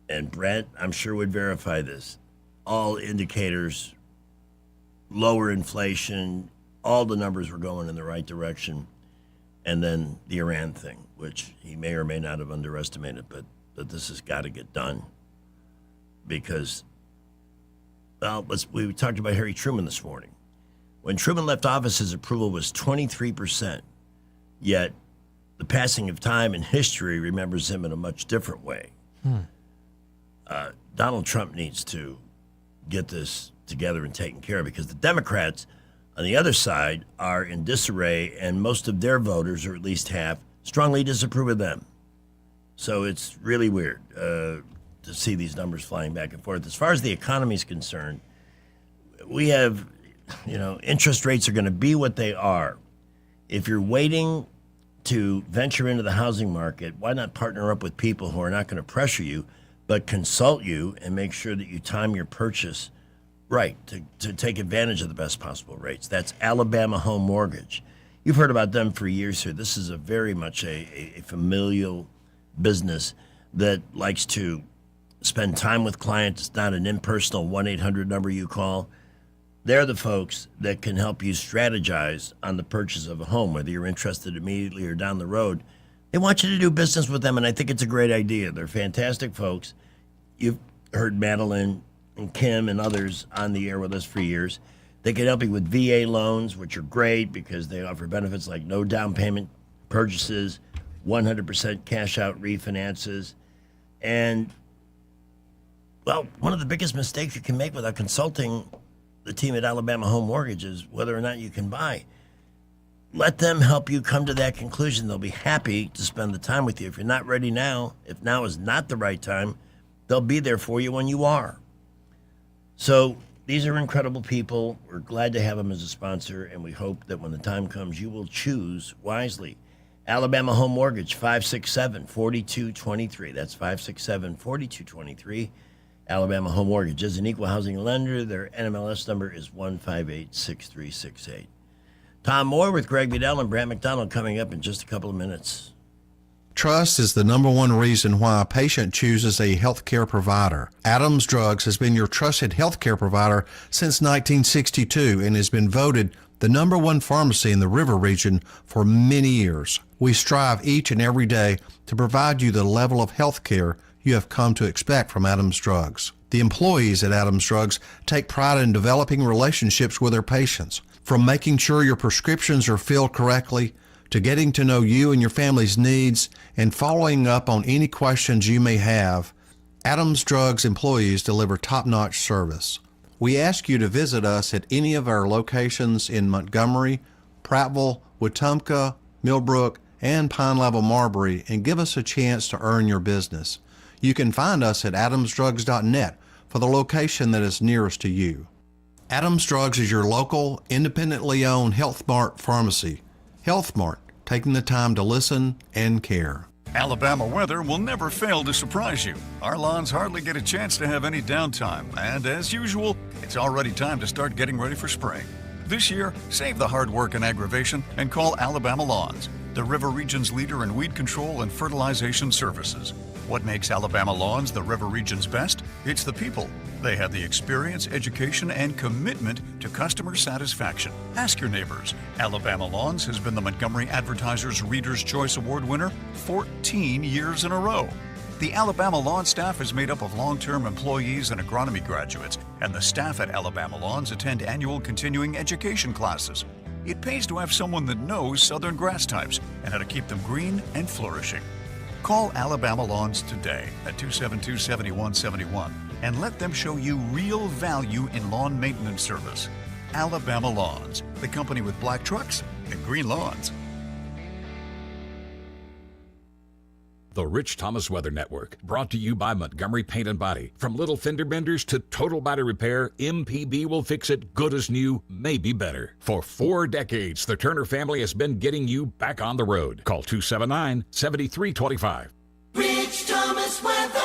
and Brent, I'm sure, would verify this, all indicators, lower inflation, all the numbers were going in the right direction. And then the Iran thing, which he may or may not have underestimated, but this has got to get done. Because, well, we talked about Harry Truman this morning. When Truman left office, his approval was 23%. Yet the passing of time and history remembers him in a much different way. Donald Trump needs to get this together and taken care of, because the Democrats, on the other side are in disarray, and most of their voters, or at least half, strongly disapprove of them. So it's really weird to see these numbers flying back and forth. As far as the economy is concerned, we have, interest rates are going to be what they are. If you're waiting to venture into the housing market, why not partner up with people who are not going to pressure you, but consult you and make sure that you time your purchase right to take advantage of the best possible rates? That's Alabama Home Mortgage. You've heard about them for years here. This is a very much a familial business that likes to spend time with clients. It's not an impersonal 1-800 number you call. They're the folks that can help you strategize on the purchase of a home, whether you're interested immediately or down the road. They want you to do business with them, and I think it's a great idea. They're fantastic folks. You've heard Madeline and Kim and others on the air with us for years. They can help you with VA loans, which are great because they offer benefits like no down payment purchases, 100% cash out refinances. And, well, one of the biggest mistakes you can make without consulting the team at Alabama Home Mortgage is whether or not you can buy. Let them help you come to that conclusion. They'll be happy to spend the time with you. If you're not ready now, if now is not the right time, they'll be there for you when you are. So these are incredible people. We're glad to have them as a sponsor, and we hope that when the time comes, you will choose wisely. Alabama Home Mortgage, 567-4223. That's 567-4223. Alabama Home Mortgage is an equal housing lender. Their NMLS number is 1586368. Tom Moore with Greg Budell and Brant McDonald coming up in just a couple of minutes. Trust is the number one reason why a patient chooses a healthcare provider. Adams Drugs has been your trusted healthcare provider since 1962 and has been voted the number one pharmacy in the River region for many years. We strive each and every day to provide you the level of healthcare you have come to expect from Adams Drugs. The employees at Adams Drugs take pride in developing relationships with their patients, from making sure your prescriptions are filled correctly to getting to know you and your family's needs and following up on any questions you may have. Adams Drugs employees deliver top-notch service. We ask you to visit us at any of our locations in Montgomery, Prattville, Wetumpka, Millbrook, and Pine Level Marbury and give us a chance to earn your business. You can find us at adamsdrugs.net for the location that is nearest to you. Adams Drugs is your local, independently owned Health Mart pharmacy. Health Mart, taking the time to listen and care. Alabama weather will never fail to surprise you. Our lawns hardly get a chance to have any downtime, and as usual, it's already time to start getting ready for spring. This year, save the hard work and aggravation and call Alabama Lawns, the River Region's leader in weed control and fertilization services. What makes Alabama Lawns the River Region's best? It's the people. They have the experience, education, and commitment to customer satisfaction. Ask your neighbors. Alabama Lawns has been the Montgomery Advertiser's Reader's Choice Award winner 14 years in a row. The Alabama Lawn staff is made up of long-term employees and agronomy graduates, and the staff at Alabama Lawns attend annual continuing education classes. It pays to have someone that knows southern grass types and how to keep them green and flourishing. Call Alabama Lawns today at 272-7171 and let them show you real value in lawn maintenance service. Alabama Lawns, the company with black trucks and green lawns. The Rich Thomas Weather Network, brought to you by Montgomery Paint and Body. From little fender benders to total body repair, MPB will fix it good as new, maybe better. For 4 decades, the Turner family has been getting you back on the road. Call 279-7325. Rich Thomas Weather.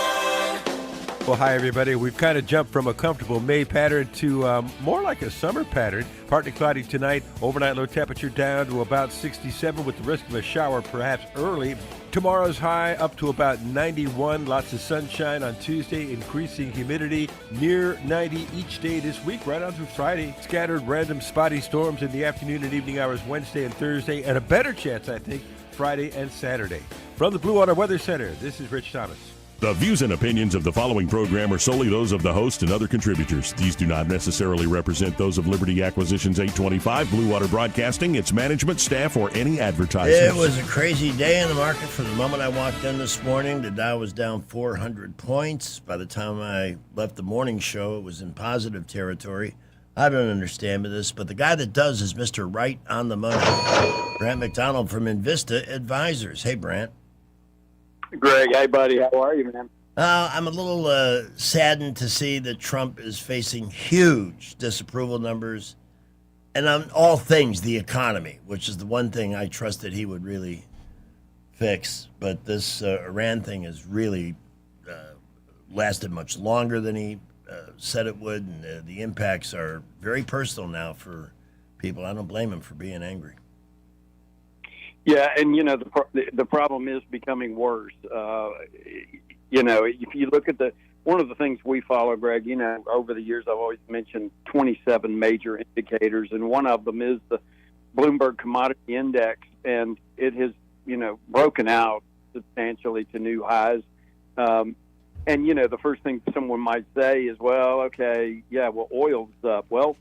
Well, hi, everybody. We've kind of jumped from a comfortable May pattern to more like a summer pattern. Partly cloudy tonight. Overnight low temperature down to about 67 with the risk of a shower perhaps early. Tomorrow's high up to about 91. Lots of sunshine on Tuesday. Increasing humidity near 90 each day this week, right on through Friday. Scattered random spotty storms in the afternoon and evening hours Wednesday and Thursday. And a better chance, I think, Friday and Saturday. From the Blue Water Weather Center, this is Rich Thomas. The views and opinions of the following program are solely those of the host and other contributors. These do not necessarily represent those of Liberty Acquisitions 825, Blue Water Broadcasting, its management, staff, or any advertisers. It was a crazy day in the market. From the moment I walked in this morning, the Dow was down 400 points. By the time I left the morning show, it was in positive territory. I don't understand this, but the guy that does is Mr. Right on the Money, Brant McDonald from Invista Advisors. Hey, Brant. Greg, hey, buddy. How are you, man? I'm a little saddened to see that Trump is facing huge disapproval numbers, and on all things, the economy, which is the one thing I trust that he would really fix. But this Iran thing has really lasted much longer than he said it would, and the impacts are very personal now for people. I don't blame him for being angry. Yeah, and the problem is becoming worse. If you look at one of the things we follow, Greg, over the years I've always mentioned 27 major indicators, and one of them is the Bloomberg Commodity Index, and it has broken out substantially to new highs. And the first thing someone might say is, well, okay, yeah, well, oil's up. Well,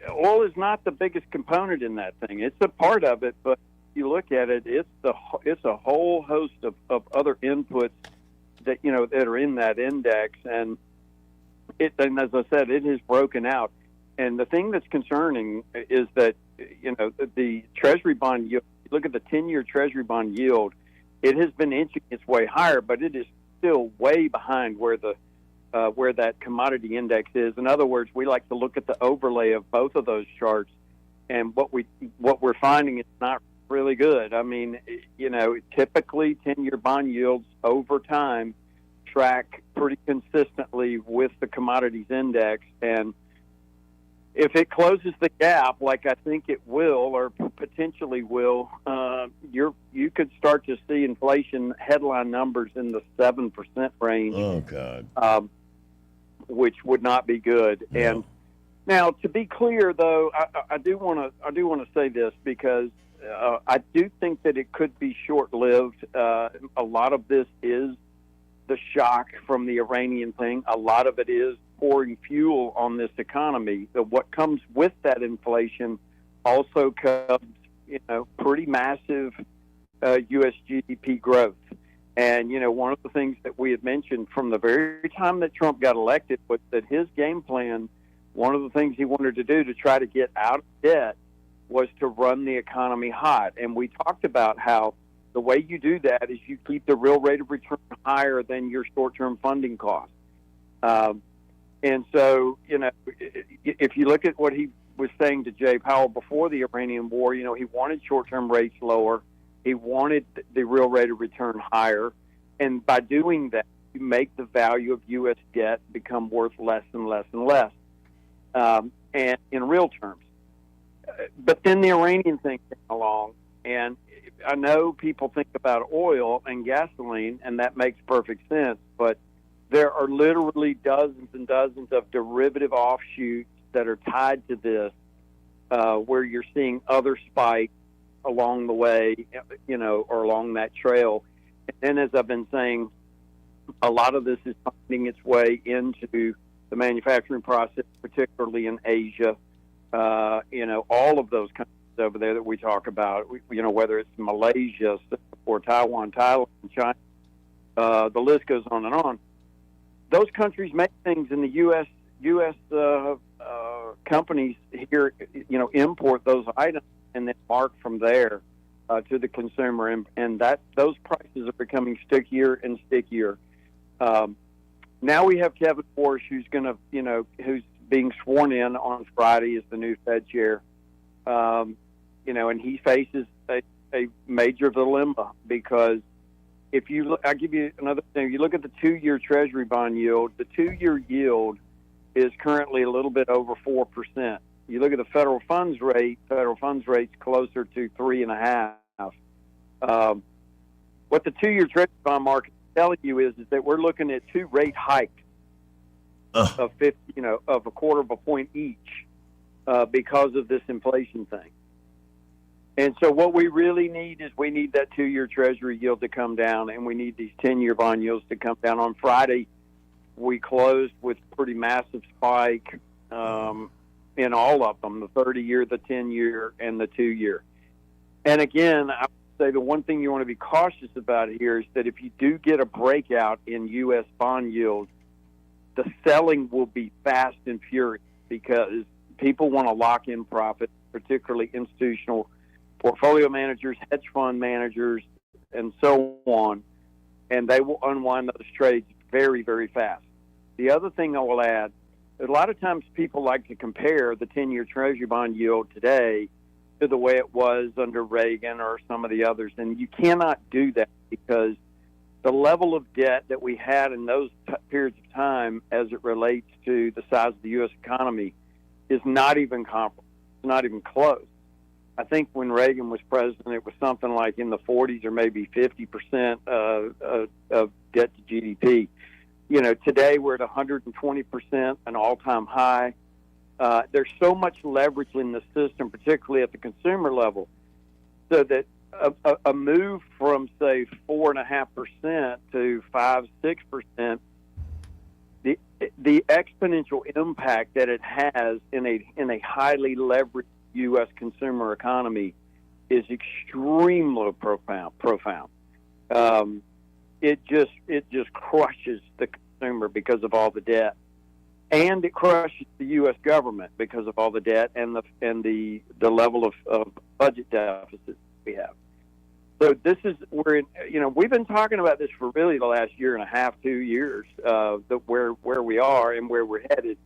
oil is not the biggest component in that thing. It's a part of it, but if you look at it, it's a whole host of other inputs that that are in that index, and as I said, it has broken out. And the thing that's concerning is that the Treasury bond yield. Look at the 10-year Treasury bond yield; it has been inching its way higher, but it is still way behind where that commodity index is. In other words, we like to look at the overlay of both of those charts, and what we're finding is not really good. I mean, typically 10-year bond yields over time track pretty consistently with the commodities index, and if it closes the gap, like I think it will, or potentially will, you could start to see inflation headline numbers in the 7% range. Oh God! Which would not be good. No. And now, to be clear, though, I do want to say this because I do think that it could be short-lived. A lot of this is the shock from the Iranian thing. A lot of it is pouring fuel on this economy. So what comes with that inflation also comes, pretty massive U.S. GDP growth. And, one of the things that we had mentioned from the very time that Trump got elected was that his game plan, one of the things he wanted to do to try to get out of debt was to run the economy hot. And we talked about how the way you do that is you keep the real rate of return higher than your short-term funding costs. And so, if you look at what he was saying to Jay Powell before the Iranian war, he wanted short-term rates lower. He wanted the real rate of return higher. And by doing that, you make the value of U.S. debt become worth less and less and less, and in real terms. But then the Iranian thing came along, and I know people think about oil and gasoline, and that makes perfect sense, but there are literally dozens and dozens of derivative offshoots that are tied to this, where you're seeing other spikes along the way, or along that trail. And then, as I've been saying, a lot of this is finding its way into the manufacturing process, particularly in Asia. All of those countries over there that we talk about, whether it's Malaysia, Singapore, Taiwan, Thailand, China, the list goes on and on. Those countries make things, in the U.S. Companies here, import those items and then mark from there to the consumer, and that those prices are becoming stickier and stickier. Now we have Kevin Warsh, who's who's being sworn in on Friday as the new Fed chair, and he faces a major dilemma because. I'll give you another thing. If you look at the 2-year Treasury bond yield, the 2-year yield is currently a little bit over 4%. You look at the federal funds rate's closer to 3.5%. What the 2-year Treasury bond market is telling you is that we're looking at 2 rate hikes of of a quarter of a point each because of this inflation thing. And so what we really need is that 2-year Treasury yield to come down, and we need these 10-year bond yields to come down. On Friday, we closed with pretty massive spike in all of them, the 30-year, the 10-year, and the 2-year. And again, I would say the one thing you want to be cautious about here is that if you do get a breakout in U.S. bond yields, the selling will be fast and furious. because people want to lock in profit, particularly institutional portfolio managers, hedge fund managers, and so on, and they will unwind those trades very, very fast. The other thing I will add, a lot of times people like to compare the 10-year Treasury bond yield today to the way it was under Reagan or some of the others, and you cannot do that because the level of debt that we had in those periods of time as it relates to the size of the U.S. economy is not even comparable. It's not even close. I think when Reagan was president, it was something like in the 40s or maybe 50% of debt to GDP. You know, today we're at 120%, an all-time high. There's so much leverage in the system, particularly at the consumer level, so that a move from, say, 4.5% to 5-6%, the exponential impact that it has in a highly leveraged U.S. consumer economy is extremely profound. It just crushes the consumer because of all the debt, and it crushes the U.S. government because of all the debt and the level of budget deficits we have. So this is we've been talking about this for really the last year and a half, 2 years, where we are and where we're headed.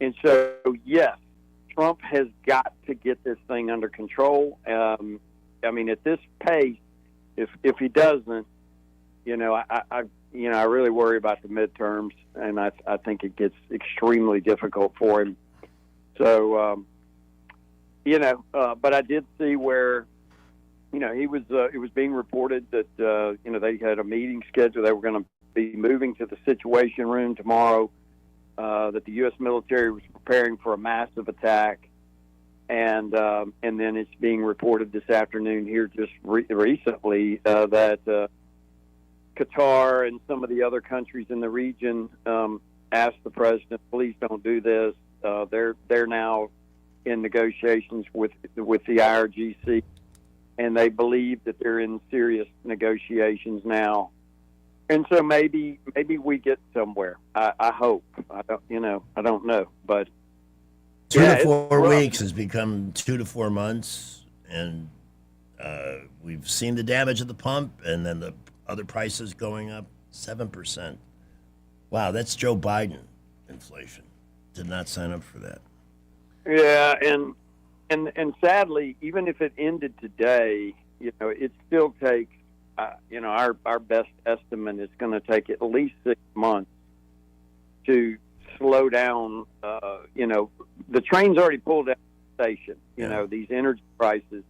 And so yes, Trump has got to get this thing under control. I mean, at this pace, if he doesn't, I really worry about the midterms, and I think it gets extremely difficult for him. So, but I did see where, it was being reported that, they had a meeting scheduled. They were going to be moving to the Situation Room tomorrow, that the U.S. military was preparing for a massive attack. And then it's being reported this afternoon here just recently that Qatar and some of the other countries in the region asked the president, please don't do this. They're now in negotiations with the IRGC, and they believe that they're in serious negotiations now. And so maybe we get somewhere. I hope. I don't know, but 2 to 4 weeks has become 2 to 4 months, and we've seen the damage at the pump, and then the other prices going up 7%. Wow, that's Joe Biden inflation. Did not sign up for that. Yeah, and sadly, even if it ended today, it still takes. Our best estimate is going to take at least 6 months to slow down. The train's already pulled out of the station. These energy prices,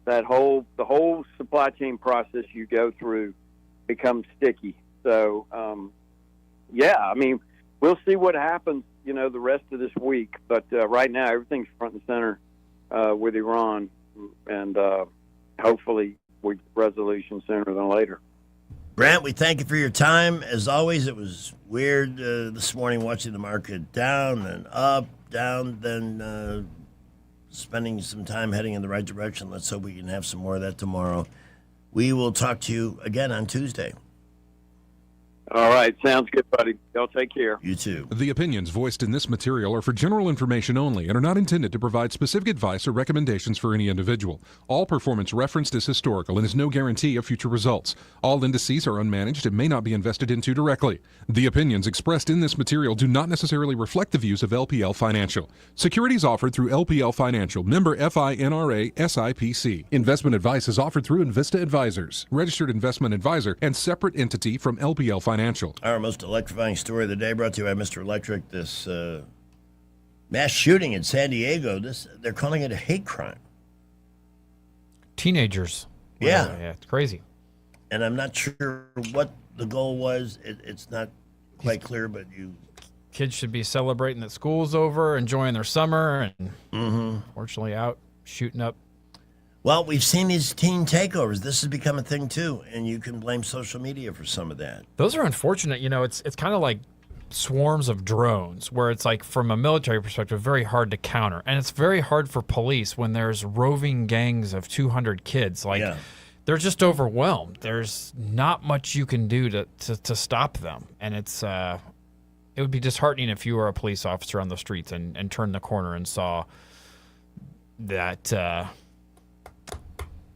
the whole supply chain process you go through becomes sticky. So, we'll see what happens, the rest of this week. But right now, everything's front and center with Iran, and hopefully we get resolution sooner than later. Brant, we thank you for your time. As always, it was weird this morning watching the market down and up, down, then spending some time heading in the right direction. Let's hope we can have some more of that tomorrow. We will talk to you again on Tuesday. All right. Sounds good, buddy. Y'all take care. You too. The opinions voiced in this material are for general information only and are not intended to provide specific advice or recommendations for any individual. All performance referenced is historical and is no guarantee of future results. All indices are unmanaged and may not be invested into directly. The opinions expressed in this material do not necessarily reflect the views of LPL Financial. Securities offered through LPL Financial, member FINRA SIPC. Investment advice is offered through Invista Advisors, registered investment advisor and separate entity from LPL Financial. Our most electrifying story of the day brought to you by Mr. Electric. This mass shooting in San Diego, they're calling it a hate crime. Teenagers. Yeah. Yeah, it's crazy. And I'm not sure what the goal was. It's not quite clear, but kids should be celebrating that school's over, enjoying their summer, and unfortunately out shooting up. Well, we've seen these teen takeovers. This has become a thing, too, and you can blame social media for some of that. Those are unfortunate. It's kind of like swarms of drones, where it's like, from a military perspective, very hard to counter. And it's very hard for police when there's roving gangs of 200 kids. They're just overwhelmed. There's not much you can do to stop them. And it it would be disheartening if you were a police officer on the streets and turned the corner and saw that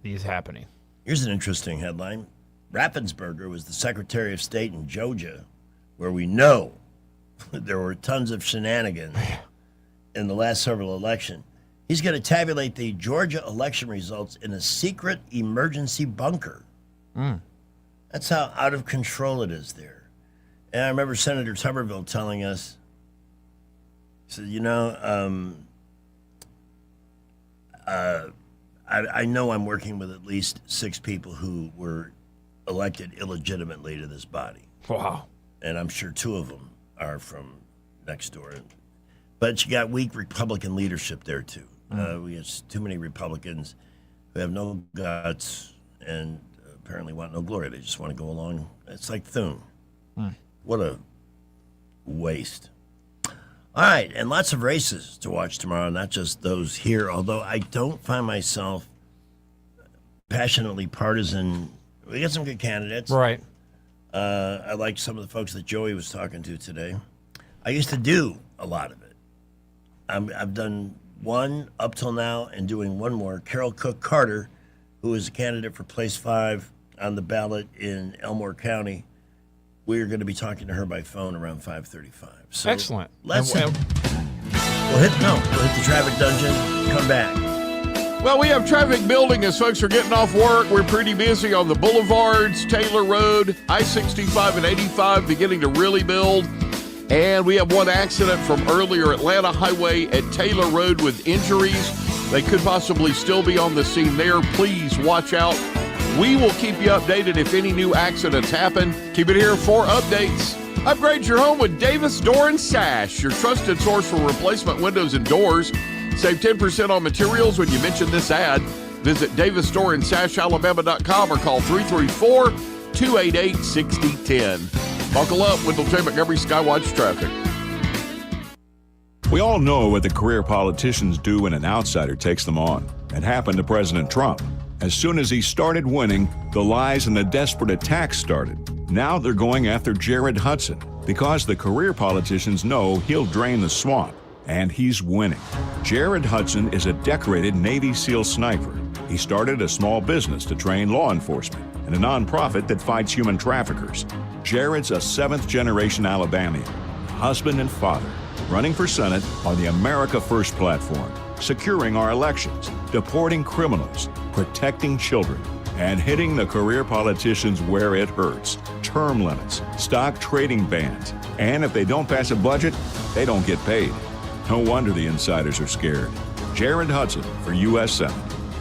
these happening. Here's an interesting headline. Raffensperger was the Secretary of State in Georgia, where we know there were tons of shenanigans in the last several elections. He's going to tabulate the Georgia election results in a secret emergency bunker. That's how out of control it is there. And I remember Senator Tuberville telling us, he said, I know I'm working with at least 6 people who were elected illegitimately to this body. Wow. And I'm sure 2 of them are from next door. But you got weak Republican leadership there, too. We have too many Republicans who have no guts and apparently want no glory. They just want to go along. It's like Thune. What a waste. All right, and lots of races to watch tomorrow, not just those here, although I don't find myself passionately partisan. We got some good candidates. Right. I like some of the folks that Joey was talking to today. I used to do a lot of it. I've done one up till now and doing one more. Carol Cook Carter, who is a candidate for Place 5 on the ballot in Elmore County. We're going to be talking to her by phone around 5:35. So excellent. We'll hit the traffic dungeon. Come back. Well, we have traffic building as folks are getting off work. We're pretty busy on the boulevards, Taylor Road, I-65 and 85 beginning to really build. And we have one accident from earlier, Atlanta Highway at Taylor Road with injuries. They could possibly still be on the scene there. Please watch out. We will keep you updated if any new accidents happen. Keep it here for updates. Upgrade your home with Davis Door and Sash, your trusted source for replacement windows and doors. Save 10% on materials when you mention this ad. Visit DavisDoorandSashAlabama.com or call 334-288-6010. Buckle up with J. Montgomery Skywatch Traffic. We all know what the career politicians do when an outsider takes them on. It happened to President Trump. As soon as he started winning, the lies and the desperate attacks started. Now they're going after Jared Hudson because the career politicians know he'll drain the swamp, and he's winning. Jared Hudson is a decorated Navy SEAL sniper. He started a small business to train law enforcement and a nonprofit that fights human traffickers. Jared's a 7th-generation Alabamian, husband and father, running for Senate on the America First platform, securing our elections, deporting criminals, protecting children, and hitting the career politicians where it hurts. Term limits, stock trading bans, and if they don't pass a budget, they don't get paid. No wonder the insiders are scared. Jared Hudson for U.S. Senate.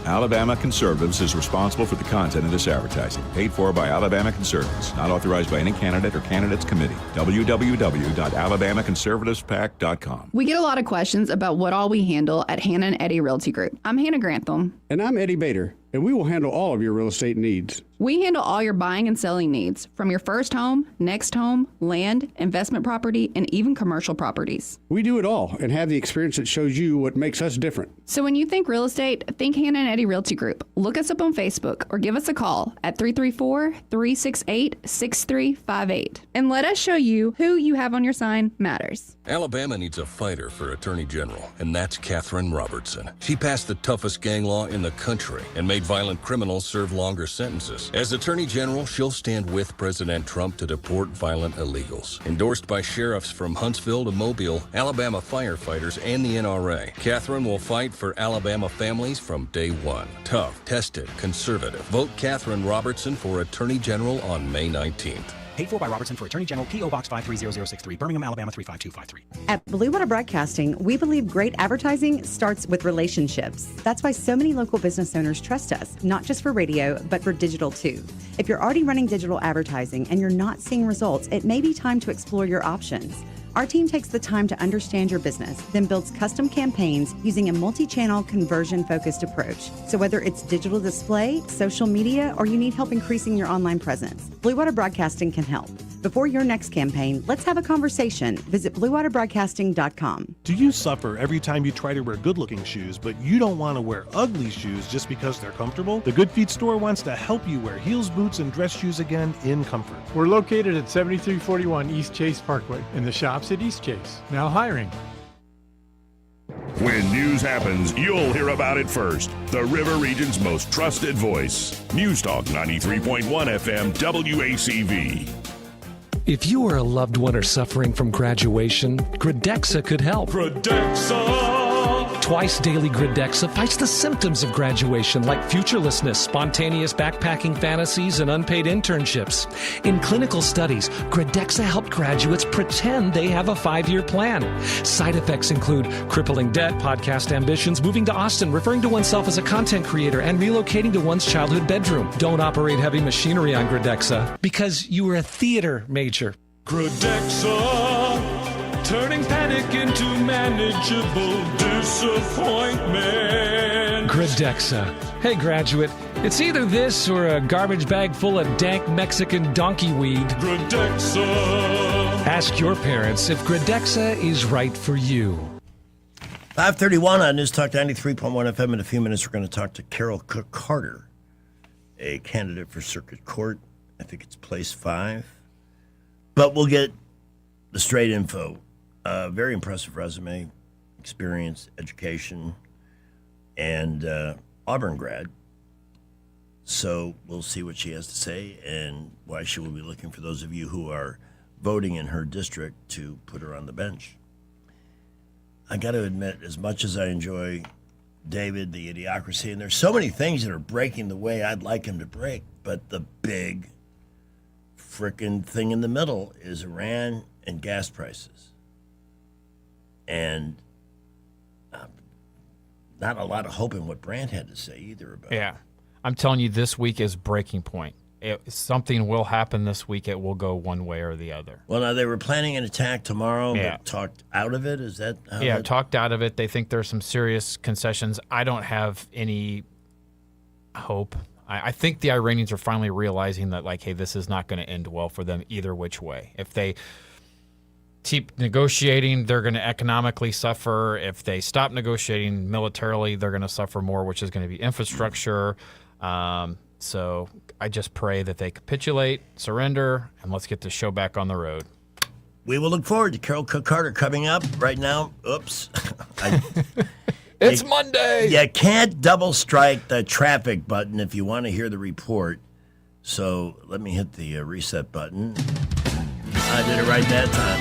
Alabama Conservatives is responsible for the content of this advertising. Paid for by Alabama Conservatives. Not authorized by any candidate or candidates committee. www.alabamaconservativespac.com. We get a lot of questions about what all we handle at Hannah and Eddie Realty Group. I'm Hannah Grantham. And I'm Eddie Bader, and we will handle all of your real estate needs. We handle all your buying and selling needs, from your first home, next home, land, investment property, and even commercial properties. We do it all and have the experience that shows you what makes us different. So when you think real estate, think Hannah and Eddie Realty Group. Look us up on Facebook or give us a call at 334-368-6358. And let us show you who you have on your sign matters. Alabama needs a fighter for Attorney General, and that's Katherine Robertson. She passed the toughest gang law in the country and made violent criminals serve longer sentences. As Attorney General, she'll stand with President Trump to deport violent illegals. Endorsed by sheriffs from Huntsville to Mobile, Alabama firefighters, and the NRA, Katherine will fight for Alabama families from day one. Tough, tested, conservative. Vote Katherine Robertson for Attorney General on May 19th. Paid for by Robertson for Attorney General, P.O. Box 530063, Birmingham, Alabama 35253. At Blue Water Broadcasting, we believe great advertising starts with relationships. That's why so many local business owners trust us, not just for radio, but for digital too. If you're already running digital advertising and you're not seeing results, it may be time to explore your options. Our team takes the time to understand your business, then builds custom campaigns using a multi-channel, conversion-focused approach. So whether it's digital display, social media, or you need help increasing your online presence, Blue Water Broadcasting can help. Before your next campaign, let's have a conversation. Visit BlueWaterBroadcasting.com. Do you suffer every time you try to wear good-looking shoes, but you don't want to wear ugly shoes just because they're comfortable? The Good Feet store wants to help you wear heels, boots, and dress shoes again in comfort. We're located at 7341 East Chase Parkway in the shops at East Chase. Now hiring. When news happens, you'll hear about it first. The River Region's most trusted voice. News Talk 93.1 FM WACV. If you or a loved one are suffering from graduation, Gradexa could help. Gradexa! Twice daily Gradexa fights the symptoms of graduation like futurelessness, spontaneous backpacking fantasies, and unpaid internships. In clinical studies, Gradexa helped graduates pretend they have a 5-year plan. Side effects include crippling debt, podcast ambitions, moving to Austin, referring to oneself as a content creator, and relocating to one's childhood bedroom. Don't operate heavy machinery on Gradexa because you were a theater major. Gradexa, turning panic into manageable disappointment. Gradexa. Hey, graduate, it's either this or a garbage bag full of dank Mexican donkey weed. Gradexa. Ask your parents if Gradexa is right for you. 5:31 on News Talk 93.1 FM. In a few minutes, we're going to talk to Carol Cook Carter, a candidate for Circuit Court. I think it's place 5. But we'll get the straight info. Very impressive resume, experience, education, and Auburn grad. So we'll see what she has to say and why she will be looking for those of you who are voting in her district to put her on the bench. I got to admit, as much as I enjoy David, the Idiocracy, and there's so many things that are breaking the way I'd like him to break, but the big frickin' thing in the middle is Iran and gas prices. And not a lot of hope in what Brandt had to say either about it. Yeah. I'm telling you, this week is breaking point. Something will happen this week. It will go one way or the other. Well, now they were planning an attack tomorrow, but talked out of it. Is that how talked out of it. They think there's some serious concessions. I don't have any hope. I think the Iranians are finally realizing that, like, hey, this is not going to end well for them either which way. If they keep negotiating, they're going to economically suffer. If they stop negotiating militarily, they're going to suffer more, which is going to be infrastructure. So I just pray that they capitulate, surrender, and let's get this show back on the road. We will look forward to Carol Cook Carter coming up right now. Oops. It's Monday. You can't double strike the traffic button if you want to hear the report. So let me hit the reset button. I did it right that time.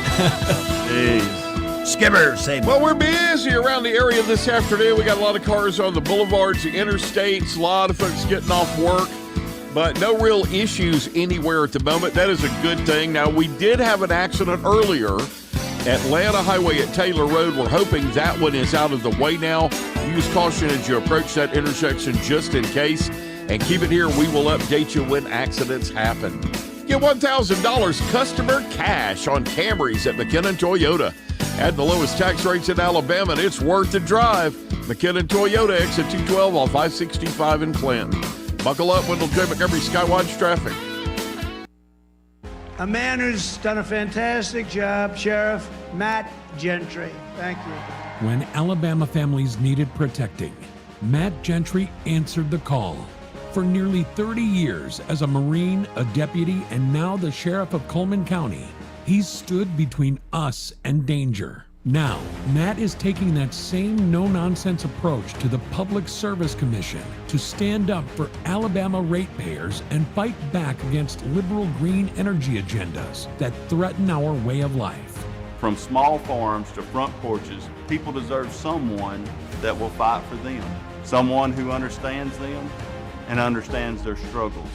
Jeez. Skipper, say. Well, we're busy around the area this afternoon. We got a lot of cars on the boulevards, the interstates, a lot of folks getting off work, but no real issues anywhere at the moment. That is a good thing. Now, we did have an accident earlier. Atlanta Highway at Taylor Road. We're hoping that one is out of the way now. Use caution as you approach that intersection just in case. And keep it here. We will update you when accidents happen. Get $1,000 customer cash on Camrys at McKinnon Toyota. At the lowest tax rates in Alabama, and it's worth the drive. McKinnon Toyota, exit 212 off I-65 in Clinton. Buckle up, Wendell J. Montgomery, Skywatch Traffic. A man who's done a fantastic job, Sheriff Matt Gentry. Thank you. When Alabama families needed protecting, Matt Gentry answered the call. For nearly 30 years as a Marine, a deputy, and now the Sheriff of Coleman County, he's stood between us and danger. Now, Matt is taking that same no-nonsense approach to the Public Service Commission to stand up for Alabama ratepayers and fight back against liberal green energy agendas that threaten our way of life. From small farms to front porches, people deserve someone that will fight for them, someone who understands them and understands their struggles.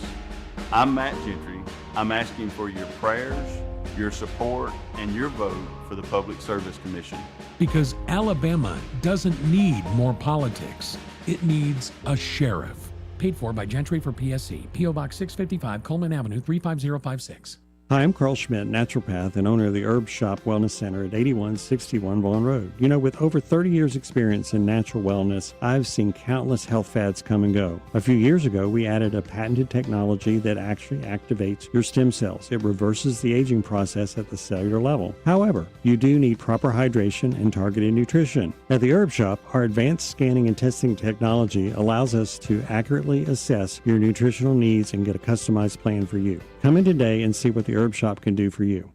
I'm Matt Gentry. I'm asking for your prayers, your support, and your vote for the Public Service Commission. Because Alabama doesn't need more politics. It needs a sheriff. Paid for by Gentry for PSC. P.O. Box 655, Coleman Avenue, 35056. Hi, I'm Carl Schmidt, naturopath and owner of the Herb Shop Wellness Center at 8161 Vaughan Road. You know, with over 30 years experience in natural wellness, I've seen countless health fads come and go. A few years ago, we added a patented technology that actually activates your stem cells. It reverses the aging process at the cellular level. However, you do need proper hydration and targeted nutrition. At the Herb Shop, our advanced scanning and testing technology allows us to accurately assess your nutritional needs and get a customized plan for you. Come in today and see what the Herb Shop can do for you.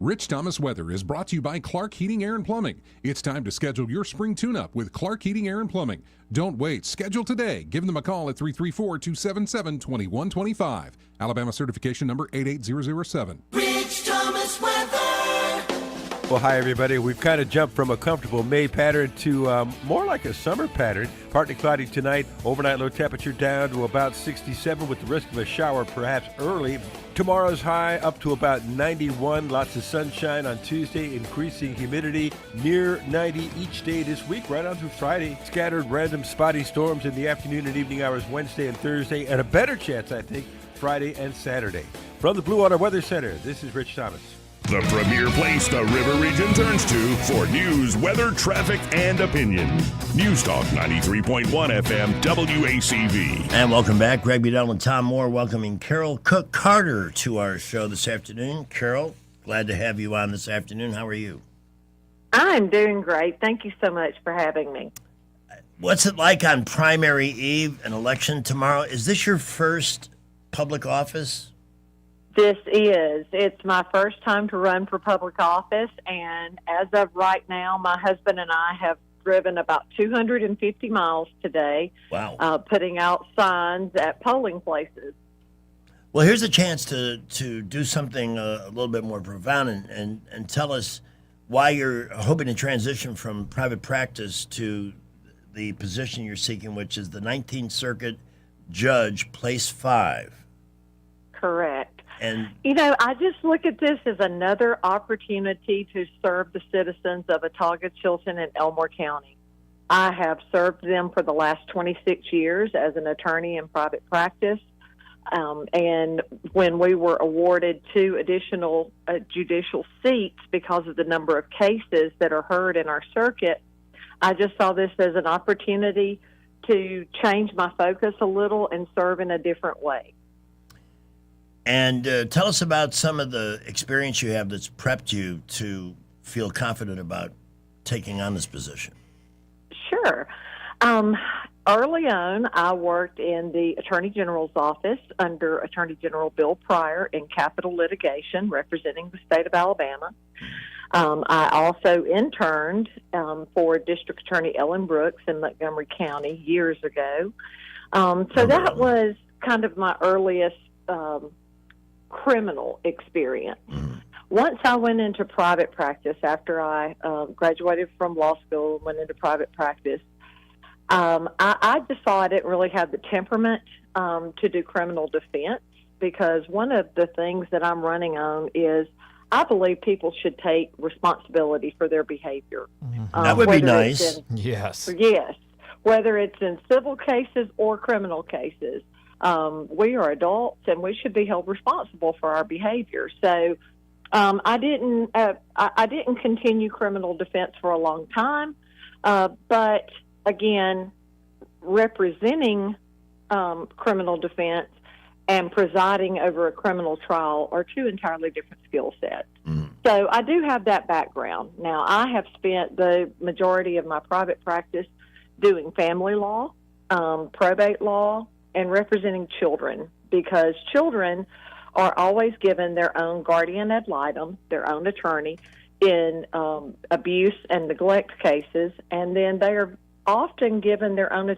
Rich Thomas Weather is brought to you by Clark Heating, Air and Plumbing. It's time to schedule your spring tune-up with Clark Heating, Air and Plumbing. Don't wait. Schedule today. Give them a call at 334-277-2125. Alabama certification number 88007. Rich Thomas Weather. Well, hi, everybody. We've kind of jumped from a comfortable May pattern to more like a summer pattern. Partly cloudy tonight. Overnight low temperature down to about 67 with the risk of a shower perhaps early. Tomorrow's high up to about 91. Lots of sunshine on Tuesday. Increasing humidity near 90 each day this week, right on through Friday. Scattered random spotty storms in the afternoon and evening hours Wednesday and Thursday. And a better chance, I think, Friday and Saturday. From the Blue Water Weather Center, this is Rich Thomas. The premier place the River Region turns to for news, weather, traffic, and opinion. News Talk 93.1 FM WACV. And welcome back. Greg Budell and Tom Moore welcoming Carol Cook Carter to our show this afternoon. Carol, glad to have you on this afternoon. How are you? I'm doing great. Thank you so much for having me. What's it like on primary eve, an election tomorrow? Is this your first public office? This is. It's my first time to run for public office, and as of right now, my husband and I have driven about 250 miles today. Wow. Putting out signs at polling places. Well, here's a chance to do something a little bit more profound and tell us why you're hoping to transition from private practice to the position you're seeking, which is the 19th Circuit Judge, Place 5. Correct. And you know, I just look at this as another opportunity to serve the citizens of Autauga, Chilton, and Elmore County. I have served them for the last 26 years as an attorney in private practice. And when we were awarded 2 additional judicial seats because of the number of cases that are heard in our circuit, I just saw this as an opportunity to change my focus a little and serve in a different way. And tell us about some of the experience you have that's prepped you to feel confident about taking on this position. Sure. Early on, I worked in the Attorney General's office under Attorney General Bill Pryor in capital litigation, representing the state of Alabama. I also interned for District Attorney Ellen Brooks in Montgomery County years ago. So that was kind of my earliest criminal experience. Once I went into private practice, after I graduated from law school and went into private practice, I just saw I didn't really have the temperament to do criminal defense, because one of the things that I'm running on is I believe people should take responsibility for their behavior. That would be nice. Yes. Yes. Whether it's in civil cases or criminal cases. We are adults, and we should be held responsible for our behavior. So I didn't continue criminal defense for a long time, but again, representing criminal defense and presiding over a criminal trial are 2 entirely different skill sets. So I do have that background. Now, I have spent the majority of my private practice doing family law, probate law, and representing children, because children are always given their own guardian ad litem, their own attorney, in abuse and neglect cases, and then they are often given their own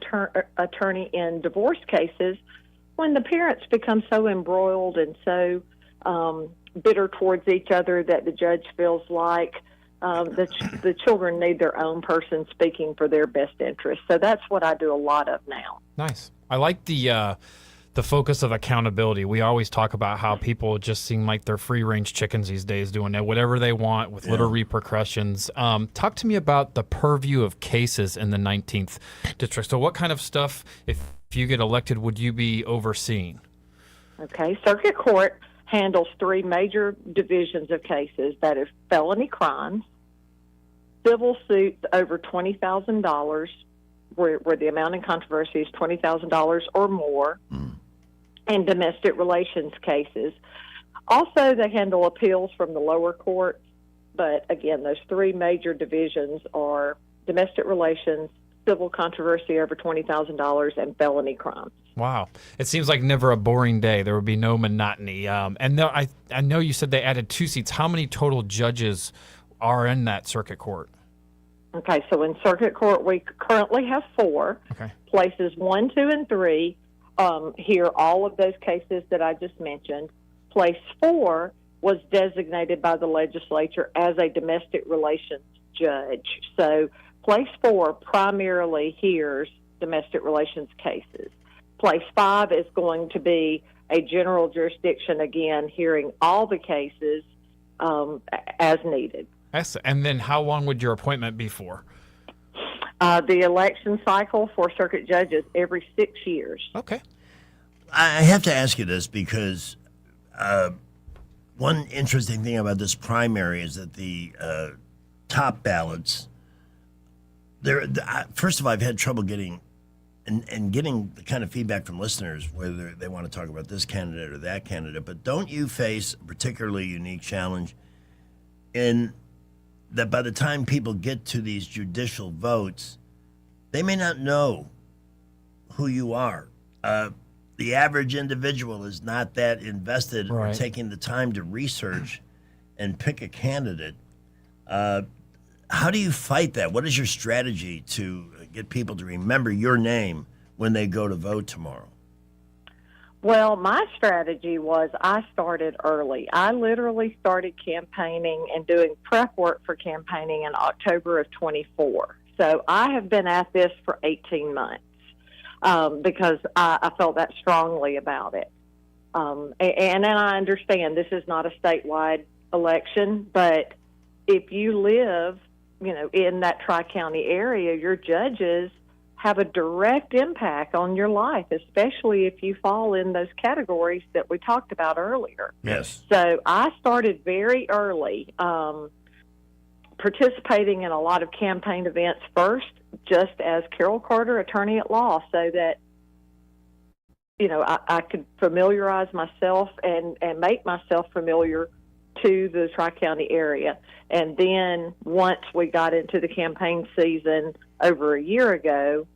attorney in divorce cases when the parents become so embroiled and so bitter towards each other that the judge feels like the children need their own person speaking for their best interest. So that's what I do a lot of now. Nice. I like the focus of accountability. We always talk about how people just seem like they're free-range chickens these days, doing whatever they want with little repercussions. Talk to me about the purview of cases in the 19th District. So what kind of stuff, if you get elected, would you be overseeing? Okay, Circuit Court handles three major divisions of cases. That is felony crimes, civil suits over $20,000, where the amount in controversy is $20,000 or more, and domestic relations cases. Also, they handle appeals from the lower courts, but again, those three major divisions are domestic relations, civil controversy over $20,000, and felony crimes. Wow. It seems like never a boring day. There would be no monotony. And I know you said they added 2 seats. How many total judges are in that circuit court? Okay, so in circuit court, we currently have 4. Okay. Places 1, 2, and 3 hear all of those cases that I just mentioned. Place 4 was designated by the legislature as a domestic relations judge. So place 4 primarily hears domestic relations cases. Place 5 is going to be a general jurisdiction, again, hearing all the cases as needed. And then how long would your appointment be for? The election cycle for circuit judges every 6 years. Okay. I have to ask you this because one interesting thing about this primary is that the top ballots, first of all, I've had trouble getting getting the kind of feedback from listeners, whether they want to talk about this candidate or that candidate. But don't you face a particularly unique challenge in that by the time people get to these judicial votes, they may not know who you are. The average individual is not that invested or taking the time to research and pick a candidate. How do you fight that? What is your strategy to get people to remember your name when they go to vote tomorrow? Well, my strategy was I started early. I literally started campaigning and doing prep work for campaigning in October of 24. So I have been at this for 18 months because I felt that strongly about it. And then I understand this is not a statewide election, but if you live, in that Tri-County area, your judges have a direct impact on your life, especially if you fall in those categories that we talked about earlier. Yes. So I started very early, participating in a lot of campaign events first, just as Carol Carter, attorney at law, so that, I could familiarize myself and make myself familiar to the Tri-County area. And then once we got into the campaign season over a year ago,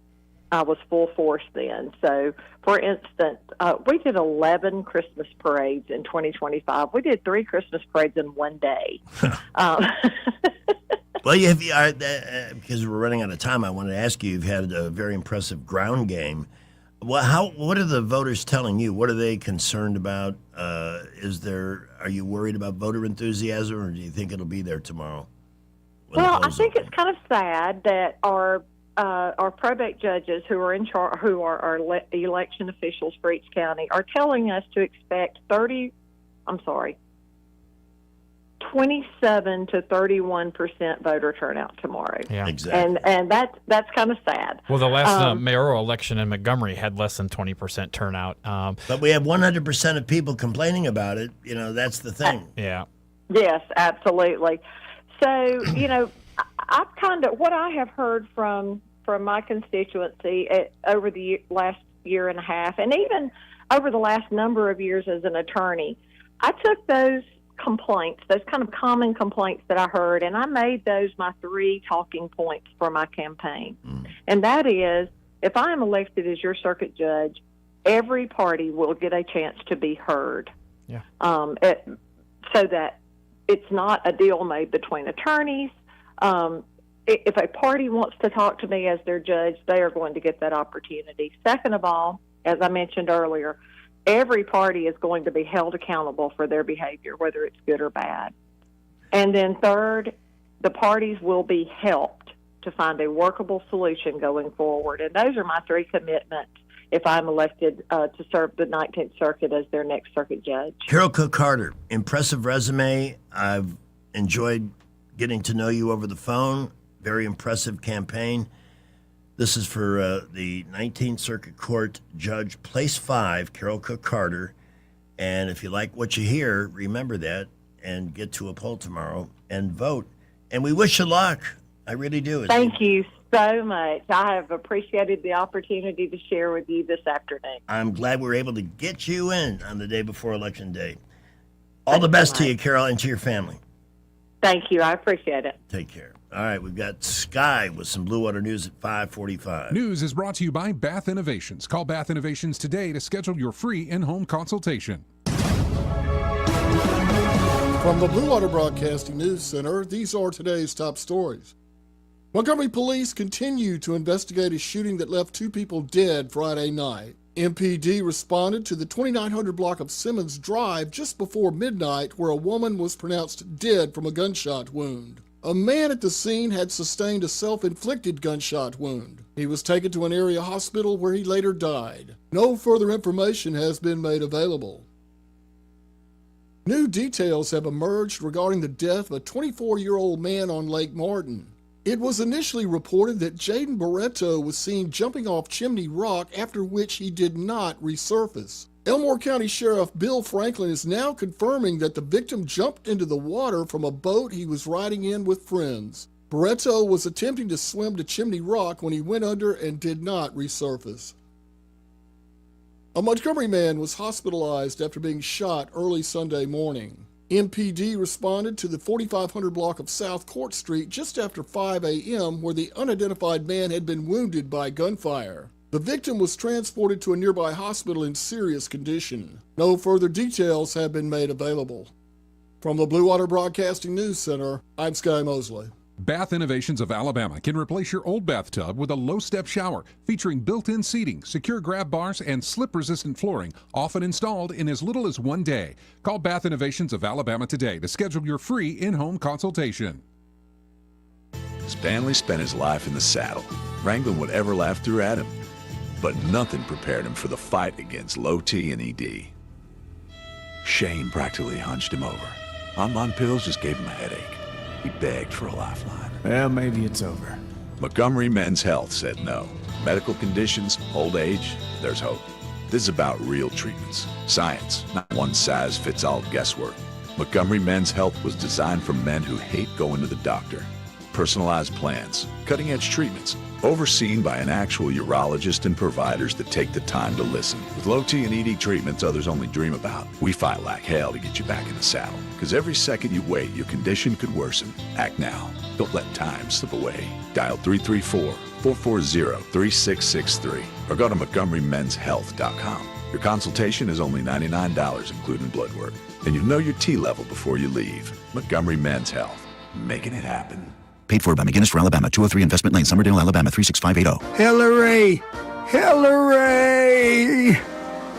I was full force then. So, for instance, we did 11 Christmas parades in 2025. We did 3 Christmas parades in one day. Well, because we're running out of time, I wanted to ask you, you've had a very impressive ground game. Well, what are the voters telling you? What are they concerned about? Are you worried about voter enthusiasm, or do you think it'll be there tomorrow? Well, I think it's kind of sad that our probate judges who are in charge, who are our election officials for each county, are telling us to expect 27 to 31% voter turnout tomorrow. Yeah, exactly. And that's kind of sad. Well, the last mayoral election in Montgomery had less than 20% turnout. But we have 100% of people complaining about it. That's the thing. Yeah. Yes, absolutely. So, I've what I have heard from my constituency over the last year and a half, and even over the last number of years as an attorney, I took those complaints, those kind of common complaints that I heard, and I made those my 3 talking points for my campaign. And that is, if I am elected as your circuit judge, every party will get a chance to be heard. Yeah. So that it's not a deal made between attorneys. If a party wants to talk to me as their judge, they are going to get that opportunity. Second of all, as I mentioned earlier, every party is going to be held accountable for their behavior, whether it's good or bad. And then third, the parties will be helped to find a workable solution going forward. And those are my 3 commitments if I'm elected to serve the 19th Circuit as their next circuit judge. Carol Cook Carter, impressive resume. I've enjoyed getting to know you over the phone. Very impressive campaign. This is for the 19th Circuit Court Judge, Place 5, Carol Cook Carter. And if you like what you hear, remember that and get to a poll tomorrow and vote. And we wish you luck. I really do. Thank you so much. I have appreciated the opportunity to share with you this afternoon. I'm glad we were able to get you in on the day before Election Day. All the best to you, Carol, and to your family. Thank you. I appreciate it. Take care. All right, we've got Sky with some Blue Water News at 5:45. News is brought to you by Bath Innovations. Call Bath Innovations today to schedule your free in-home consultation. From the Blue Water Broadcasting News Center, these are today's top stories. Montgomery police continue to investigate a shooting that left 2 people dead Friday night. MPD responded to the 2900 block of Simmons Drive just before midnight, where a woman was pronounced dead from a gunshot wound. A man at the scene had sustained a self-inflicted gunshot wound. He was taken to an area hospital where he later died. No further information has been made available. New details have emerged regarding the death of a 24-year-old man on Lake Martin. It was initially reported that Jaden Barreto was seen jumping off Chimney Rock, after which he did not resurface. Elmore County Sheriff Bill Franklin is now confirming that the victim jumped into the water from a boat he was riding in with friends. Barreto was attempting to swim to Chimney Rock when he went under and did not resurface. A Montgomery man was hospitalized after being shot early Sunday morning. MPD responded to the 4500 block of South Court Street just after 5 a.m. where the unidentified man had been wounded by gunfire. The victim was transported to a nearby hospital in serious condition. No further details have been made available. From the Blue Water Broadcasting News Center, I'm Sky Mosley. Bath Innovations of Alabama can replace your old bathtub with a low-step shower featuring built-in seating, secure grab bars, and slip-resistant flooring, often installed in as little as 1 day. Call Bath Innovations of Alabama today to schedule your free in-home consultation. Stanley spent his life in the saddle, wrangling whatever life threw at him. But nothing prepared him for the fight against low T and ED. Shame practically hunched him over. Online pills just gave him a headache. He begged for a lifeline. Well, maybe it's over. Montgomery Men's Health said no. Medical conditions, old age, there's hope. This is about real treatments. Science, not one-size-fits-all guesswork. Montgomery Men's Health was designed for men who hate going to the doctor. Personalized plans, cutting-edge treatments, overseen by an actual urologist and providers that take the time to listen. With low T and ED treatments others only dream about, we fight like hell to get you back in the saddle. Because every second you wait, your condition could worsen. Act now. Don't let time slip away. Dial 334-440-3663 or go to MontgomeryMen'sHealth.com. Your consultation is only $99, including blood work. And you know your T level before you leave. Montgomery Men's Health. Making it happen. Paid for by McGinnis for Alabama, 203 Investment Lane, Summerdale, Alabama, 36580. Hillary! Hillary!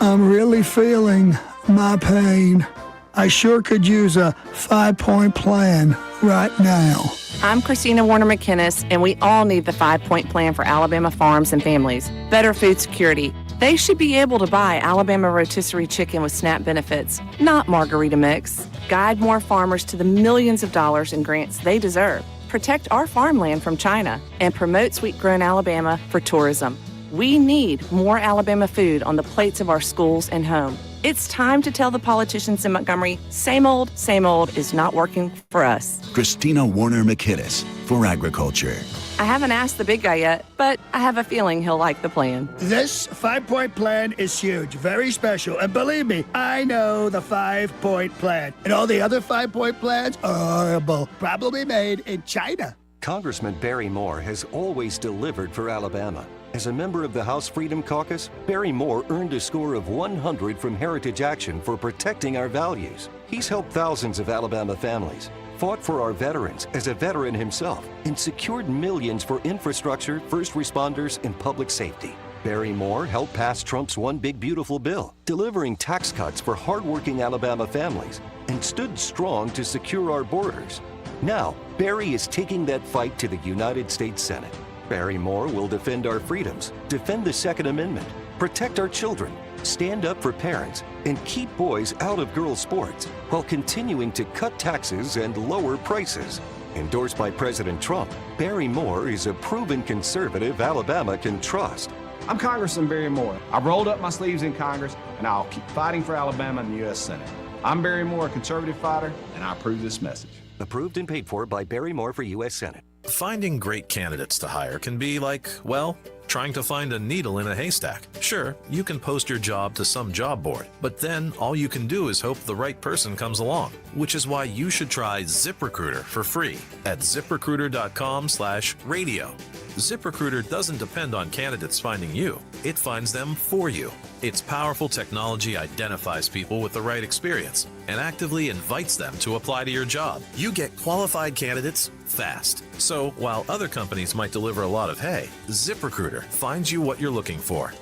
I'm really feeling my pain. I sure could use a 5-point plan right now. I'm Christina Warner McInnes, and we all need the 5-point plan for Alabama farms and families. Better food security. They should be able to buy Alabama rotisserie chicken with SNAP benefits, not margarita mix. Guide more farmers to the millions of dollars in grants they deserve. Protect our farmland from China and promote sweet-grown Alabama for tourism. We need more Alabama food on the plates of our schools and home. It's time to tell the politicians in Montgomery, same old is not working for us. Christina Warner McInnes for Agriculture. I haven't asked the big guy yet, but I have a feeling he'll like the plan. This 5-point plan is huge, very special. And believe me, I know the 5-point plan. And all the other 5-point plans are horrible, probably made in China. Congressman Barry Moore has always delivered for Alabama. As a member of the House Freedom Caucus, Barry Moore earned a score of 100 from Heritage Action for protecting our values. He's helped thousands of Alabama families, fought for our veterans as a veteran himself, and secured millions for infrastructure, first responders, and public safety. Barry Moore helped pass Trump's One Big Beautiful Bill, delivering tax cuts for hardworking Alabama families, and stood strong to secure our borders. Now, Barry is taking that fight to the United States Senate. Barry Moore will defend our freedoms, defend the Second Amendment, protect our children, stand up for parents, and keep boys out of girls' sports while continuing to cut taxes and lower prices. Endorsed by President Trump, Barry Moore is a proven conservative Alabama can trust. I'm Congressman Barry Moore. I've rolled up my sleeves in Congress, and I'll keep fighting for Alabama in the U.S. Senate. I'm Barry Moore, a conservative fighter, and I approve this message. Approved and paid for by Barry Moore for U.S. Senate. Finding great candidates to hire can be like, well, trying to find a needle in a haystack. Sure, you can post your job to some job board, but then all you can do is hope the right person comes along, which is why you should try ZipRecruiter for free at ZipRecruiter.com/radio. ZipRecruiter doesn't depend on candidates finding you. It finds them for you. Its powerful technology identifies people with the right experience and actively invites them to apply to your job. You get qualified candidates fast. So while other companies might deliver a lot of hay, ZipRecruiter finds you what you're looking for.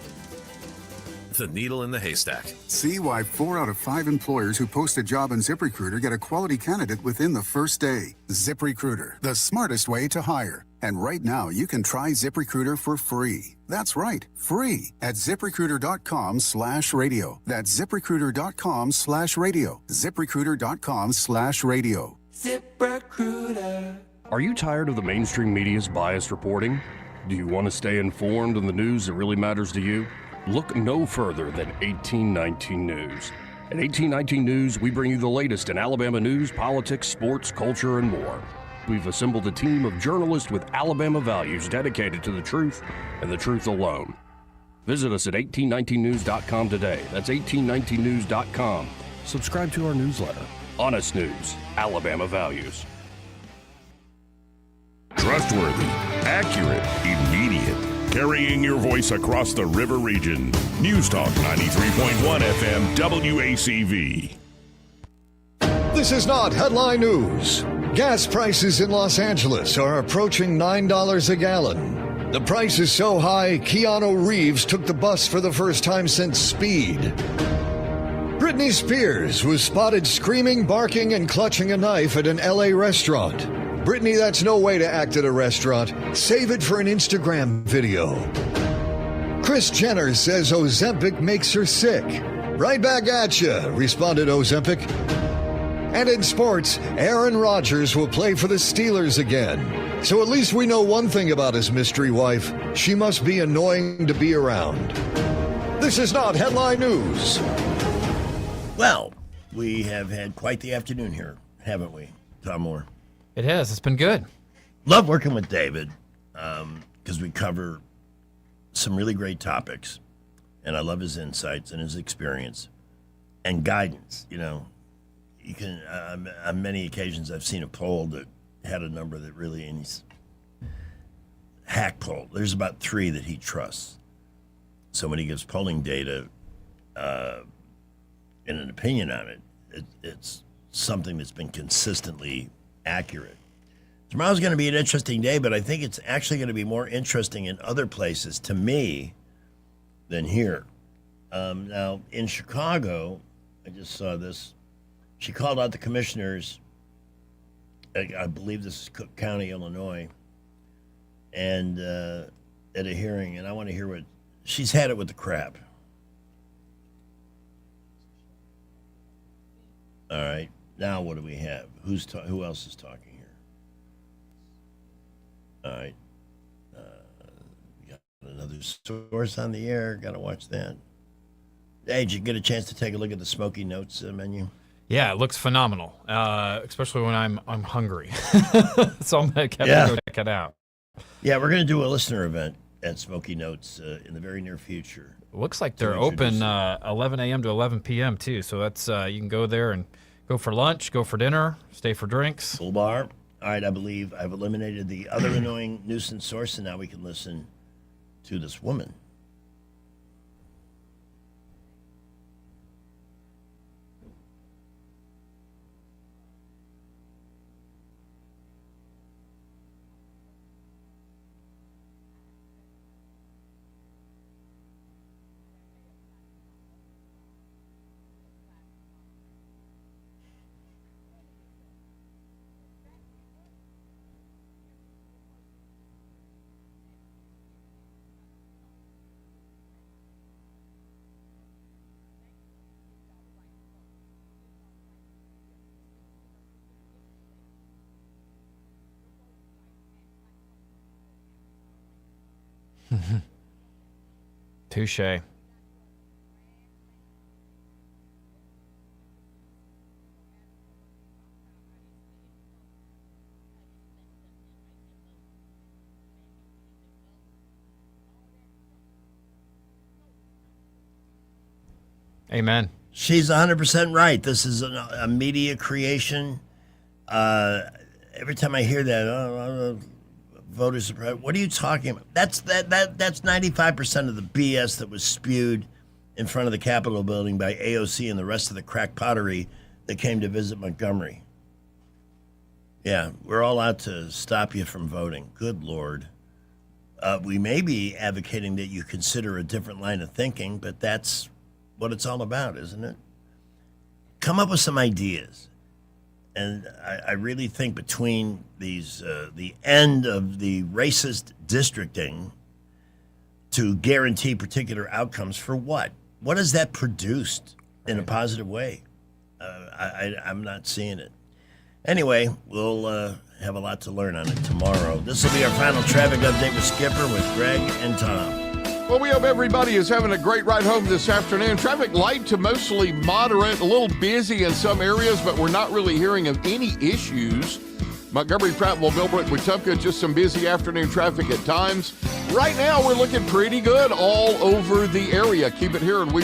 The needle in the haystack. See why 4 out of 5 employers who post a job on ZipRecruiter get a quality candidate within the first day. ZipRecruiter, the smartest way to hire. And right now, you can try ZipRecruiter for free. That's right, free at ZipRecruiter.com/radio. That's ZipRecruiter.com/radio. ZipRecruiter.com/radio. ZipRecruiter. Are you tired of the mainstream media's biased reporting? Do you want to stay informed on the news that really matters to you? Look no further than 1819 News. At 1819 News, we bring you the latest in Alabama news, politics, sports, culture, and more. We've assembled a team of journalists with Alabama values dedicated to the truth and the truth alone. Visit us at 1819news.com today. That's 1819news.com. Subscribe to our newsletter. Honest News, Alabama Values. Trustworthy, accurate, immediate. Carrying your voice across the river region. News Talk 93.1 FM WACV. This is not headline news. Gas prices in Los Angeles are approaching $9 a gallon. The price is so high, Keanu Reeves took the bus for the first time since Speed. Britney Spears was spotted screaming, barking, and clutching a knife at an LA restaurant. Britney, that's no way to act at a restaurant. Save it for an Instagram video. Kris Jenner says Ozempic makes her sick. Right back at ya, responded Ozempic. And in sports, Aaron Rodgers will play for the Steelers again. So at least we know one thing about his mystery wife. She must be annoying to be around. This is not headline news. Well, we have had quite the afternoon here, haven't we, Tom Moore? It has. It's been good. Love working with David because we cover some really great topics, and I love his insights and his experience and guidance. You know, you can on many occasions I've seen a poll that had a number that really, and he's hack poll. There's about 3 that he trusts. So when he gives polling data and an opinion on it, it's something that's been consistently accurate. Tomorrow's going to be an interesting day, but I think it's actually going to be more interesting in other places to me than here. Now, in Chicago, I just saw this. She called out the commissioners, I believe this is Cook County, Illinois, and at a hearing, and I want to hear what she's had it with the crap. All right. Now what do we have? Who else is talking here? All right. We got another source on the air. Got to watch that. Hey, did you get a chance to take a look at the Smoky Notes menu? Yeah, it looks phenomenal, especially when I'm hungry. So I'm going to go check it out. Yeah, we're going to do a listener event at Smoky Notes in the very near future. It looks like they're open 11 a.m. to 11 p.m. too. So that's you can go there and go for lunch, go for dinner, stay for drinks. Full bar. All right, I believe I've eliminated the other annoying nuisance source, and now we can listen to this woman. Touche. Amen. She's 100% right. This is a media creation. Every time I hear that, voters, what are you talking about? That's 95% of the BS that was spewed in front of the Capitol building by AOC and the rest of the crack pottery that came to visit Montgomery. Yeah, we're all out to stop you from voting. Good Lord. We may be advocating that you consider a different line of thinking, but that's what it's all about, isn't it? Come up with some ideas. And I really think between these, the end of the racist districting to guarantee particular outcomes for what? What has that produced in a positive way? I'm not seeing it. Anyway, we'll have a lot to learn on it tomorrow. This will be our final traffic update with Skipper, with Greg and Tom. Well, we hope everybody is having a great ride home this afternoon. Traffic light to mostly moderate, a little busy in some areas, but we're not really hearing of any issues. Montgomery, Prattville, Millbrook, Wetumpka, just some busy afternoon traffic at times. Right now, we're looking pretty good all over the area. Keep it here, and we